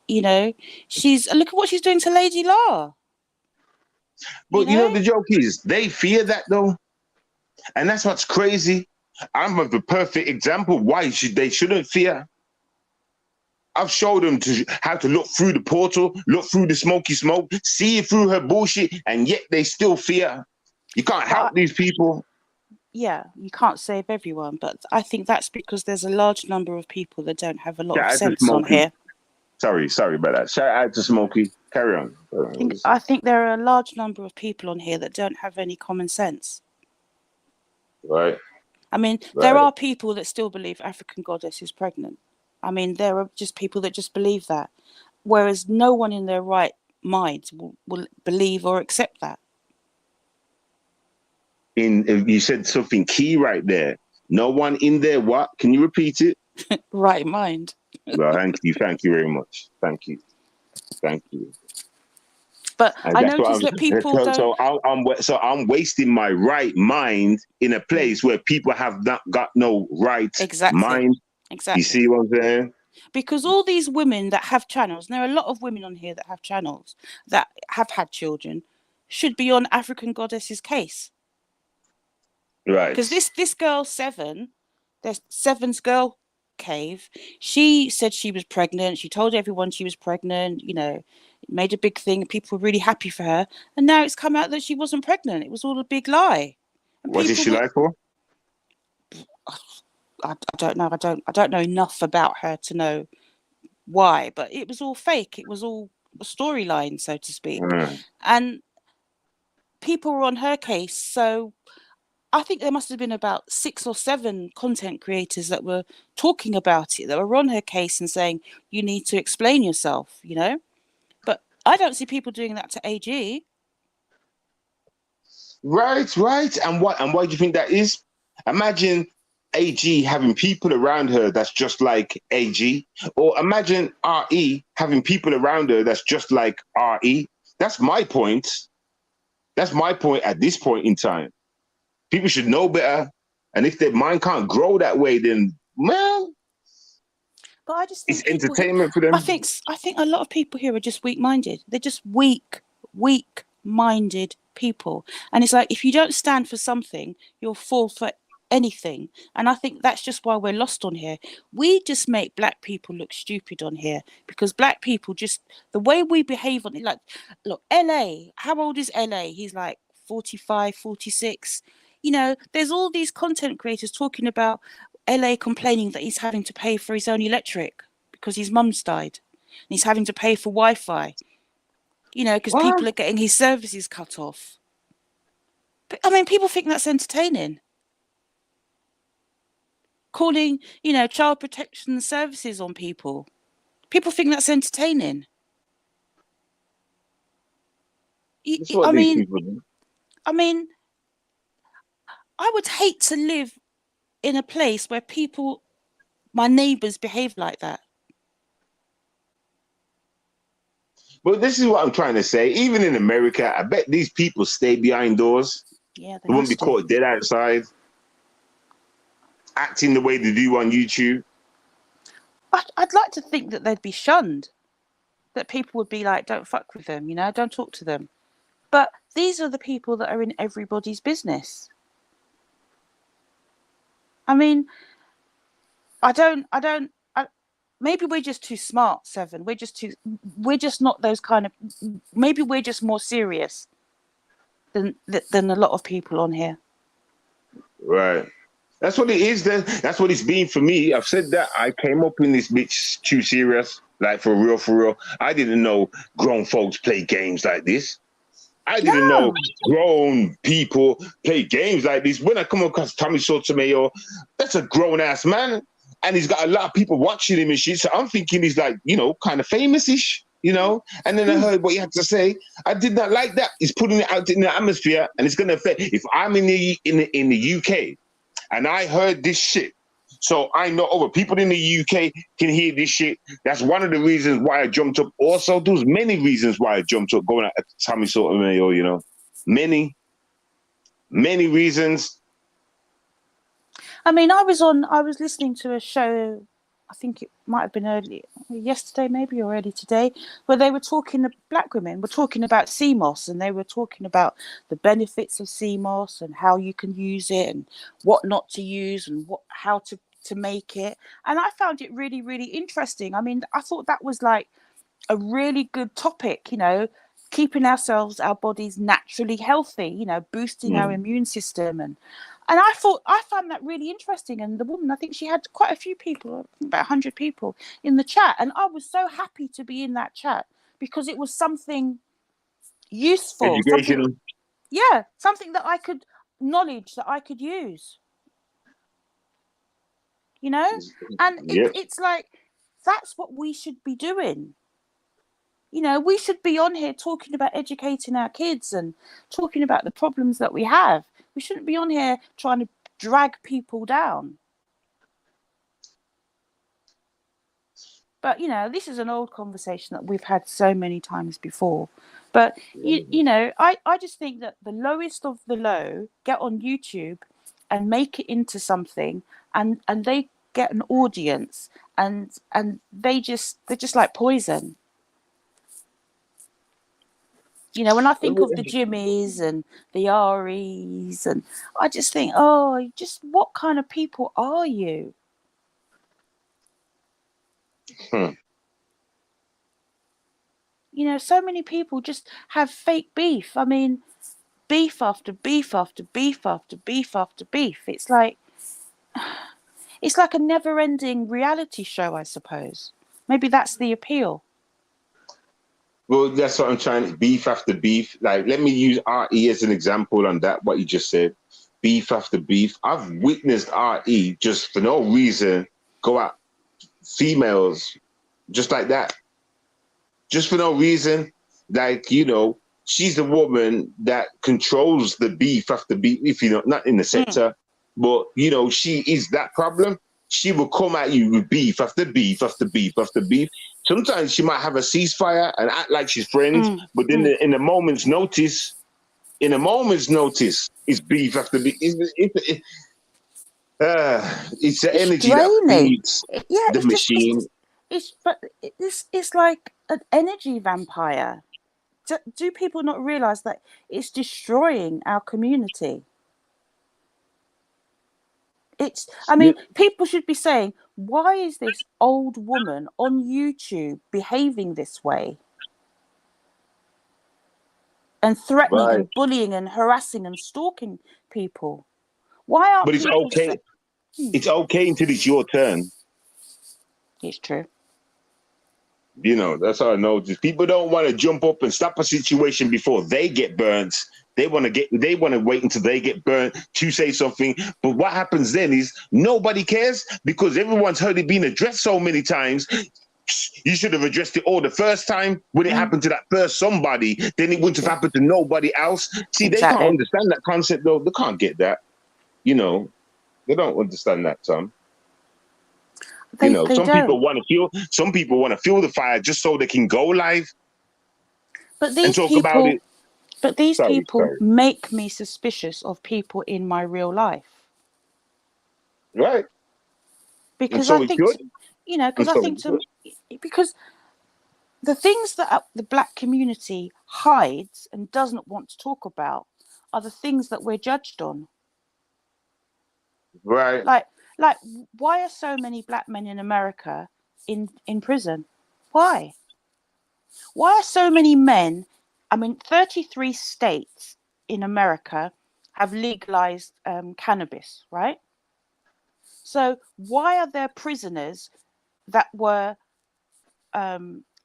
You know, look at what she's doing to Lady Law. You But know, the joke is they fear that though, and that's what's crazy. I'm the perfect example why they shouldn't fear. I've showed them how to look through the portal, look through the smoky smoke, see through her bullshit, and yet they still fear. You can't but help these people. you can't save everyone. But I think that's because there's a large number of people that don't have a lot Shout of out to sense on Smokey. here. Sorry about that. Shout out to Smokey. Carry on. I think there are a large number of people on here that don't have any common sense. Right, I mean, there right. are people that still believe African goddess is pregnant. I mean, there are just people that just believe that, whereas no one in their right mind will believe or accept that. You said something key right there. No one in there. What? Can you repeat it? Right mind. Well, thank you very much. Thank you. But And I that's what noticed that people don't. I'm wasting my right mind in a Mm, place where people have not got no right exactly. mind. You Exactly. see what I'm saying? Because all these women that have channels, and there are a lot of women on here that have channels that have had children, should be on African Goddess's case. Right. Because this girl Seven, there's Seven's girl, cave. She said she was pregnant. She told everyone she was pregnant. You know, made a big thing. People were really happy for her. And now it's come out that she wasn't pregnant. It was all a big lie. And What did people she were, lie for? I don't know. I don't know enough about her to know why, but it was all fake. It was all a storyline, so to speak. And people were on her case. So I think there must have been about 6 or 7 content creators that were talking about it, that were on her case and saying, you need to explain yourself, you know? But I don't see people doing that to AG. Right. And why do you think that is? Imagine AG having people around her that's just like AG, or imagine RE having people around her that's just like RE. That's my point. That's my point at this point in time. People should know better, and if their mind can't grow that way, then well, But I just think it's entertainment for them. I think a lot of people here are just weak-minded. They're just weak-minded people. And it's like, if you don't stand for something, you'll fall for anything. And I think that's just why we're lost on here. We just make black people look stupid on here, because black people just, the way we behave on it, like, look, LA, how old is LA? He's like 45, 46. You know, there's all these content creators talking about LA complaining that he's having to pay for his own electric because his mum's died. And he's having to pay for Wi-Fi, you know, because people are getting his services cut off. But, I mean, people think that's entertaining. Calling, you know, child protection services on people. People think that's entertaining. I mean, I would hate to live in a place where people, my neighbours, behave like that. But this is what I'm trying to say. Even in America, I bet these people stay behind doors. Yeah, they wouldn't be caught dead outside, acting the way they do on YouTube. I'd like to think that they'd be shunned, that people would be like, don't fuck with them, you know, don't talk to them. But these are the people that are in everybody's business. I mean, maybe we're just too smart, Seven. We're just not those kind of, maybe we're just more serious than a lot of people on here. Right. That's what it is then. That's what it's been for me. I've said that. I came up in this bitch too serious. Like, for real. I didn't know grown folks play games like this. I didn't know grown people play games like this. When I come across Tommy Sotomayor, that's a grown-ass man. And he's got a lot of people watching him and shit. So I'm thinking he's like, you know, kind of famous-ish, you know? And then I heard what he had to say. I did not like that. He's putting it out in the atmosphere, and it's going to affect. If I'm in the UK and I heard this shit, so I know other people in the UK can hear this shit. That's one of the reasons why I jumped up. Also, there was many reasons why I jumped up going at Tommy Sotomayor, you know. Many reasons. I mean, I was listening to a show, I think it might have been yesterday maybe, or early today, where they were talking, black women were talking about CMOS, and they were talking about the benefits of CMOS and how you can use it and what not to use and how to make it. And I found it really, really interesting. I mean, I thought that was like a really good topic, you know, keeping our bodies naturally healthy, you know, boosting our immune system. And I found that really interesting. And the woman, I think she had quite a few people, about 100 people in the chat. And I was so happy to be in that chat because it was something useful. Educational. Something that I could, knowledge that I could use. You know? And it's like, that's what we should be doing. You know, we should be on here talking about educating our kids and talking about the problems that we have. We shouldn't be on here trying to drag people down. But, you know, this is an old conversation that we've had so many times before. But, you know, I just think that the lowest of the low get on YouTube and make it into something, and they get an audience, and they're just like poison. You know, when I think of the Jimmys and the Aries, and I just think, what kind of people are you? Hmm. You know, so many people just have fake beef. I mean, beef after beef after beef after beef after beef. It's like a never-ending reality show, I suppose. Maybe that's the appeal. Well, that's what I'm trying to beef after beef. Like, let me use RE as an example on that, what you just said. Beef after beef. I've witnessed RE just for no reason go at females just like that. Just for no reason. Like, she's the woman that controls the beef after beef, if you know, not in the Mm, sector, but, she is that problem. She will come at you with beef after beef after beef after beef. Sometimes she might have a ceasefire and act like she's friends, mm, but then mm. in a moment's notice, it's beef after beef. It's the It's energy that draining. feeds Yeah, the it's just machine. it's like an energy vampire. Do people not realize that it's destroying our community? I Yeah, mean, people should be saying, why is this old woman on YouTube behaving this way and threatening right. and bullying and harassing and stalking people? Why aren't But it's people okay. saying, hmm, It's okay until it's your turn. it's true. That's how I know. Just people don't want to jump up and stop a situation before they get burnt. They want to wait until they get burnt to say something. But what happens then is nobody cares because everyone's heard it being addressed so many times. You should have addressed it all the first time when it Mm, happened to that first somebody. Then it wouldn't have yeah, happened to nobody else. See, they can't exactly. understand that concept though. They can't get that. They don't understand that, Tom. They Some don't. people want to feel. Some people want to feel the fire just so they can go live But and these talk about people, it. but these Sorry, people sorry. make me suspicious of people in my real life Right, and because I so it think, should, because and I so think it should. because the things that the black community hides and doesn't want to talk about are the things that we're judged on. Right. Like, like, why are so many black men in America in prison? Why? Why are so many men? I mean, 33 states in America have legalized cannabis, right? So why are there prisoners that were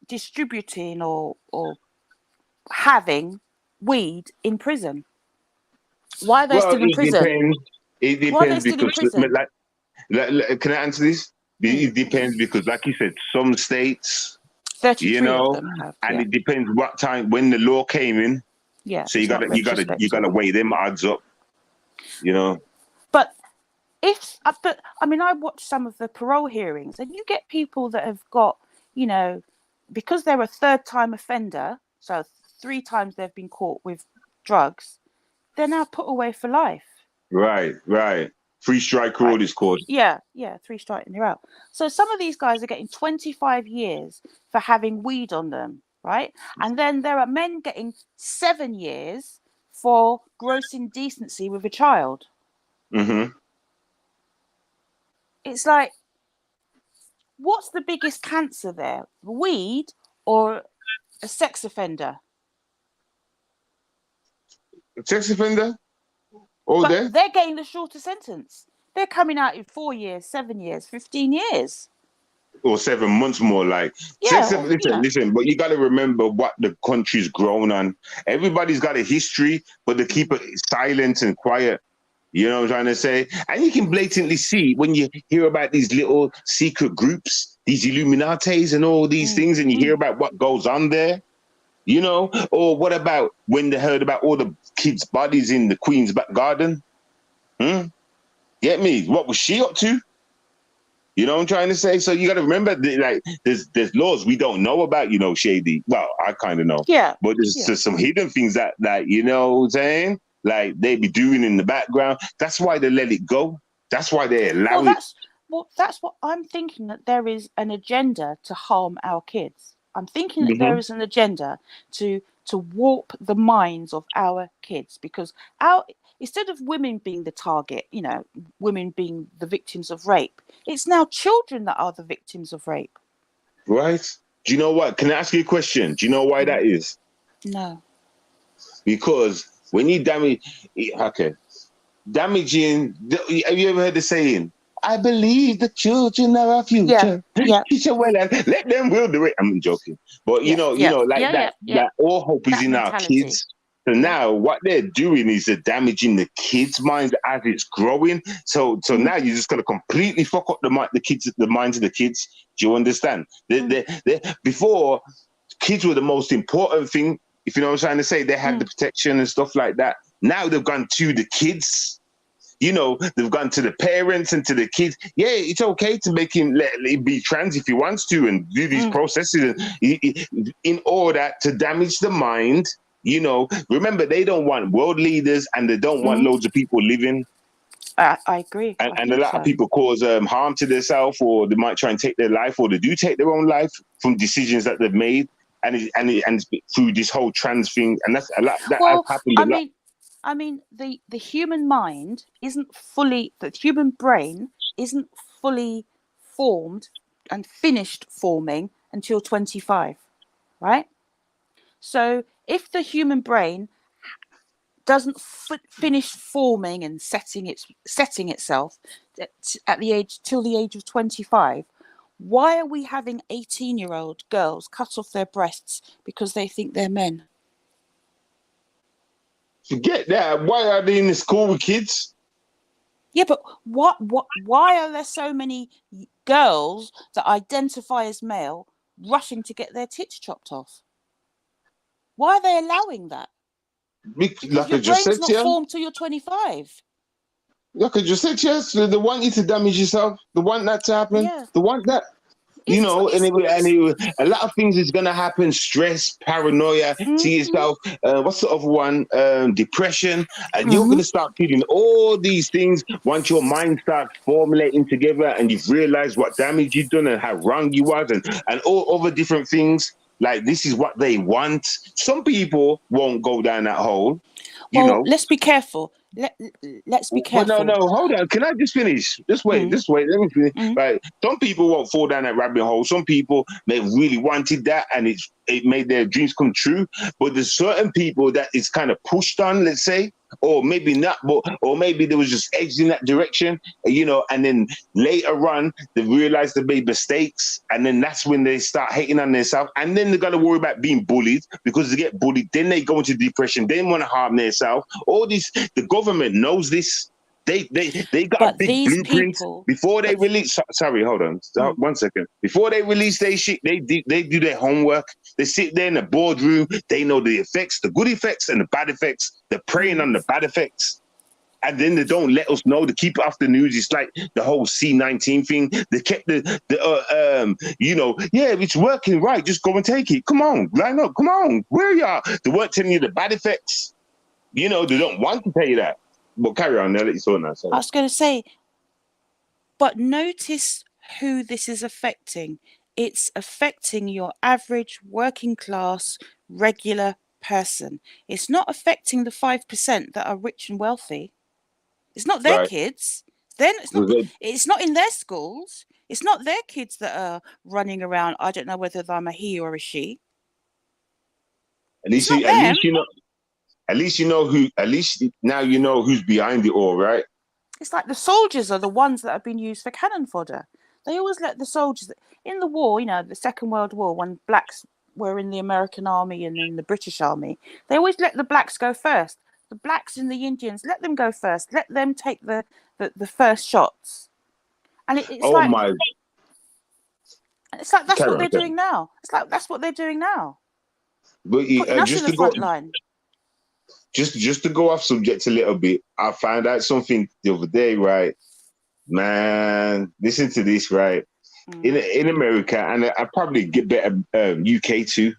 distributing or having weed in prison? Why are they Well, still in it prison? depends. It Why are they depends still in because, prison? can I answer this? Mm. It depends because, like you said, some states, 33 of them have, and yeah. it depends what time when the law came in. Yeah, So you it's not gotta, you retrospective. gotta weigh them odds up. You know. But but I mean, I watched some of the parole hearings, and you get people that have got, you know, because they're a third-time offender, so 3 times they've been caught with drugs, they're now put away for life. Right. Right. Free strike Right. rule is called. Yeah, 3 strikes and you're out. So some of these guys are getting 25 years for having weed on them, right? And then there are men getting 7 years for gross indecency with a child. Mm-hmm. It's like, what's the biggest cancer there? Weed or a sex offender? Sex offender all But day. they're getting the shorter sentence. They're coming out in 4 years, 7 years, 15 years. Or 7 months more like Yeah, or, listen, but you got to remember what the country's grown on. Everybody's got a history, but they keep it silent and quiet. You know what I'm trying to say? And you can blatantly see when you hear about these little secret groups, these Illuminates and all these mm, things, and you hear mm. about what goes on there, Or what about when they heard about all the kids' bodies in the Queen's back garden? Hmm? Get me? What was she up to? You know what I'm trying to say? So you got to remember, like, there's laws we don't know about, Shady. Well, I kind of know, Yeah, but there's yeah. just some hidden things that you know what I'm saying, like they be doing in the background. That's why they let it go. That's why they Well, allow it. that's what I'm thinking, that there is an agenda to harm our kids. I'm thinking that there Hmm. is an agenda to warp the minds of our kids, because our instead of women being the target, women being the victims of rape, it's now children that are the victims of rape. right? Do you know what? Can I ask you a question? Do you know why that is? No. Because when you damaging. Have you ever heard the saying? I believe the children are our Yeah. future. Yeah. Teacher, well, let them will do it. I'm joking, but Yeah. like that. That all hope is That in our mentality. kids. So now what they're doing is they're damaging the kids' minds as it's growing. So now you're just gonna completely fuck up the minds of the kids. Do you understand? Before, kids were the most important thing. If you know what I'm trying to say, they had the protection and stuff like that. Now they've gone to the kids. They've gone to the parents and to the kids. Yeah, it's okay to make him let be trans if he wants to and do these processes in order to damage the mind. Remember, they don't want world leaders and they don't want loads of people living. I agree. And a lot of people cause harm to themselves, or they might try and take their life, or they do take their own life from decisions that they've made, and it's through this whole trans thing, and that's a lot that has happened a lot. I mean, the human mind the human brain isn't fully formed and finished forming until 25, right? So if the human brain doesn't finish forming and setting itself at the age of 25, why are we having 18-year-old girls cut off their breasts because they think they're men? Forget that. Why are they in the school with kids? Yeah, but why are there so many girls that identify as male rushing to get their tits chopped off? Why are they allowing that? Because like your brain's not formed till you're 25. Like I just said, yes, they want you to damage yourself. They want that to happen. Yeah. They want that. A lot of things is gonna happen. Stress, paranoia, to yourself. What's the other one? Depression. And you're gonna start feeling all these things once your mind starts formulating together, and you've realized what damage you've done and how wrong you was, and all other different things. Like, this is what they want. Some people won't go down that hole. Let's be careful. Let's be careful. No, hold on. Can I just finish? Just wait. Let me finish. Right. Some people won't fall down that rabbit hole. Some people may really wanted that, and it made their dreams come true. But there's certain people that it's kind of pushed on, let's say, or maybe not, or maybe there was just edged in that direction, and then later on they realize they made mistakes, and then that's when they start hating on themselves, and then they got to worry about being bullied, because they get bullied, then they go into depression, they want to harm themselves. All this, the government knows this. They got a big blueprint before they release. Sorry, hold on, 1 second. Before they release their shit, they do their homework. They sit there in the boardroom. They know the effects, the good effects and the bad effects. They're preying on the bad effects, and then they don't let us know. They keep it off the news. It's like the whole C-19 thing. They kept it's working, right? Just go and take it. Come on, line up. Come on, where y'all? They weren't telling you the bad effects. They don't want to tell you that. But carry on, I'll let you sort that. I was going to say, but notice who this is affecting. It's affecting your average working class, regular person. It's not affecting the 5% that are rich and wealthy. It's not their kids. Then it's not in their schools. It's not their kids that are running around. I don't know whether I'm a he or a she. At least now you know who's behind it all, right? It's like the soldiers are the ones that have been used for cannon fodder. They always let the soldiers in the war, the Second World War, when blacks were in the American army and in the British army, they always let the blacks go first. The blacks and the Indians, let them go first. Let them take the first shots. And it's it's like that's what they're doing now. It's like that's what they're doing now. But putting us in the front line. Just to go off subject a little bit, I found out something the other day, right? Man, listen to this, right? In America, and I probably get better UK too,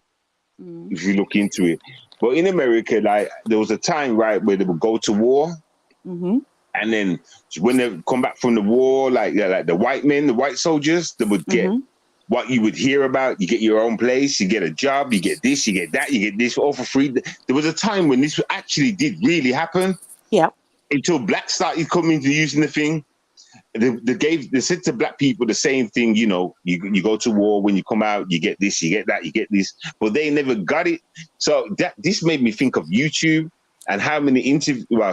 if you look into it. But in America, like, there was a time, right, where they would go to war, and then when they come back from the war, like the white men, the white soldiers, they would get what you would hear about. You get your own place, you get a job, you get this, you get that, you get this, all for free. There was a time when this actually did really happen. Yeah. Until blacks started coming to using the thing. they said to black people the same thing. You know, you go to war, when you come out, you get this, you get that, you get this, but they never got it. So this made me think of YouTube and how many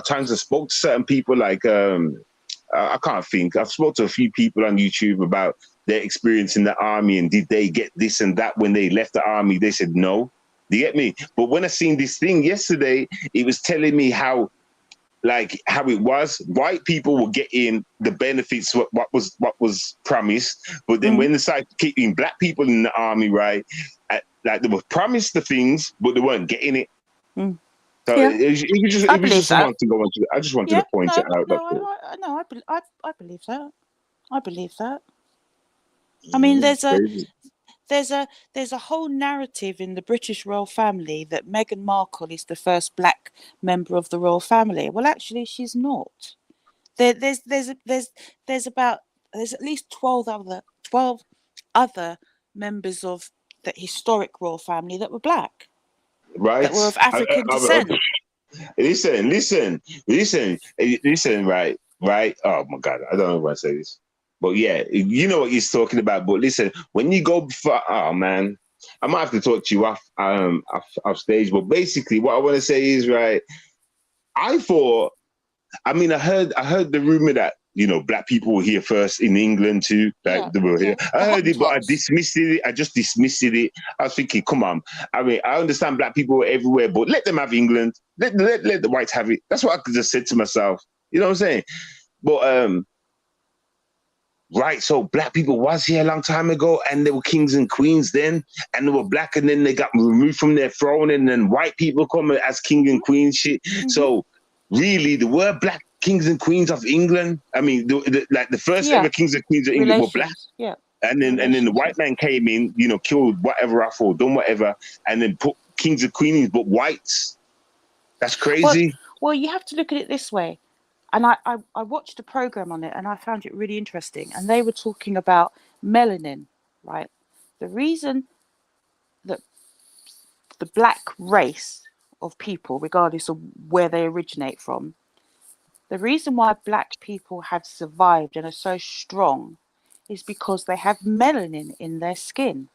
times I spoke to certain people. Like I can't think. I've spoke to a few people on YouTube about their experience in the army and did they get this and that when they left the army. They said no. Do you get me? But when I seen this thing yesterday, it was telling me how it was. White people were getting the benefits, what was promised, but then when they started keeping black people in the army, right, like they were promised the things, but they weren't getting it. So Yeah. it was just something to go on to. I just wanted to point it out. I believe that. I believe that. I mean, there's a whole narrative in the British royal family that Meghan Markle is the first black member of the royal family. Well, actually, she's not. There's at least 12 other members of the historic royal family that were black, right? that were of African descent. Listen, right. Oh my God, I don't know if I say this. But yeah, you know what he's talking about. But listen, when you go before, oh man, I might have to talk to you off stage. But basically, what I want to say is, right, I heard the rumor that, you know, black people were here first in England too. Like they were here. I heard it, but I dismissed it. I just dismissed it. I was thinking, come on. I mean, I understand black people were everywhere, but let them have England. Let the whites have it. That's what I just said to myself. You know what I'm saying? But right, so black people was here a long time ago, and they were kings and queens then, and they were black, and then they got removed from their throne, and then white people come as king and queen shit. So really, there were black kings and queens of England. I mean, the first ever kings and queens of England were black. Yeah. And then the white man came in, you know, killed whatever I thought, done whatever, and then put kings and queens, but whites. That's crazy. Well, you have to look at it this way. And I watched a program on it and I found it really interesting. And they were talking about melanin, right? The reason that the black race of people, regardless of where they originate from, the reason why black people have survived and are so strong is because they have melanin in their skin.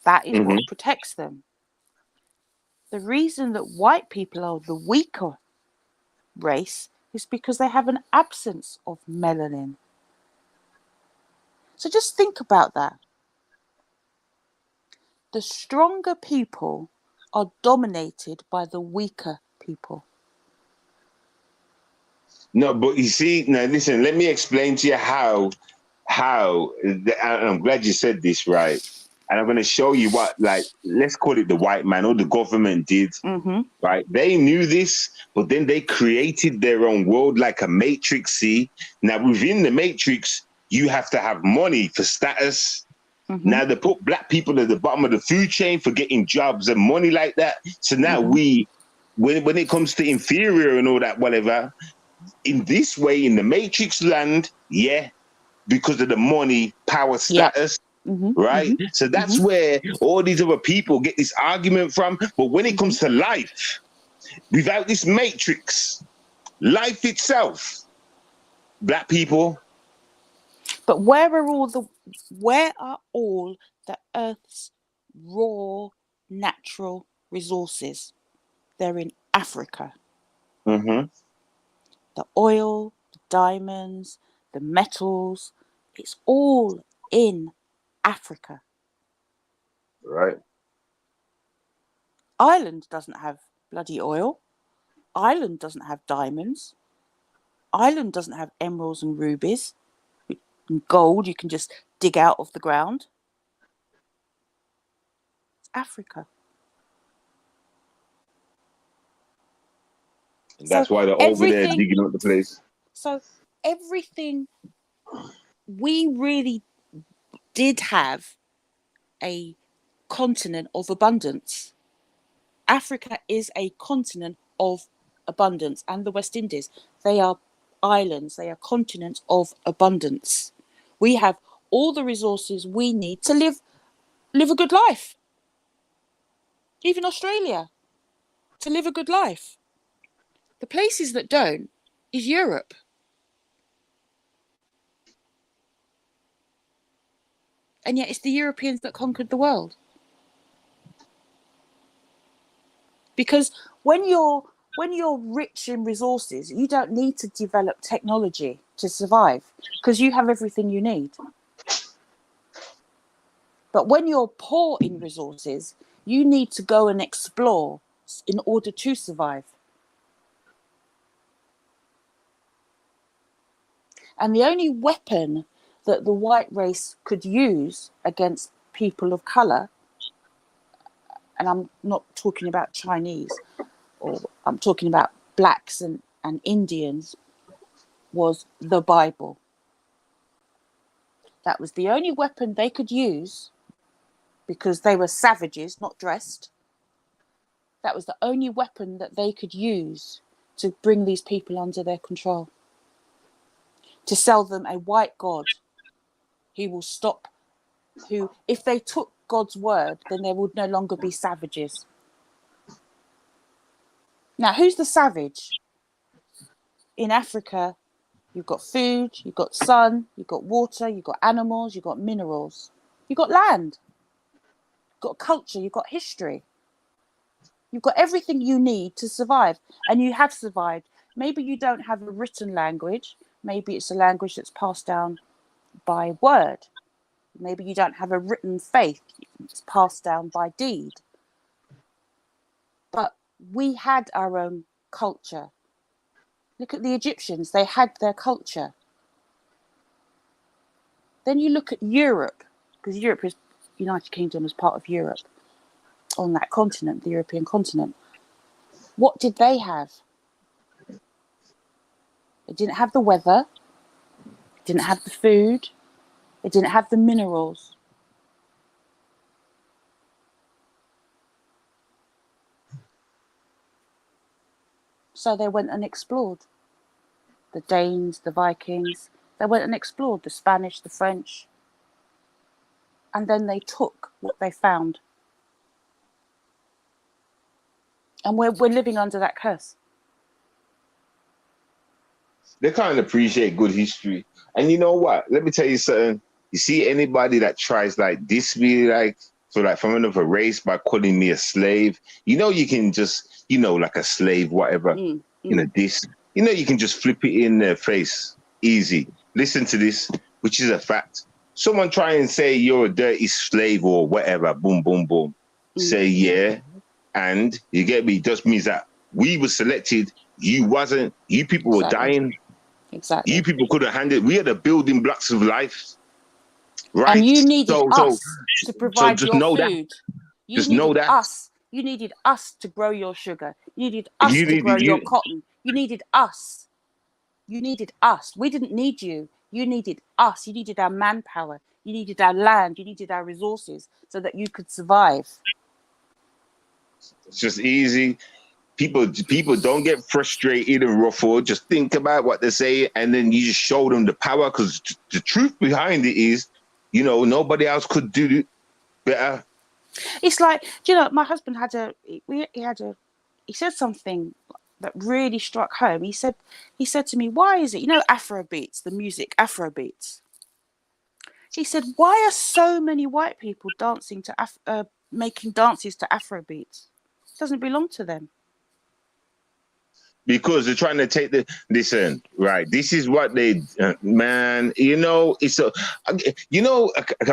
That is what protects them. The reason that white people are the weaker race is because they have an absence of melanin. So just think about that. The stronger people are dominated by the weaker people. No, but you see, now listen, let me explain to you how, and I'm glad you said this, right? And I'm going to show you what, like, let's call it the white man or the government did, right? They knew this, but then they created their own world like a matrix, see? Now, within the matrix, you have to have money for status. Now, they put black people at the bottom of the food chain for getting jobs and money like that. So now when it comes to inferior and all that, whatever, in this way, in the matrix land, because of the money, power, status, right? So that's where all these other people get this argument from. But when it comes to life, without this matrix, life itself, black people. But where are all the Earth's raw natural resources? They're in Africa. The oil, the diamonds, the metals, it's all in Africa. Right. Ireland doesn't have bloody oil. Ireland doesn't have diamonds. Ireland doesn't have emeralds and rubies and gold you can just dig out of the ground. It's Africa. And that's why they're over there digging up the place. So everything, we really did have a continent of abundance. Africa is a continent of abundance, and the West Indies, they are islands, they are continents of abundance. We have all the resources we need to live a good life. Even Australia, to live a good life. The places that don't is Europe. And yet it's the Europeans that conquered the world. Because when you're rich in resources, you don't need to develop technology to survive because you have everything you need. But when you're poor in resources, you need to go and explore in order to survive. And the only weapon that the white race could use against people of colour, and I'm not talking about Chinese, or I'm talking about blacks and Indians, was the Bible. That was the only weapon they could use because they were savages, not dressed. That was the only weapon that they could use to bring these people under their control. To sell them a white God who will stop, who, if they took God's word, then there would no longer be savages. Now, who's the savage? In Africa, you've got food, you've got sun, you've got water, you've got animals, you've got minerals, you've got land, you've got culture, you've got history. You've got everything you need to survive, and you have survived. Maybe you don't have a written language. Maybe it's a language that's passed down by word. Maybe you don't have a written faith. It's passed down by deed. But we had our own culture. Look at the Egyptians. They had their culture. Then you look at Europe, because Europe is, United Kingdom is part of Europe. On that continent, the European continent. What did they have? They didn't have the weather. They didn't have the food. They didn't have the minerals. So they went and explored. The Danes, the Vikings, they went and explored the Spanish, the French. And then they took what they found. And we're living under that curse. They can't appreciate good history. And you know what? Let me tell you something. You see anybody that tries like this me like, so like from another race by calling me a slave, you can just, like a slave, whatever, this, you can just flip it in their face. Easy. Listen to this, which is a fact. Someone try and say you're a dirty slave or whatever, boom, boom, boom. Say, yeah. And you get me, just means that we were selected, you wasn't, you people were dying. Exactly. You people couldn't handle it. We are the building blocks of life. Right. And you needed us to provide your food. Just know that. You needed us to grow your sugar. You needed us to grow your cotton. You needed us. You needed us. We didn't need you. You needed us. You needed our manpower. You needed our land. You needed our resources so that you could survive. It's just easy. People don't get frustrated and ruffled. Just think about what they say, and then you just show them the power. Because the truth behind it is, nobody else could do it better. It's like, my husband he said something that really struck home. He said to me, "Why is it, Afrobeats, the music Afrobeats?" He said, "Why are so many white people dancing to making dances to Afrobeats? It doesn't belong to them." Because they're trying to take listen, right? This is what they, man. It's all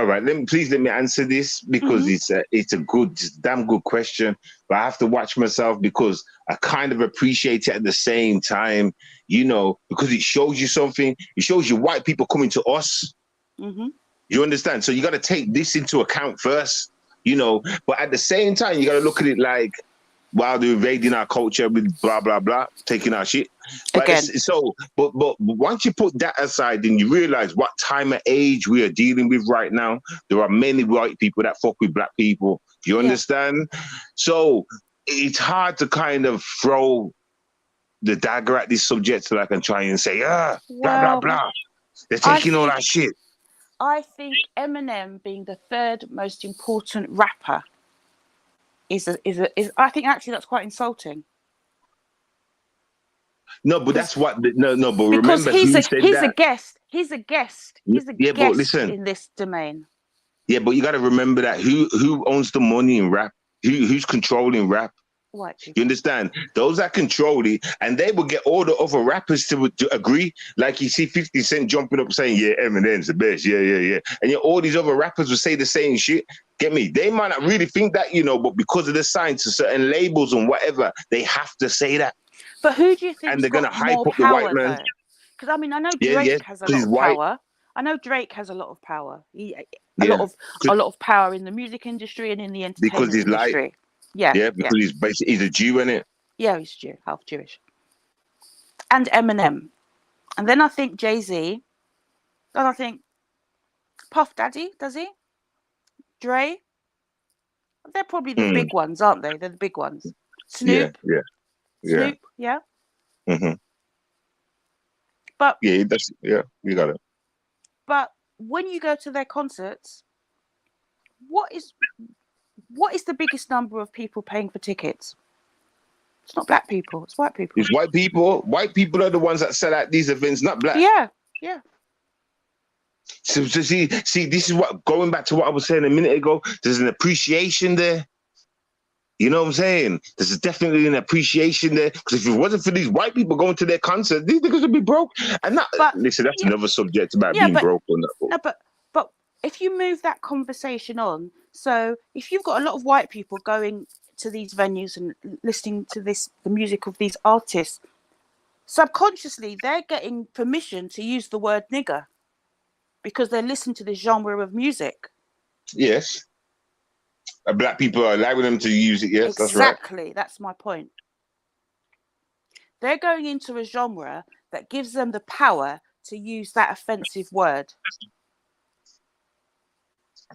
right. Please let me answer this because it's a good, damn good question. But I have to watch myself because I kind of appreciate it at the same time, because it shows you something. It shows you white people coming to us. Mm-hmm. You understand? So you got to take this into account first, But at the same time, you got to look at it like, while they're invading our culture with blah blah blah, taking our shit. But but once you put that aside, then you realize what time of age we are dealing with right now. There are many white people that fuck with black people. You understand? So it's hard to kind of throw the dagger at this subject so I can try and say, blah blah blah. They're taking all that shit. I think Eminem being the third most important rapper is I think actually that's quite insulting. No, but that's what. But because remember, he's a guest. He's a guest. He's a guest but listen, in this domain. Yeah, but you got to remember that who owns the money in rap? Who's controlling rap? White You people. understand? Those that control it, and they will get all the other rappers to agree. Like you see 50 Cent jumping up saying, yeah, Eminem's the best. Yeah, yeah, yeah. And yet all these other rappers will say the same shit. Get me? They might not really think that, but because of the signs to certain labels and whatever, they have to say that. But who do you And think's they're going to got hype more up the white power man. though? Because I mean, I know Yeah, yeah, Drake has a because lot he's of white. power. I know Drake has a lot of power. A Yeah. lot of power in the music industry and in the Because entertainment he's light. industry. Yeah. Yeah, because he's a Jew, isn't it? Yeah, he's Jew, half Jewish. And Eminem. And then I think Jay-Z. Then I think Puff Daddy, does he? Dre. They're probably the big ones, aren't they? They're the big ones. Snoop. Yeah. Snoop, yeah. Mm-hmm. But yeah, you got it. But when you go to their concerts, what is the biggest number of people paying for tickets? It's not black people, it's white people. It's white people. White people are the ones that sell out these events, not black. Yeah. So see, this is what, going back to what I was saying a minute ago, there's an appreciation there. You know what I'm saying? There's definitely an appreciation there. Because if it wasn't for these white people going to their concert, these niggas would be broke. And listen, that's another subject about being broke. But if you move that conversation on, so if you've got a lot of white people going to these venues and listening to the music of these artists, subconsciously they're getting permission to use the word nigger because they listen to this genre of music. Yes. Black people are allowing them to use it, yes, exactly. That's right. That's my point. They're going into a genre that gives them the power to use that offensive word.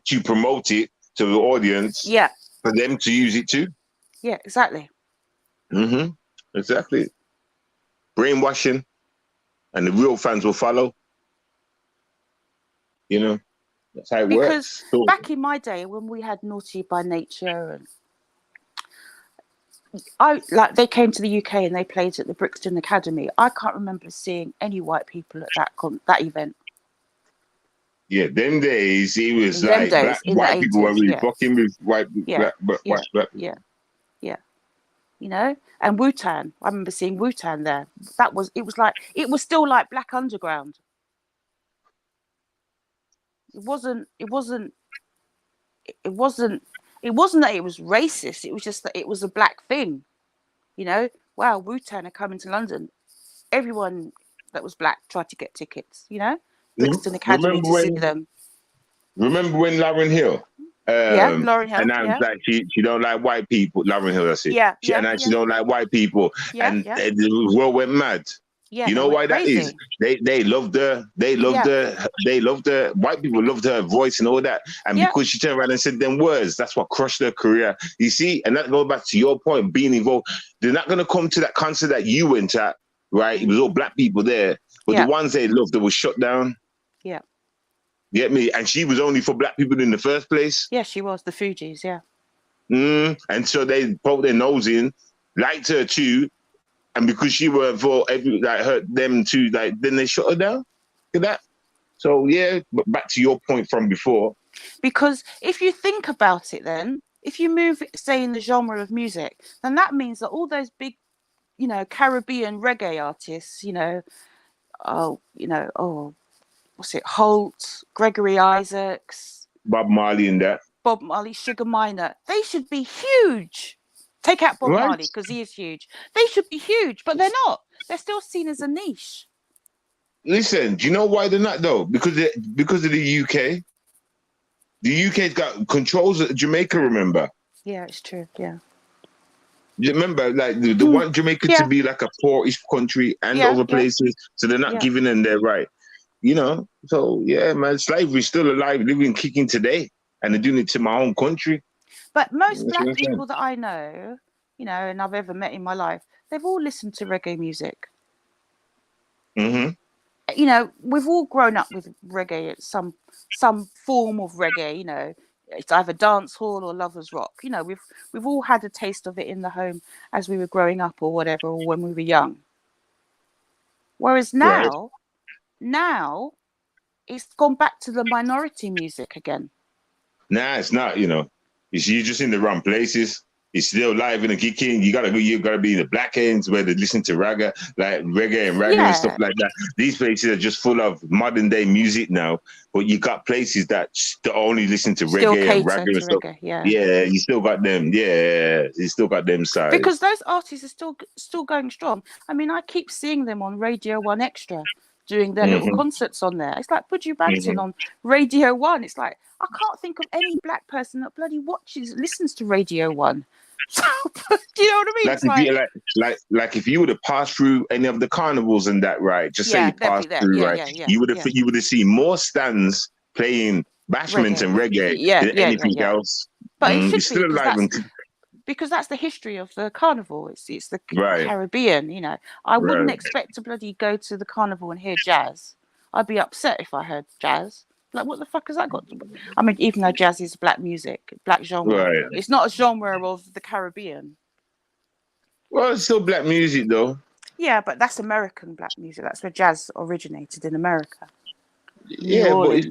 To promote it to the audience. Yeah. For them to use it too. Yeah, exactly. Mm-hmm. Exactly. Brainwashing. And the real fans will follow. That's how it works. Because back in my day when we had Naughty by Nature and they came to the UK and they played at the Brixton Academy. I can't remember seeing any white people at that event. Yeah, them days it was like white people were really fucking with white black people. Yeah. And Wu-Tang. I remember seeing Wu-Tang there. It was still like Black Underground. It wasn't that it was racist. It was just that it was a black thing. Wow, Wu-Tang are coming to London. Everyone that was black tried to get tickets, Brixton Academy to see them. Remember when Lauryn Hill? Lauryn Hill. Announced that she don't like white people. Lauryn Hill, that's it. Yeah. She announced she don't like white people. And the world went mad. Yeah, you know why crazy. That is? They loved her. They loved her. White people loved her voice and all that. And because she turned around and said them words, that's what crushed her career. You see? And that goes back to your point, being involved. They're not going to come to that concert that you went at, right? It was all black people there. But the ones they loved, they were shut down. Yeah. You get me? And she was only for black people in the first place. Yeah, she was. The Fugees, yeah. And so they poked their nose in, liked her too. And because she were for them too, then they shut her down. Look at that. So but back to your point from before. Because if you think about it, then if you move, say, in the genre of music, then that means that all those big, Caribbean reggae artists, what's it, Holt, Gregory Isaacs, Bob Marley and that. Bob Marley, Sugar Minor, they should be huge. Take out Bob Marley because he is huge. They should be huge, but they're not. They're still seen as a niche. Listen, do you know why they're not though? Because of the UK. The UK's got controls of Jamaica. Remember? Yeah, it's true. Yeah. You remember, like the want Jamaica to be like a poorish country and other places, so they're not giving them their right. So man, slavery's still alive, living, kicking today, and they're doing it to my own country. But most black people that I know, and I've ever met in my life, they've all listened to reggae music. Mm-hmm. We've all grown up with reggae, some form of reggae. It's either dance hall or lovers rock. We've all had a taste of it in the home as we were growing up or whatever, or when we were young. Whereas now it's gone back to the minority music again. Nah, it's not. You're just in the wrong places. It's still live and kicking. You gotta be in the black ends where they listen to reggae and ragga and stuff like that. These places are just full of modern day music now. But you got places that only listen to still reggae and ragga cater and to stuff. reggae, yeah. Yeah, you still got them. Yeah, you still got them sides. Because those artists are still going strong. I mean, I keep seeing them on Radio 1 Extra doing their little concerts on there. It's like Buju Banton on Radio 1. It's like, I can't think of any black person that bloody listens to Radio 1. So, do you know what I mean? Like if you would have passed through any of the carnivals and that, right? Just say you passed through, you would have seen more stands playing bashment and reggae than anything else. But it should it's still alive because that's the history of the carnival. It's the Caribbean, I wouldn't expect to bloody go to the carnival and hear jazz. I'd be upset if I heard jazz. Like, what the fuck has that got to... I mean, even though jazz is black music, black genre, it's not a genre of the Caribbean. Well, it's still black music, though. Yeah, but that's American black music. That's where jazz originated in America. Yeah, but I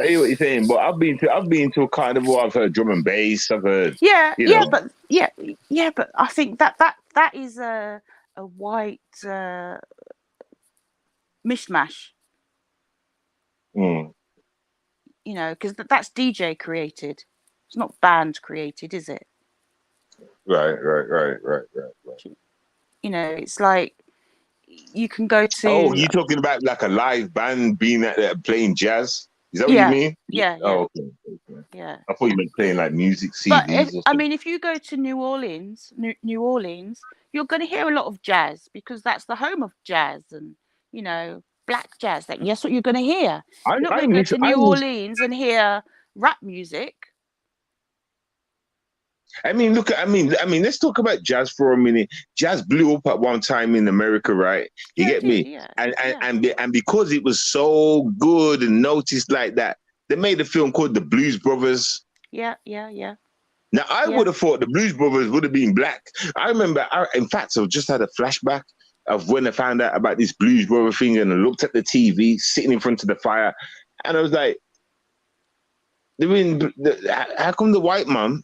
hear what you're saying. But I've been to a carnival. I've heard drum and bass. I've heard but I think that is a white mishmash. Because that's DJ created. It's not band created, is it? Right. It's like you can go to. Oh, you're talking about like a live band being at there playing jazz? Is that what you mean? Yeah. Oh, okay. Yeah. I thought you meant playing like music CDs. But if you go to New Orleans, you're going to hear a lot of jazz because that's the home of jazz and black jazz. That's what you're going to hear. You're not going to go to New Orleans and hear rap music. I mean, let's talk about jazz for a minute. Jazz blew up at one time in America, right? You get me? Yeah. And because it was so good and noticed like that, they made a film called The Blues Brothers. Yeah. Now, I would have thought the Blues Brothers would have been black. I remember, in fact, I just had a flashback of when I found out about this Blues Brother thing and I looked at the TV, sitting in front of the fire, and I was like, how come the white man?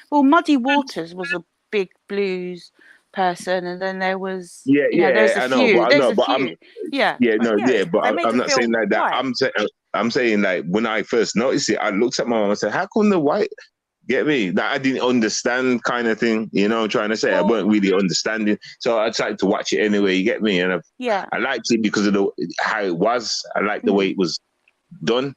Well, Muddy Waters was a big blues person, and then there was there's a few. But I'm not saying like that. White. I'm saying like when I first noticed it, I looked at my mom and said, "How come the white?" Get me? That I didn't understand, kind of thing. You know, what I'm trying to say I weren't really understanding, so I tried to watch it anyway. You get me? And I liked it because of how it was. I liked the way it was done.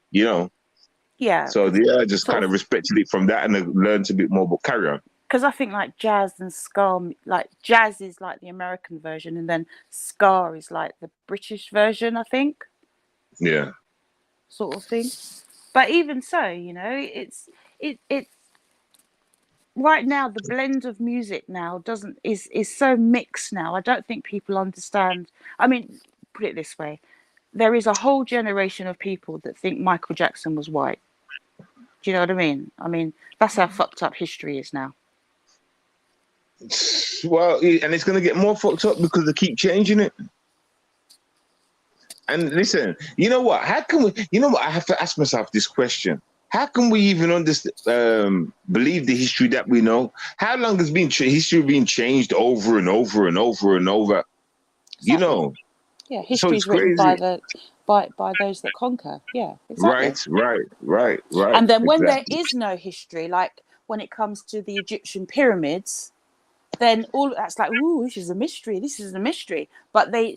Yeah. So I just kind of respected it from that and I learned a bit more. But carry on. Because I think like jazz and ska, like jazz is like the American version, and then ska is like the British version, I think. Yeah. Sort of thing. But even so, it's right now the blend of music now is so mixed now. I don't think people understand. I mean, put it this way. There is a whole generation of people that think Michael Jackson was white. Do you know what I mean? I mean, that's how fucked up history is now. Well, and it's going to get more fucked up because they keep changing it. And listen, you know what? How can we? You know what? I have to ask myself this question. How can we even believe the history that we know? How long has history been changed over and over and over and over? Exactly. Yeah, history is written by those that conquer. Yeah, exactly. Right. And then when there is no history, like when it comes to the Egyptian pyramids, then all that's like, ooh, this is a mystery. This is a mystery. But they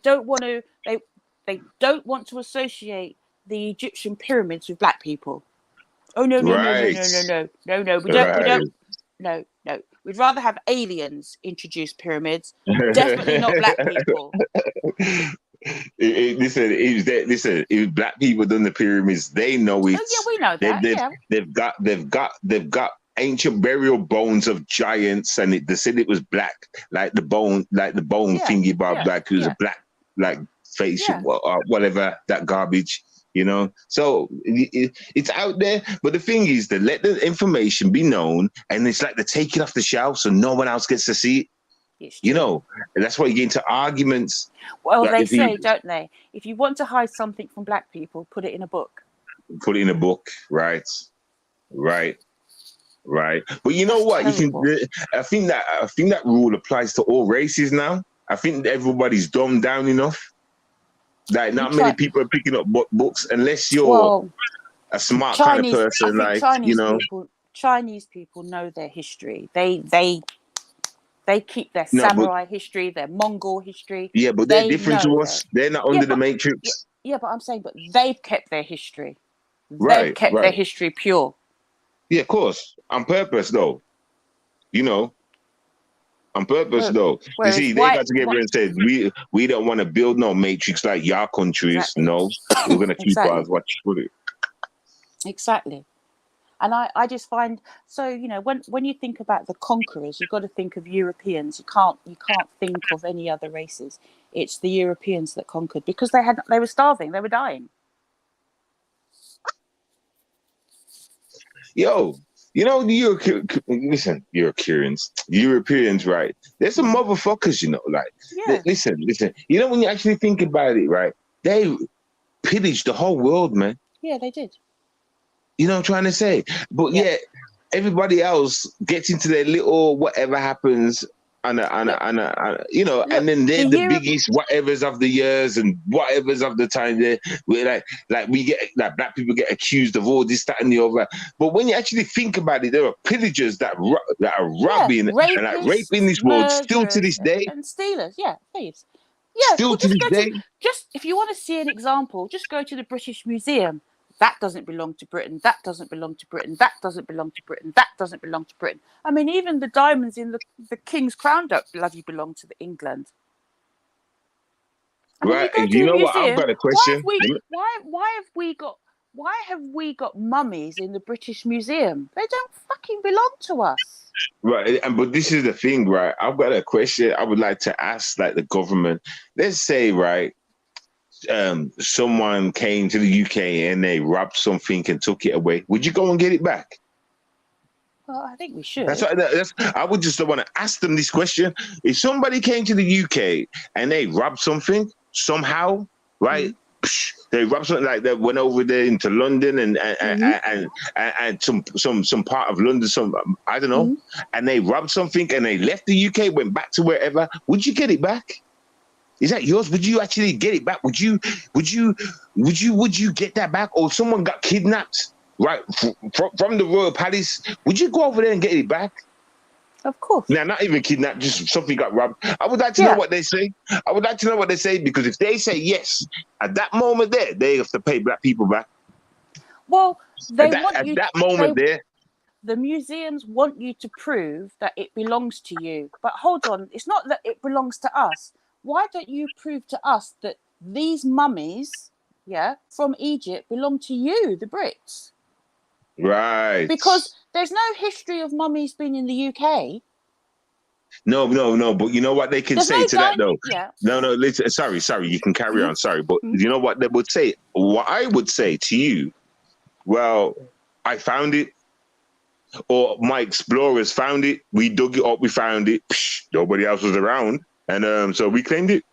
don't want to they don't want to associate the Egyptian pyramids with black people. Oh no. We don't. No. We'd rather have aliens introduce pyramids. Definitely not black people. Listen, if black people done the pyramids, they know it. Oh yeah, we know that. They've got ancient burial bones of giants, and they said it was black, like the bone thingy bob, like it was a black like face, whatever that garbage. So it's out there, but the thing is to let the information be known, and it's like they take it off the shelf so no one else gets to see it. And that's why you get into arguments. Well, like they say, don't they? If you want to hide something from black people, put it in a book. put it in a book, right? Right. Right. But you know That's what? terrible. I think that rule applies to all races now. I think everybody's dumbed down enough. Like You not many try. people are picking up books unless you're Well, a smart kind of Chinese. I person, think like, you know. Chinese people know their history. They keep their No, but samurai history, their Mongol history. yeah, but they're They different know to their. us. They're not Yeah, under the but yeah, matrix. yeah, but I'm saying, but they've kept their history. They've Right, kept their right. history pure. Yeah, of course. On purpose though. You know, on purpose Where- though. You Whereas see, they why? got together What and said, we don't want to build no matrix like your countries. exactly? No, we're gonna keep Exactly. ours. What you put it. Exactly. And I just find so when you think about the conquerors, you've got to think of Europeans. You can't think of any other races. It's the Europeans that conquered because they were starving, they were dying. Yo, you know, Europeans, right? There's some motherfuckers, you know, like, Yeah, listen. You know, when you actually think about it, right? They pillaged the whole world, man. yeah, they did. You know what I'm trying to say? But Yeah, yeah, everybody else gets into their little whatever happens, look, you know, and look. then The they're the Europe, biggest whatevers of the years and whatevers of the time. We're like we get like black people get accused of all this, that, and the other. But when you actually think about it, there are pillagers that are yeah, robbing and like raping rapists, this world still to murderers, this day. and stealers. Yeah, thieves. Yeah, Still well, to just this go to day. just if you want to see an example, just go to the British Museum. That doesn't belong to Britain. That doesn't belong to Britain. That doesn't belong to Britain. That doesn't belong to Britain. I mean, even the diamonds in the King's crown don't bloody belong to England. I mean, you Right. go to You the know what? I've museum. got a question. Why have we got mummies in the British Museum? They don't fucking belong to us. Right, and but this is the thing, right? I've got a question I would like to ask, like the government. Let's say, right, someone came to the UK and they robbed something and took it away. Would you go and get it back? Well, I think we That's should. what. I would just want to ask them this question. If somebody came to the UK and they robbed something somehow, right? They robbed something like that. Went over there into London and some part of London, some I don't know, and they robbed something and they left the UK, went back to wherever. Would you get it back? Is that yours? Would you actually get it back? Would you get that back? Or someone got kidnapped, right, from the royal palace? Would you go over there and get it back? Of course. Now, not even kidnapped, just something got robbed. I would like to know Yeah. what they say. I would like to know what they say, because if they say yes, at that moment there, they have to pay black people back. Well, they At want you. that moment there. The museums want you to prove that it belongs to you. But hold on, it's not that it belongs to us. Why don't you prove to us that these mummies, from Egypt belong to you, the Brits? Right. Because there's no history of mummies being in the UK. No. But you know what they can say to that, though? Yeah. No. Listen, sorry. You can carry on. Sorry. But you know what they would say? What I would say to you, well, I found it. Or my explorers found it. We dug it up. We found it. Psh, nobody else was around. And so we claimed it.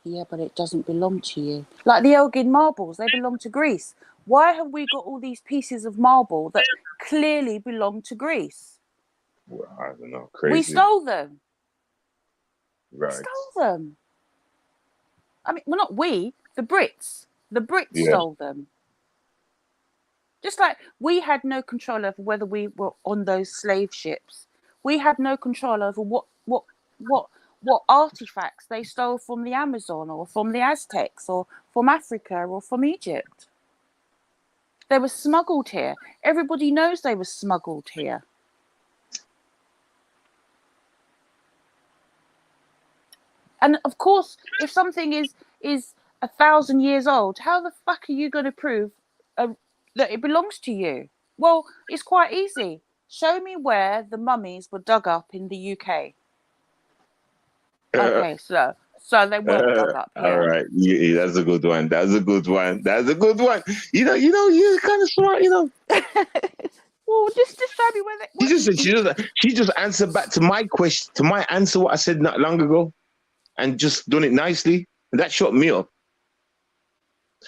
Yeah, but it doesn't belong to you. Like the Elgin marbles, they belong to Greece. Why have we got all these pieces of marble that clearly belong to Greece? Well, I don't know. Crazy. We stole them. Right. We stole them. I mean, well, not we, the Brits. The Brits stole them. Just like we had no control over whether we were on those slave ships. We had no control over what artifacts they stole from the Amazon or from the Aztecs or from Africa or from Egypt. They were smuggled here. Everybody knows they were smuggled here. And of course, if something is 1,000 years old, how the fuck are you going to prove that it belongs to you? Well, it's quite easy. Show me where the mummies were dug up in the UK. Okay, so they weren't dug up here. All right, yeah, that's a good one. You're kind of smart, Well, just show me where they. She just answered back to my question, to my answer, what I said not long ago, and just done it nicely. And that shut me up.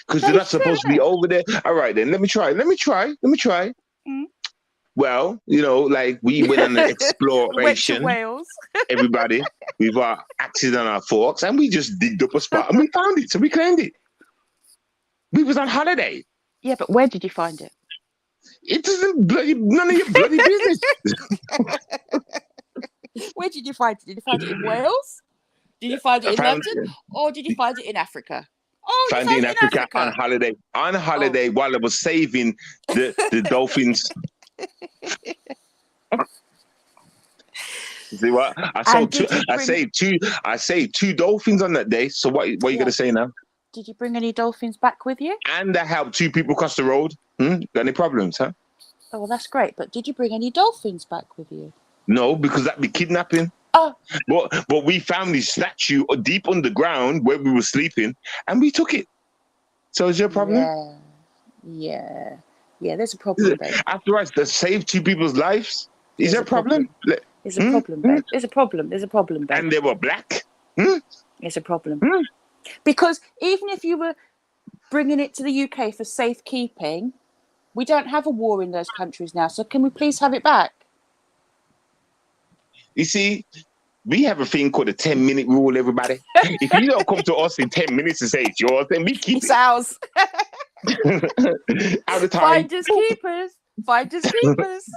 Because They they're not supposed to be shouldn't. over there. All right, then let me try. Mm. Well, like we went on an We went to exploration. Wales. Everybody, with our axes and our forks, and we just digged up a spot and we found it, so we claimed it. We was on holiday. Yeah, but where did you find it? It isn't none of your bloody business. Where did you find it? Did you find it in Wales? Did you find I it in found London? Or did you find it in Africa? Oh, you found it found in it in Africa on Africa. holiday. On Oh. holiday while I was saving the dolphins. See what? And did you I bring? saved two dolphins on that day. So what are you gonna say now? Did you bring any dolphins back with you? And I helped two people cross the road. Got any problems, huh? Oh, well, that's great. But did you bring any dolphins back with you? No, because that'd be kidnapping. Oh. But we found this statue deep underground where we were sleeping, and we took it. So is there a problem? Yeah. There's a problem, babe. After us, that saved two people's lives. Is there a problem? There's a problem, babe. There's a problem. There's a problem, babe. And they were black. It's a problem. Because even if you were bringing it to the UK for safekeeping, we don't have a war in those countries now. So can we please have it back? You see, we have a thing called the 10-minute rule, everybody. If you don't come to us in 10 minutes to say it's yours, then we keep It's ours. it. Out of time. Finders keepers. Finders keepers.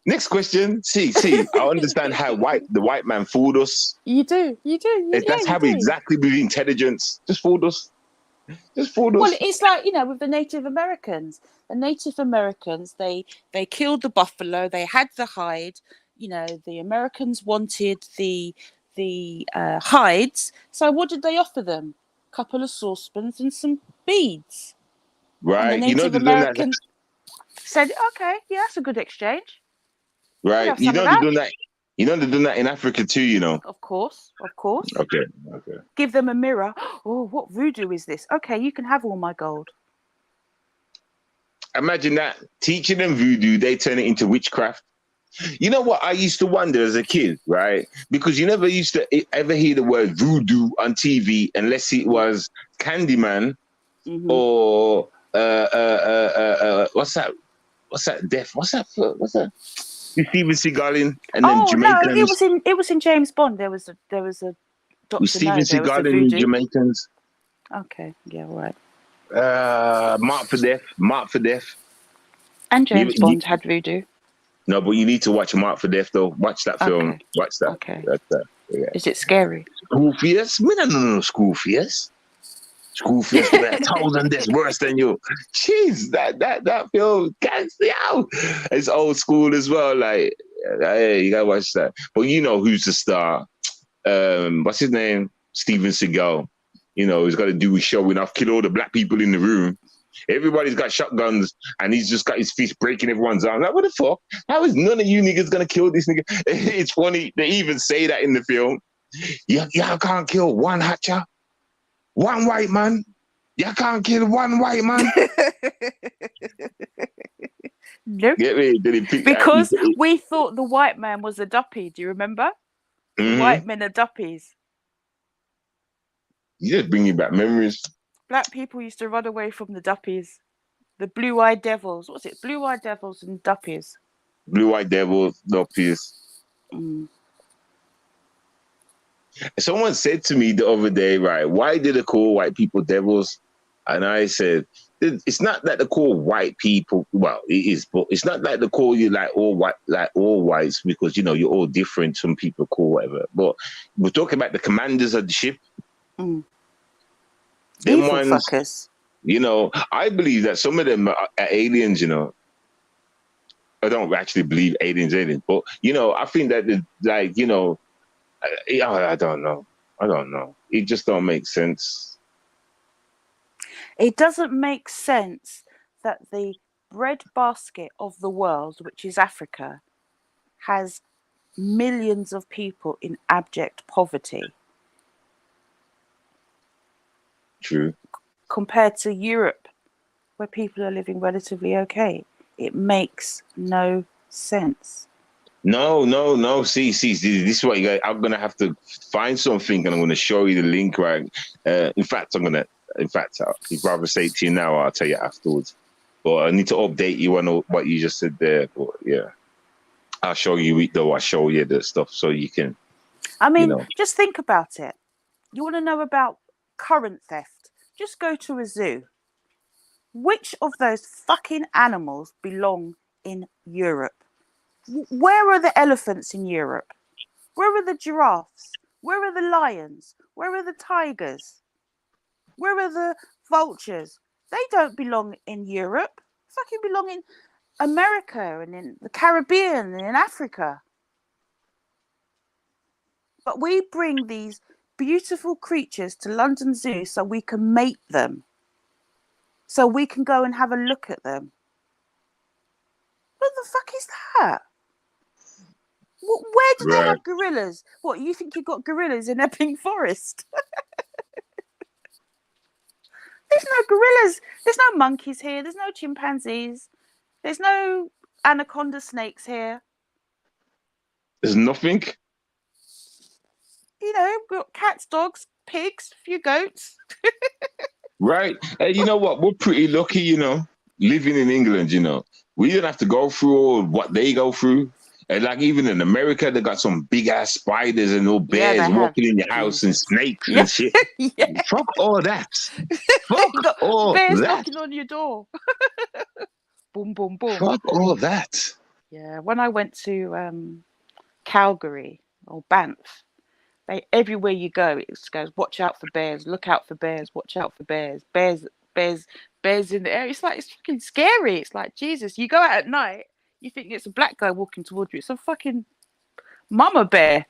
Next question. See, I understand how the white man fooled us. You do. That's how exactly with intelligence. Just fooled us. Well, it's like, with the Native Americans. The Native Americans, they killed the buffalo. They had the hide. The Americans wanted the hides. So what did they offer them? A couple of saucepans and some beads. Right. And the Native Americans said, "Okay, yeah, that's a good exchange." Right. They're doing that. They're doing that in Africa too. Of course. Okay. Give them a mirror. Oh, what voodoo is this? Okay, you can have all my gold. Imagine that. Teaching them voodoo, they turn it into witchcraft. You know what I used to wonder as a kid, right? Because you never used to ever hear the word voodoo on TV unless it was Candyman or what's that? What's that? Steven Seagal and then Jamaicans. No, it was in James Bond. There was a Dr. Steven Seagal and the Jamaicans. Okay, yeah, right. Mark for Death. And James Bond had voodoo. No, but you need to watch Mark for Death though. Watch that film. Okay. Watch that. Okay. Yeah. Is it scary? School fears? Me no school fears. School fears, man. 1,000 that's worse than you. Jeez, that film can't see out. It's old school as well. Like, hey, you gotta watch that. But you know who's the star? What's his name? Steven Seagal. He's got to do with showing off, kill all the black people in the room. Everybody's got shotguns, and he's just got his fist breaking everyone's arm. Like, what the fuck? How is none of you niggas gonna kill this nigga? It's funny. They even say that in the film. Y'all can't kill one hatcher. One white man. You can't kill one white man. Nope. Get me? Did he pick because we thought the white man was a duppy. Do you remember? Mm-hmm. White men are duppies. You just bringing back memories. Black people used to run away from the duppies. The blue-eyed devils. What's it? Blue-eyed devils and duppies. Blue-eyed devils, duppies. Someone said to me the other day, right, why did they call white people devils? And I said, it's not that they call white people, well, it is, but it's not like they call you like all whites because, you're all different. Some people call whatever. But we're talking about the commanders of the ship. Them Evil ones, fuckers. I believe that some of them are aliens, I don't actually believe aliens, but, I think that, I don't know. It just don't make sense. It doesn't make sense that the breadbasket of the world, which is Africa, has millions of people in abject poverty. True. Compared to Europe, where people are living relatively okay. It makes no sense. No. See, this is what you got. I'm gonna have to find something, and I'm gonna show you the link. Right. In fact, I'd rather say it to you now. Or I'll tell you afterwards. But I need to update you on what you just said there. But yeah, I'll show you it though. I'll show you the stuff so you can. I mean, just think about it. You want to know about current theft? Just go to a zoo. Which of those fucking animals belong in Europe? Where are the elephants in Europe? Where are the giraffes? Where are the lions? Where are the tigers? Where are the vultures? They don't belong in Europe. Fucking belong in America and in the Caribbean and in Africa. But we bring these beautiful creatures to London Zoo so we can mate them. So we can go and have a look at them. What the fuck is that? Where do they have gorillas? What, you think you've got gorillas in Epping Forest? There's no gorillas. There's no monkeys here. There's no chimpanzees. There's no anaconda snakes here. There's nothing. You know, we've got cats, dogs, pigs, a few goats. Right. And you know what? We're pretty lucky, you know, living in England, you know. We didn't have to go through all what they go through. And like even in America, they got some big ass spiders and little bears walking in your house and snakes and shit. Fuck all that. Fuck all bears that. knocking on your door. Boom, boom, boom. Fuck all that. Yeah. When I went to Calgary or Banff, everywhere you go, it goes, watch out for bears, look out for bears, watch out for bears, bears in the air. It's fucking scary. It's like, Jesus, you go out at night, you think it's a black guy walking towards you. It's a fucking mama bear.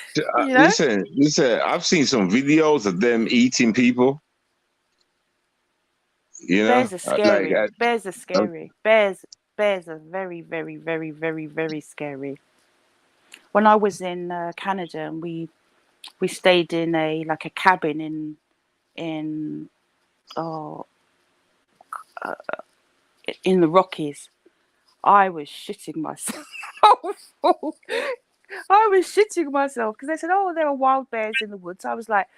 You know? Listen, I've seen some videos of them eating people. You know? Bears are scary. Bears are scary. Bears are very, very, very, very, very scary. When I was in Canada, and we stayed in a cabin in the Rockies, I was shitting myself. I was shitting myself because they said, "Oh, there are wild bears in the woods." I was like,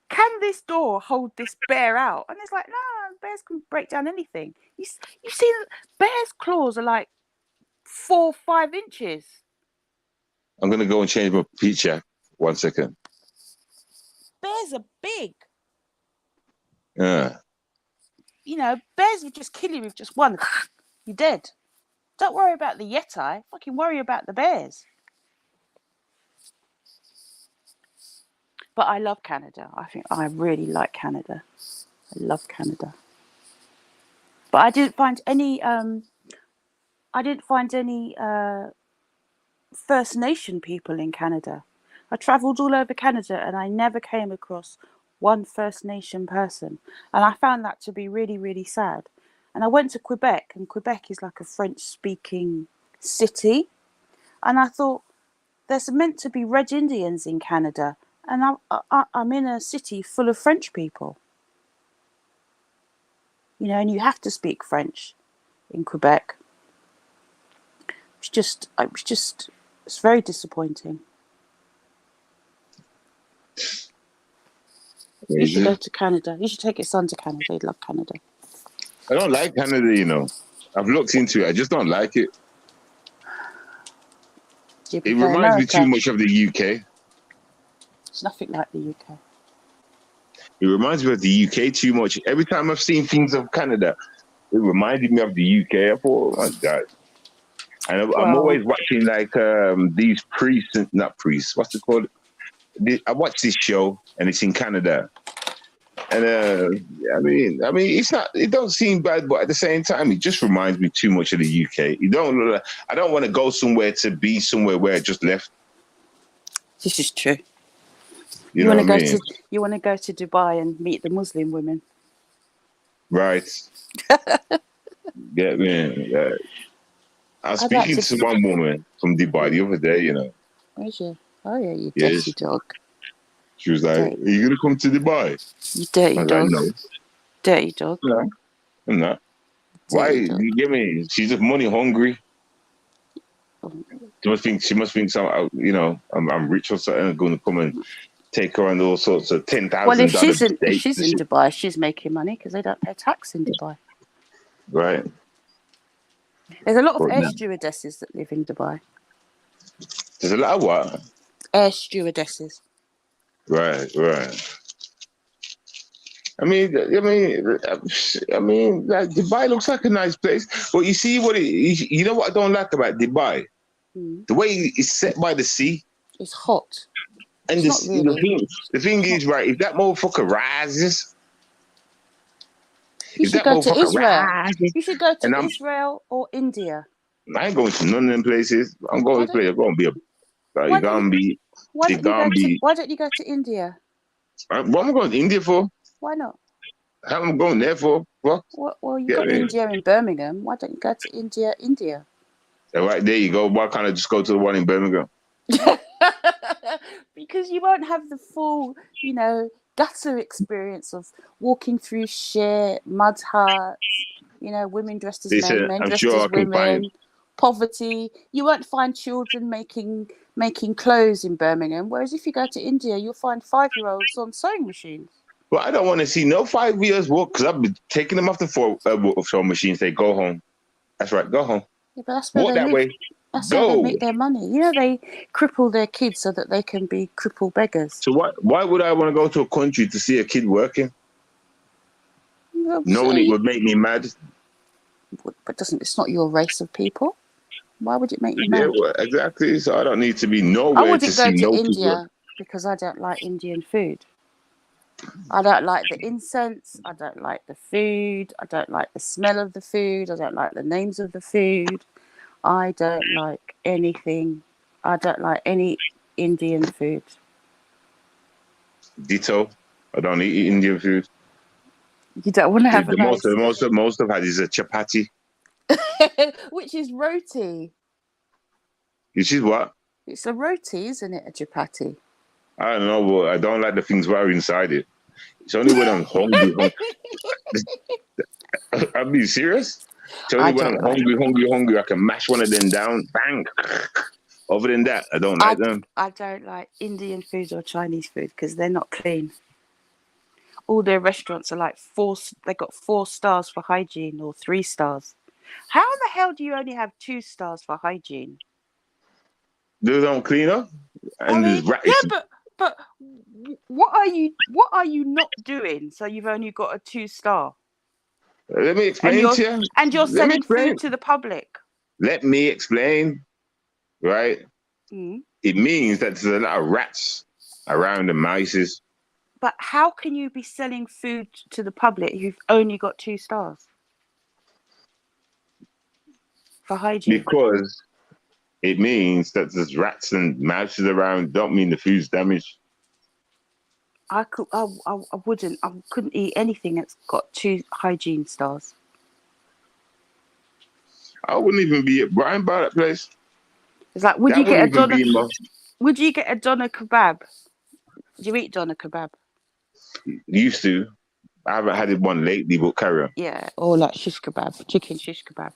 "Can this door hold this bear out?" And it's like, "No, bears can break down anything." You see, bears' claws are like 4 or 5 inches. I'm gonna go and change my picture. 1 second. Bears are big. Yeah. You know, bears would just kill you with just one. You're dead. Don't worry about the yeti. Fucking worry about the bears. But I love Canada. I really like Canada. I love Canada. But I didn't find any. First Nation people in Canada. I travelled all over Canada and I never came across one First Nation person. And I found that to be really, really sad. And I went to Quebec, and Quebec is like a French-speaking city. And I thought, there's meant to be Red Indians in Canada. And I'm in a city full of French people. You know, and you have to speak French in Quebec. It's very disappointing. You should go to Canada. You should take your son to Canada. He'd love Canada. I don't like Canada, you know. I've looked into it. I just don't like it. It reminds me too much of the UK. It's nothing like the UK. It reminds me of the UK too much. Every time I've seen things of Canada, it reminded me of the UK. I thought, oh my God. And I'm always watching these priests, not priests, what's it called? I watch this show and it's in Canada. And I mean, it's not. It don't seem bad, but at the same time, it just reminds me too much of the UK. I don't want to go somewhere to be somewhere where I just left. This is true. You want to You want to go to Dubai and meet the Muslim women, right? Get me. I was speaking to one woman from Dubai the other day. You know. Where's you? Oh yeah, you dirty dog. She was like, "Are you gonna come to Dubai?" You dirty dog. Like, no. Dirty dog. No, I'm not. Why? You get me? She's just money hungry. She must think some, I'm rich or something. I'm going to come and take her on all sorts of $10,000 Well, if she's dates. in Dubai, she's making money because they don't pay tax in Dubai. Right. There's a lot of But air no. stewardesses that live in Dubai. There's a lot of what? Air stewardesses. Right. I mean, like Dubai looks like a nice place. But you see you know what I don't like about Dubai? The way it's set by the sea. It's hot. And it's not really. the thing is, right, if that motherfucker rises, you should go to Israel. You should go to and Israel or India. I ain't going to none of them places. I'm going to play. I'm going to be why don't you go to India? What am I going to India for? Why not? How am I going there for? What? Well, you've got India in Birmingham. Why don't you go to India? So right there you go. Why can't I just go to the one in Birmingham? Because you won't have the full, gutter experience of walking through shit, mud huts, women dressed as men dressed as women, poverty. You won't find children making clothes in Birmingham. Whereas if you go to India, you'll find 5-year-olds on sewing machines. Well, I don't want to see no 5 years walk because I've been taking them off the sewing machines. They go home. That's right, go home. Yeah, but that's where walk that way. That's how they make their money. They cripple their kids so that they can be crippled beggars. So why would I want to go to a country to see a kid working? Knowing it would make me mad. But it's not your race of people. Why would it make you mad? Yeah, well, exactly. So I don't need to be nowhere to see no kids. I wouldn't go to India because I don't like Indian food. I don't like the incense. I don't like the food. I don't like the smell of the food. I don't like the names of the food. I don't like anything. I don't like any Indian food. Ditto. I don't eat Indian food. You don't want to have a most of it is a chapati. Which is roti. Which is what? It's a roti, isn't it? A chapati. I don't know, but I don't like the things that are inside it. It's only when I'm hungry. I'm being serious. It's only when I'm hungry, I can mash one of them down, bang. Other than that, I don't like them. I don't like Indian food or Chinese food because they're not clean. All their restaurants are like they got 4 stars for hygiene or 3 stars. How the hell do you only have 2 stars for hygiene? They don't clean up. And but what are you not doing? So you've only got a 2-star. Let me explain to you. And you're selling food to the public. Let me explain. Right? It means that there's a lot of rats around the mice. But how can you be selling food to the public if you've only got 2 stars for hygiene? Because it means that there's rats and mouses around. Don't mean the food's damaged. I couldn't eat anything that's got 2 hygiene stars. I wouldn't even be at Brian Bar, that place. It's like, would you get a doner kebab? Do you eat doner kebab? Used to. I haven't had one lately, but carry on. Yeah, or like shish kebab, chicken shish kebab.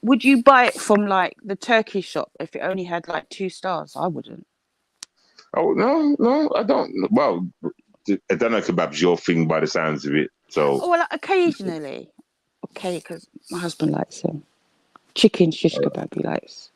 Would you buy it from like the turkey shop if it only had like 2 stars? I wouldn't. Oh, no, I don't. Well, I don't know kebab's your thing by the sounds of it. So. Oh, well, occasionally. Okay, because my husband likes him. Chicken shish kebab he likes.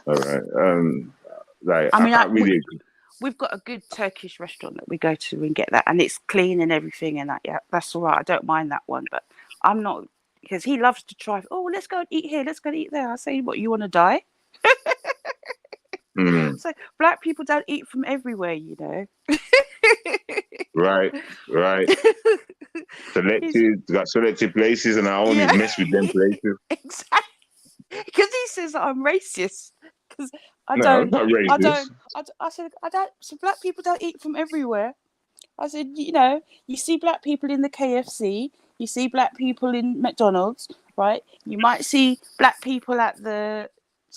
All right. I can't really agree. We've got a good Turkish restaurant that we go to and get that, and it's clean and everything, and that's all right. I don't mind that one, but I'm not, because he loves to try. Oh, let's go and eat here. Let's go and eat there. I say, what, you want to die? So black people don't eat from everywhere, Right. Selected places, and I only mess with them places. Exactly. Because he says that I'm racist. Because I'm not racist. I said, so black people don't eat from everywhere. I said, you see black people in the KFC, you see black people in McDonald's, right? You might see black people at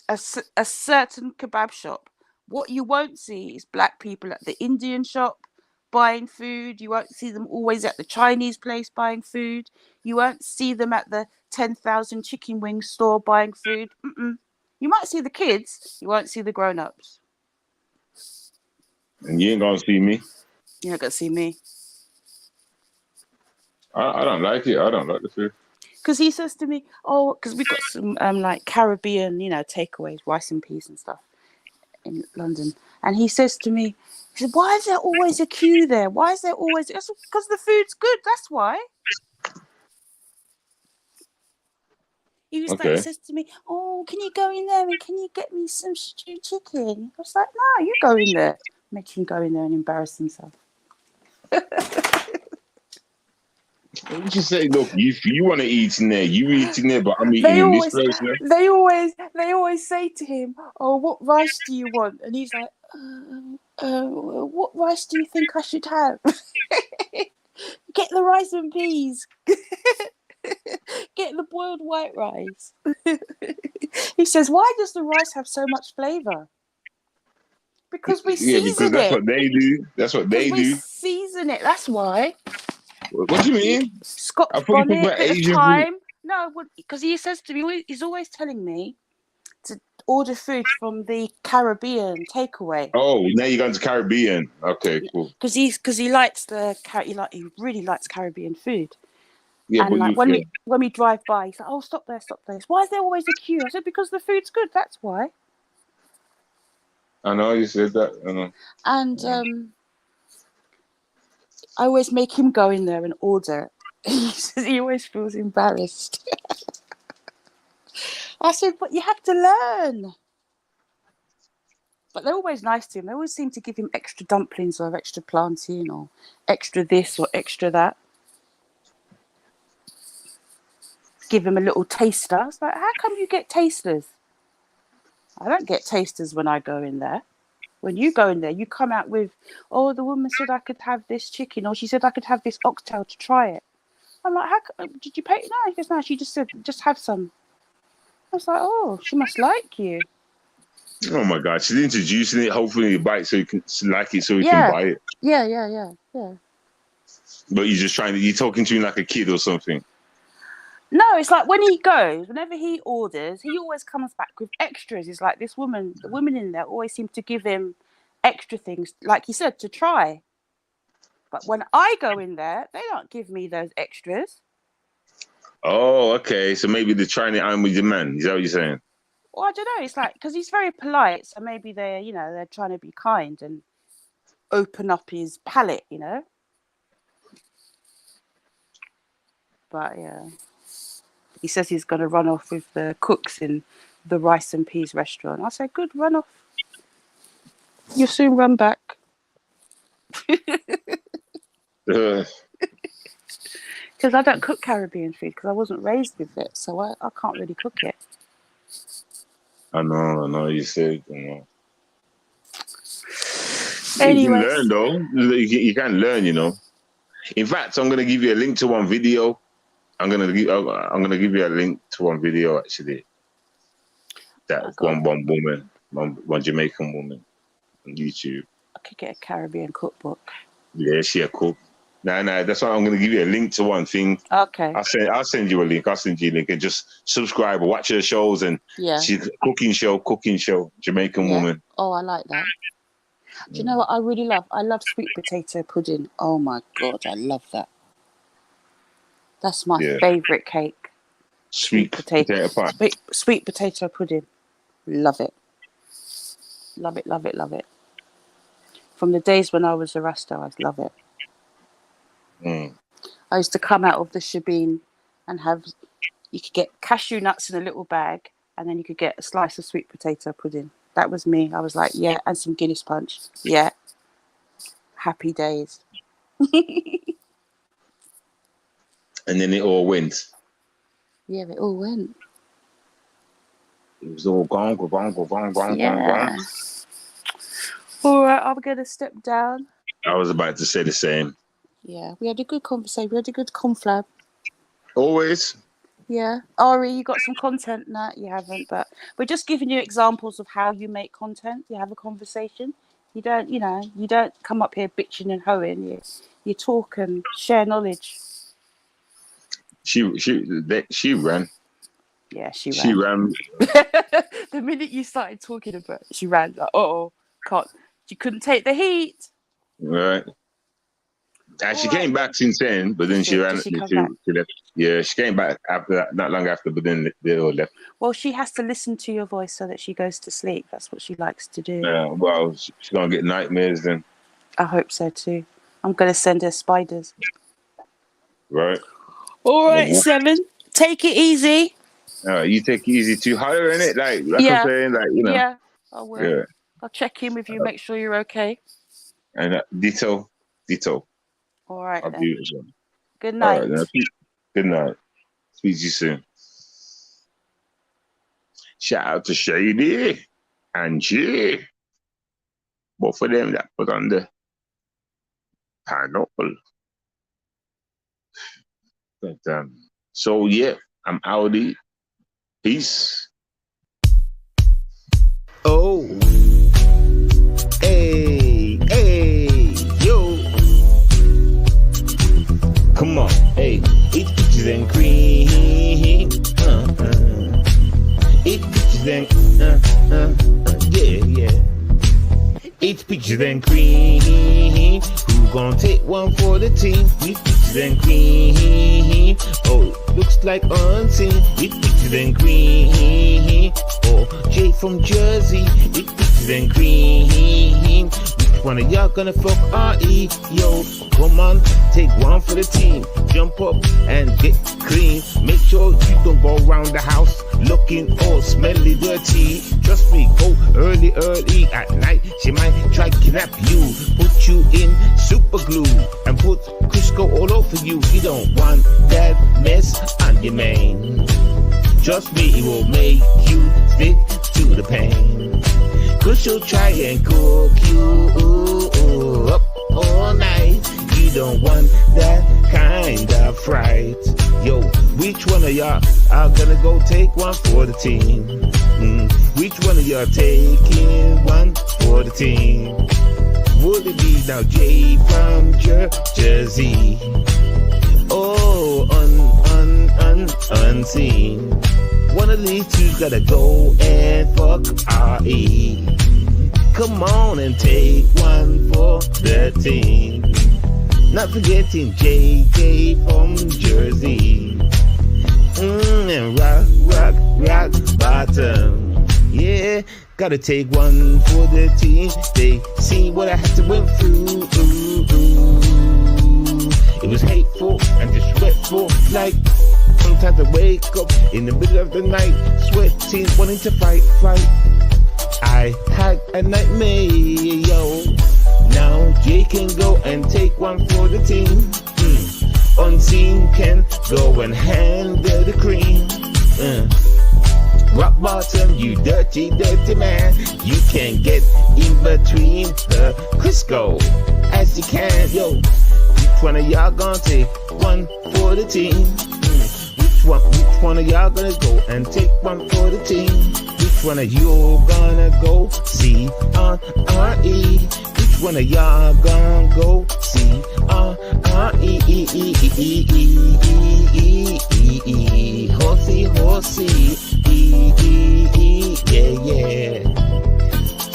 a certain kebab shop. What you won't see is black people at the Indian shop buying food. You won't see them always at the Chinese place buying food. You won't see them at the 10,000 chicken wing store buying food. You might see the kids, you won't see the grown-ups. And you ain't gonna see me. You're not gonna see me. I don't like it. I don't like the food. Because he says to me, oh, because we got some like Caribbean, takeaways, rice and peas and stuff in London. And he says to me, he said, why is there always a queue there? Why is there always... Because the food's good, that's why. He Okay. says to me, oh, can you go in there and can you get me some stewed chicken? I was like, no, you go in there. Make him go in there and embarrass himself. You should say, look, if you want to eat in there, you eat in there, but I'm eating They in this always, place now. they always say to him, oh, what rice do you want? And he's like, what rice do you think I should have? Get the rice and peas. Get the boiled white rice. He says, why does the rice have so much flavour? Because we Yeah, because season that's it. what they do. That's what they We do. season it. That's why. What do you mean? Scotch I thought you talked bonnet, about bit of Asian food. thyme. No, because he says to me, he's always telling me to order food from the Caribbean takeaway. Oh, now you're going to Caribbean. Okay, cool. Because he likes he really likes Caribbean food. Yeah, And but like when we drive by, he's like, oh, stop there. Why is there always a queue? I said, because the food's good. That's why. I know you said that. I know. And I always make him go in there and order. He says he always feels embarrassed. I said, but you have to learn. But they're always nice to him. They always seem to give him extra dumplings or extra plantain or extra this or extra that. Give him a little taster. I was like, how come you get tasters? I don't get tasters when I go in there. When you go in there, you come out with, oh, the woman said I could have this chicken, or she said I could have this oxtail to try it. I'm like, did you pay? No, he goes, no, she just said, just have some. I was like, oh, she must like you. Oh my God, she's introducing it. Hopefully, you buy it so you can like it, so you can buy it. Yeah. But you're talking to him like a kid or something. No, it's like whenever he orders, he always comes back with extras. It's like the women in there always seem to give him extra things, like you said, to try. But when I go in there, they don't give me those extras. Oh, okay. So maybe they're trying it on with your man. Is that what you're saying? Well, I don't know. It's like, because he's very polite, so maybe they're trying to be kind and open up his palate, But yeah, he says he's going to run off with the cooks in the rice and peas restaurant. I said, good, run off. You'll soon run back. Because I don't cook Caribbean food because I wasn't raised with it, so I can't really cook it. I know. You said, You Anyways. can learn though. You can learn, In fact, I'm gonna give you a link to one video. I'm gonna give you a link to one video actually. That one woman, one Jamaican woman on YouTube. I could get a Caribbean cookbook. Yeah, she a cook. No, that's why I'm gonna give you a link to one thing. Okay. I'll send you a link. And just subscribe or watch her shows. And she's cooking show, Jamaican woman. Oh, I like that. Do you know what I really love? I love sweet potato pudding. Oh my God, I love that. That's my favourite cake. Sweet potato pie. Sweet potato pudding. Love it. Love it, love it, love it. From the days when I was a Rasta, I love it. I used to come out of the shebeen and you could get cashew nuts in a little bag, and then you could get a slice of sweet potato pudding. That was me. I was like, yeah, and some Guinness punch. Yeah. Happy days. And then it all went. Yeah, it all went. It was all gone. Yeah. All right, I'm going to step down. I was about to say the same. Yeah, we had a good conversation. We had a good conflab. Always. Yeah. Ari, you got some content? No, you haven't. But we're just giving you examples of how you make content. You have a conversation. You don't come up here bitching and hoeing. You talk and share knowledge. She ran. Yeah, she She ran. ran. The minute you started talking about it, she ran. Like, can't. She couldn't take the heat. Right. And she All right. came back since then, but then she ran. Did she come back? She left. Yeah, she came back after that, not long after, but then they all left. Well, she has to listen to your voice so that she goes to sleep. That's what she likes to do. Well, she's gonna get nightmares then. I hope so too. I'm going to send her spiders. Right. All right, 7. Take it easy. You take it easy too. Holler in it, like Yeah. I'm saying, like Yeah, I will. Yeah. I'll check in with you, make sure you're okay. And ditto. All right. I'll Then. do it as well. Good night. All right, good night. Speak to you soon. Shout out to Shady and G. Both of them that put on the pineapple. But so yeah, I'm outie. Peace. Oh, hey, yo. Come on, hey, eat peaches and cream. Eat peaches and, yeah. Eat peaches and cream. Who gonna take one for the team? Eat peaches and cream. Oh, looks like unseen. Eat peaches and cream. Oh, Jay from Jersey. Eat peaches and cream. Which one of y'all gonna fuck R.E.? Yo, come on, take one for the team. Jump up and get clean. Make sure you don't go around the house looking all smelly, dirty. Trust me, go early at night. She might try to kidnap you, put you in super glue, and put Crisco all over you. You don't want that mess on your mane. Trust me, it will make you stick to the pain. Cause she'll try and cook you up all night. You don't want that kind of fright. Yo, which one of y'all are gonna go take one for the team? Which one of y'all taking one for the team? Would it be now Jay from Jersey? Oh, unseen. One of these two's gotta go and fuck R.E. Come on and take one for the team. Not forgetting JJ from Jersey. And rock bottom. Yeah, gotta take one for the team. They see what I had to went through. It was hateful and disrespectful. Like sometimes I wake up in the middle of the night, sweating, wanting to fight. I had a nightmare, yo. Now Jay can go and take one for the team. Unseen can go and handle the cream. Rock bottom, you dirty man. You can get in between the Crisco as you can, yo. Which one of y'all gonna take one for the team? Which one of y'all gonna go and take one for the team? Which one of you gonna go see on R.E.? Which one of y'all gonna go see R.E.? Horsey, yeah.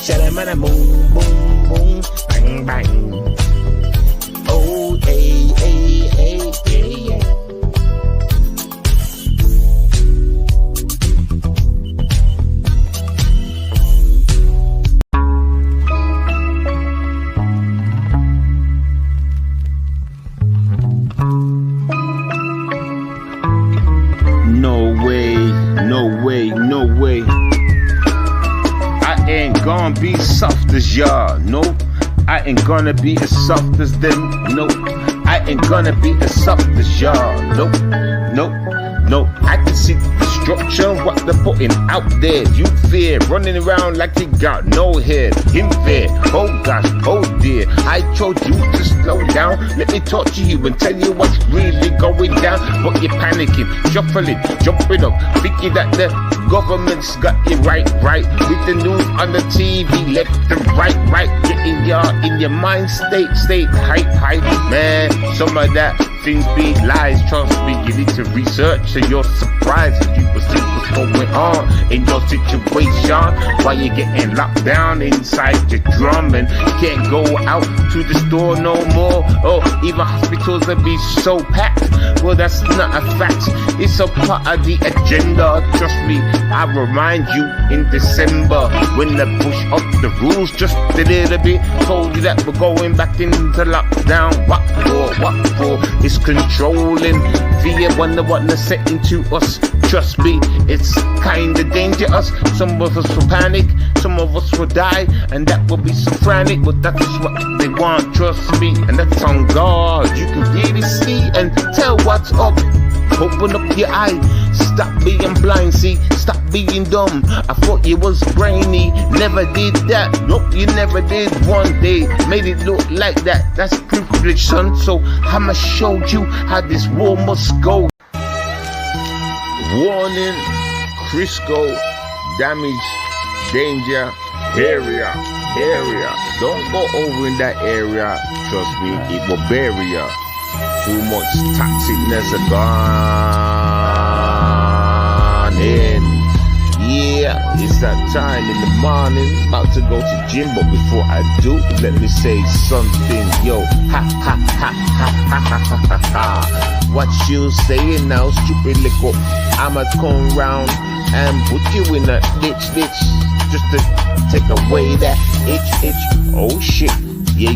Shalamana boom, boom, boom, bang, bang. Oh, yeah. No way. I ain't gonna be soft as y'all, no. I ain't gonna be as soft as them, no. I ain't gonna be as soft as y'all, no. I can see the destruction, what they're putting out there. You fear, running around like you got no head. Him fear, oh gosh, oh dear. I told you to slow down. Let me talk to you and tell you what's really going down. But you're panicking, shuffling, jumping up, thinking that the government's got you right. With the news on the TV, left and right. Getting y'all in your mind state, hype, man. Some of that things be lies. Trust me, you need to research, and you're surprised if you will see what's going on in your situation. Why you getting locked down inside your drum and can't go out to the store no more? Oh, even hospitals will be so packed. Well, that's not a fact. It's a part of the agenda. Trust me, I remind you in December when they push up the rules just a little bit. Told you that we're going back into lockdown. What for? What for? It's controlling fear. Wonder what they're setting to us. Trust me, it's kinda dangerous. Some of us will panic, some of us will die, and that will be so frantic. But that's what they want. Trust me, and that's on God. You can really see and tell what's up. Open up your eye, stop being blind, see, stop being dumb. I thought you was brainy, never did that. Nope, you never did. One day made it look like that. That's privilege, son. So I'ma show you how this war must go. Warning, Crisco, damage, danger, area. Don't go over in that area. Trust me, it will bury ya. Too much toxicness are gone in. Yeah, it's that time in the morning. About to go to gym, but before I do, let me say something. Yo, ha ha ha ha ha ha ha ha. What you saying now, stupid little? I'ma come round and put you in a ditch, just to take away that itch. Oh shit.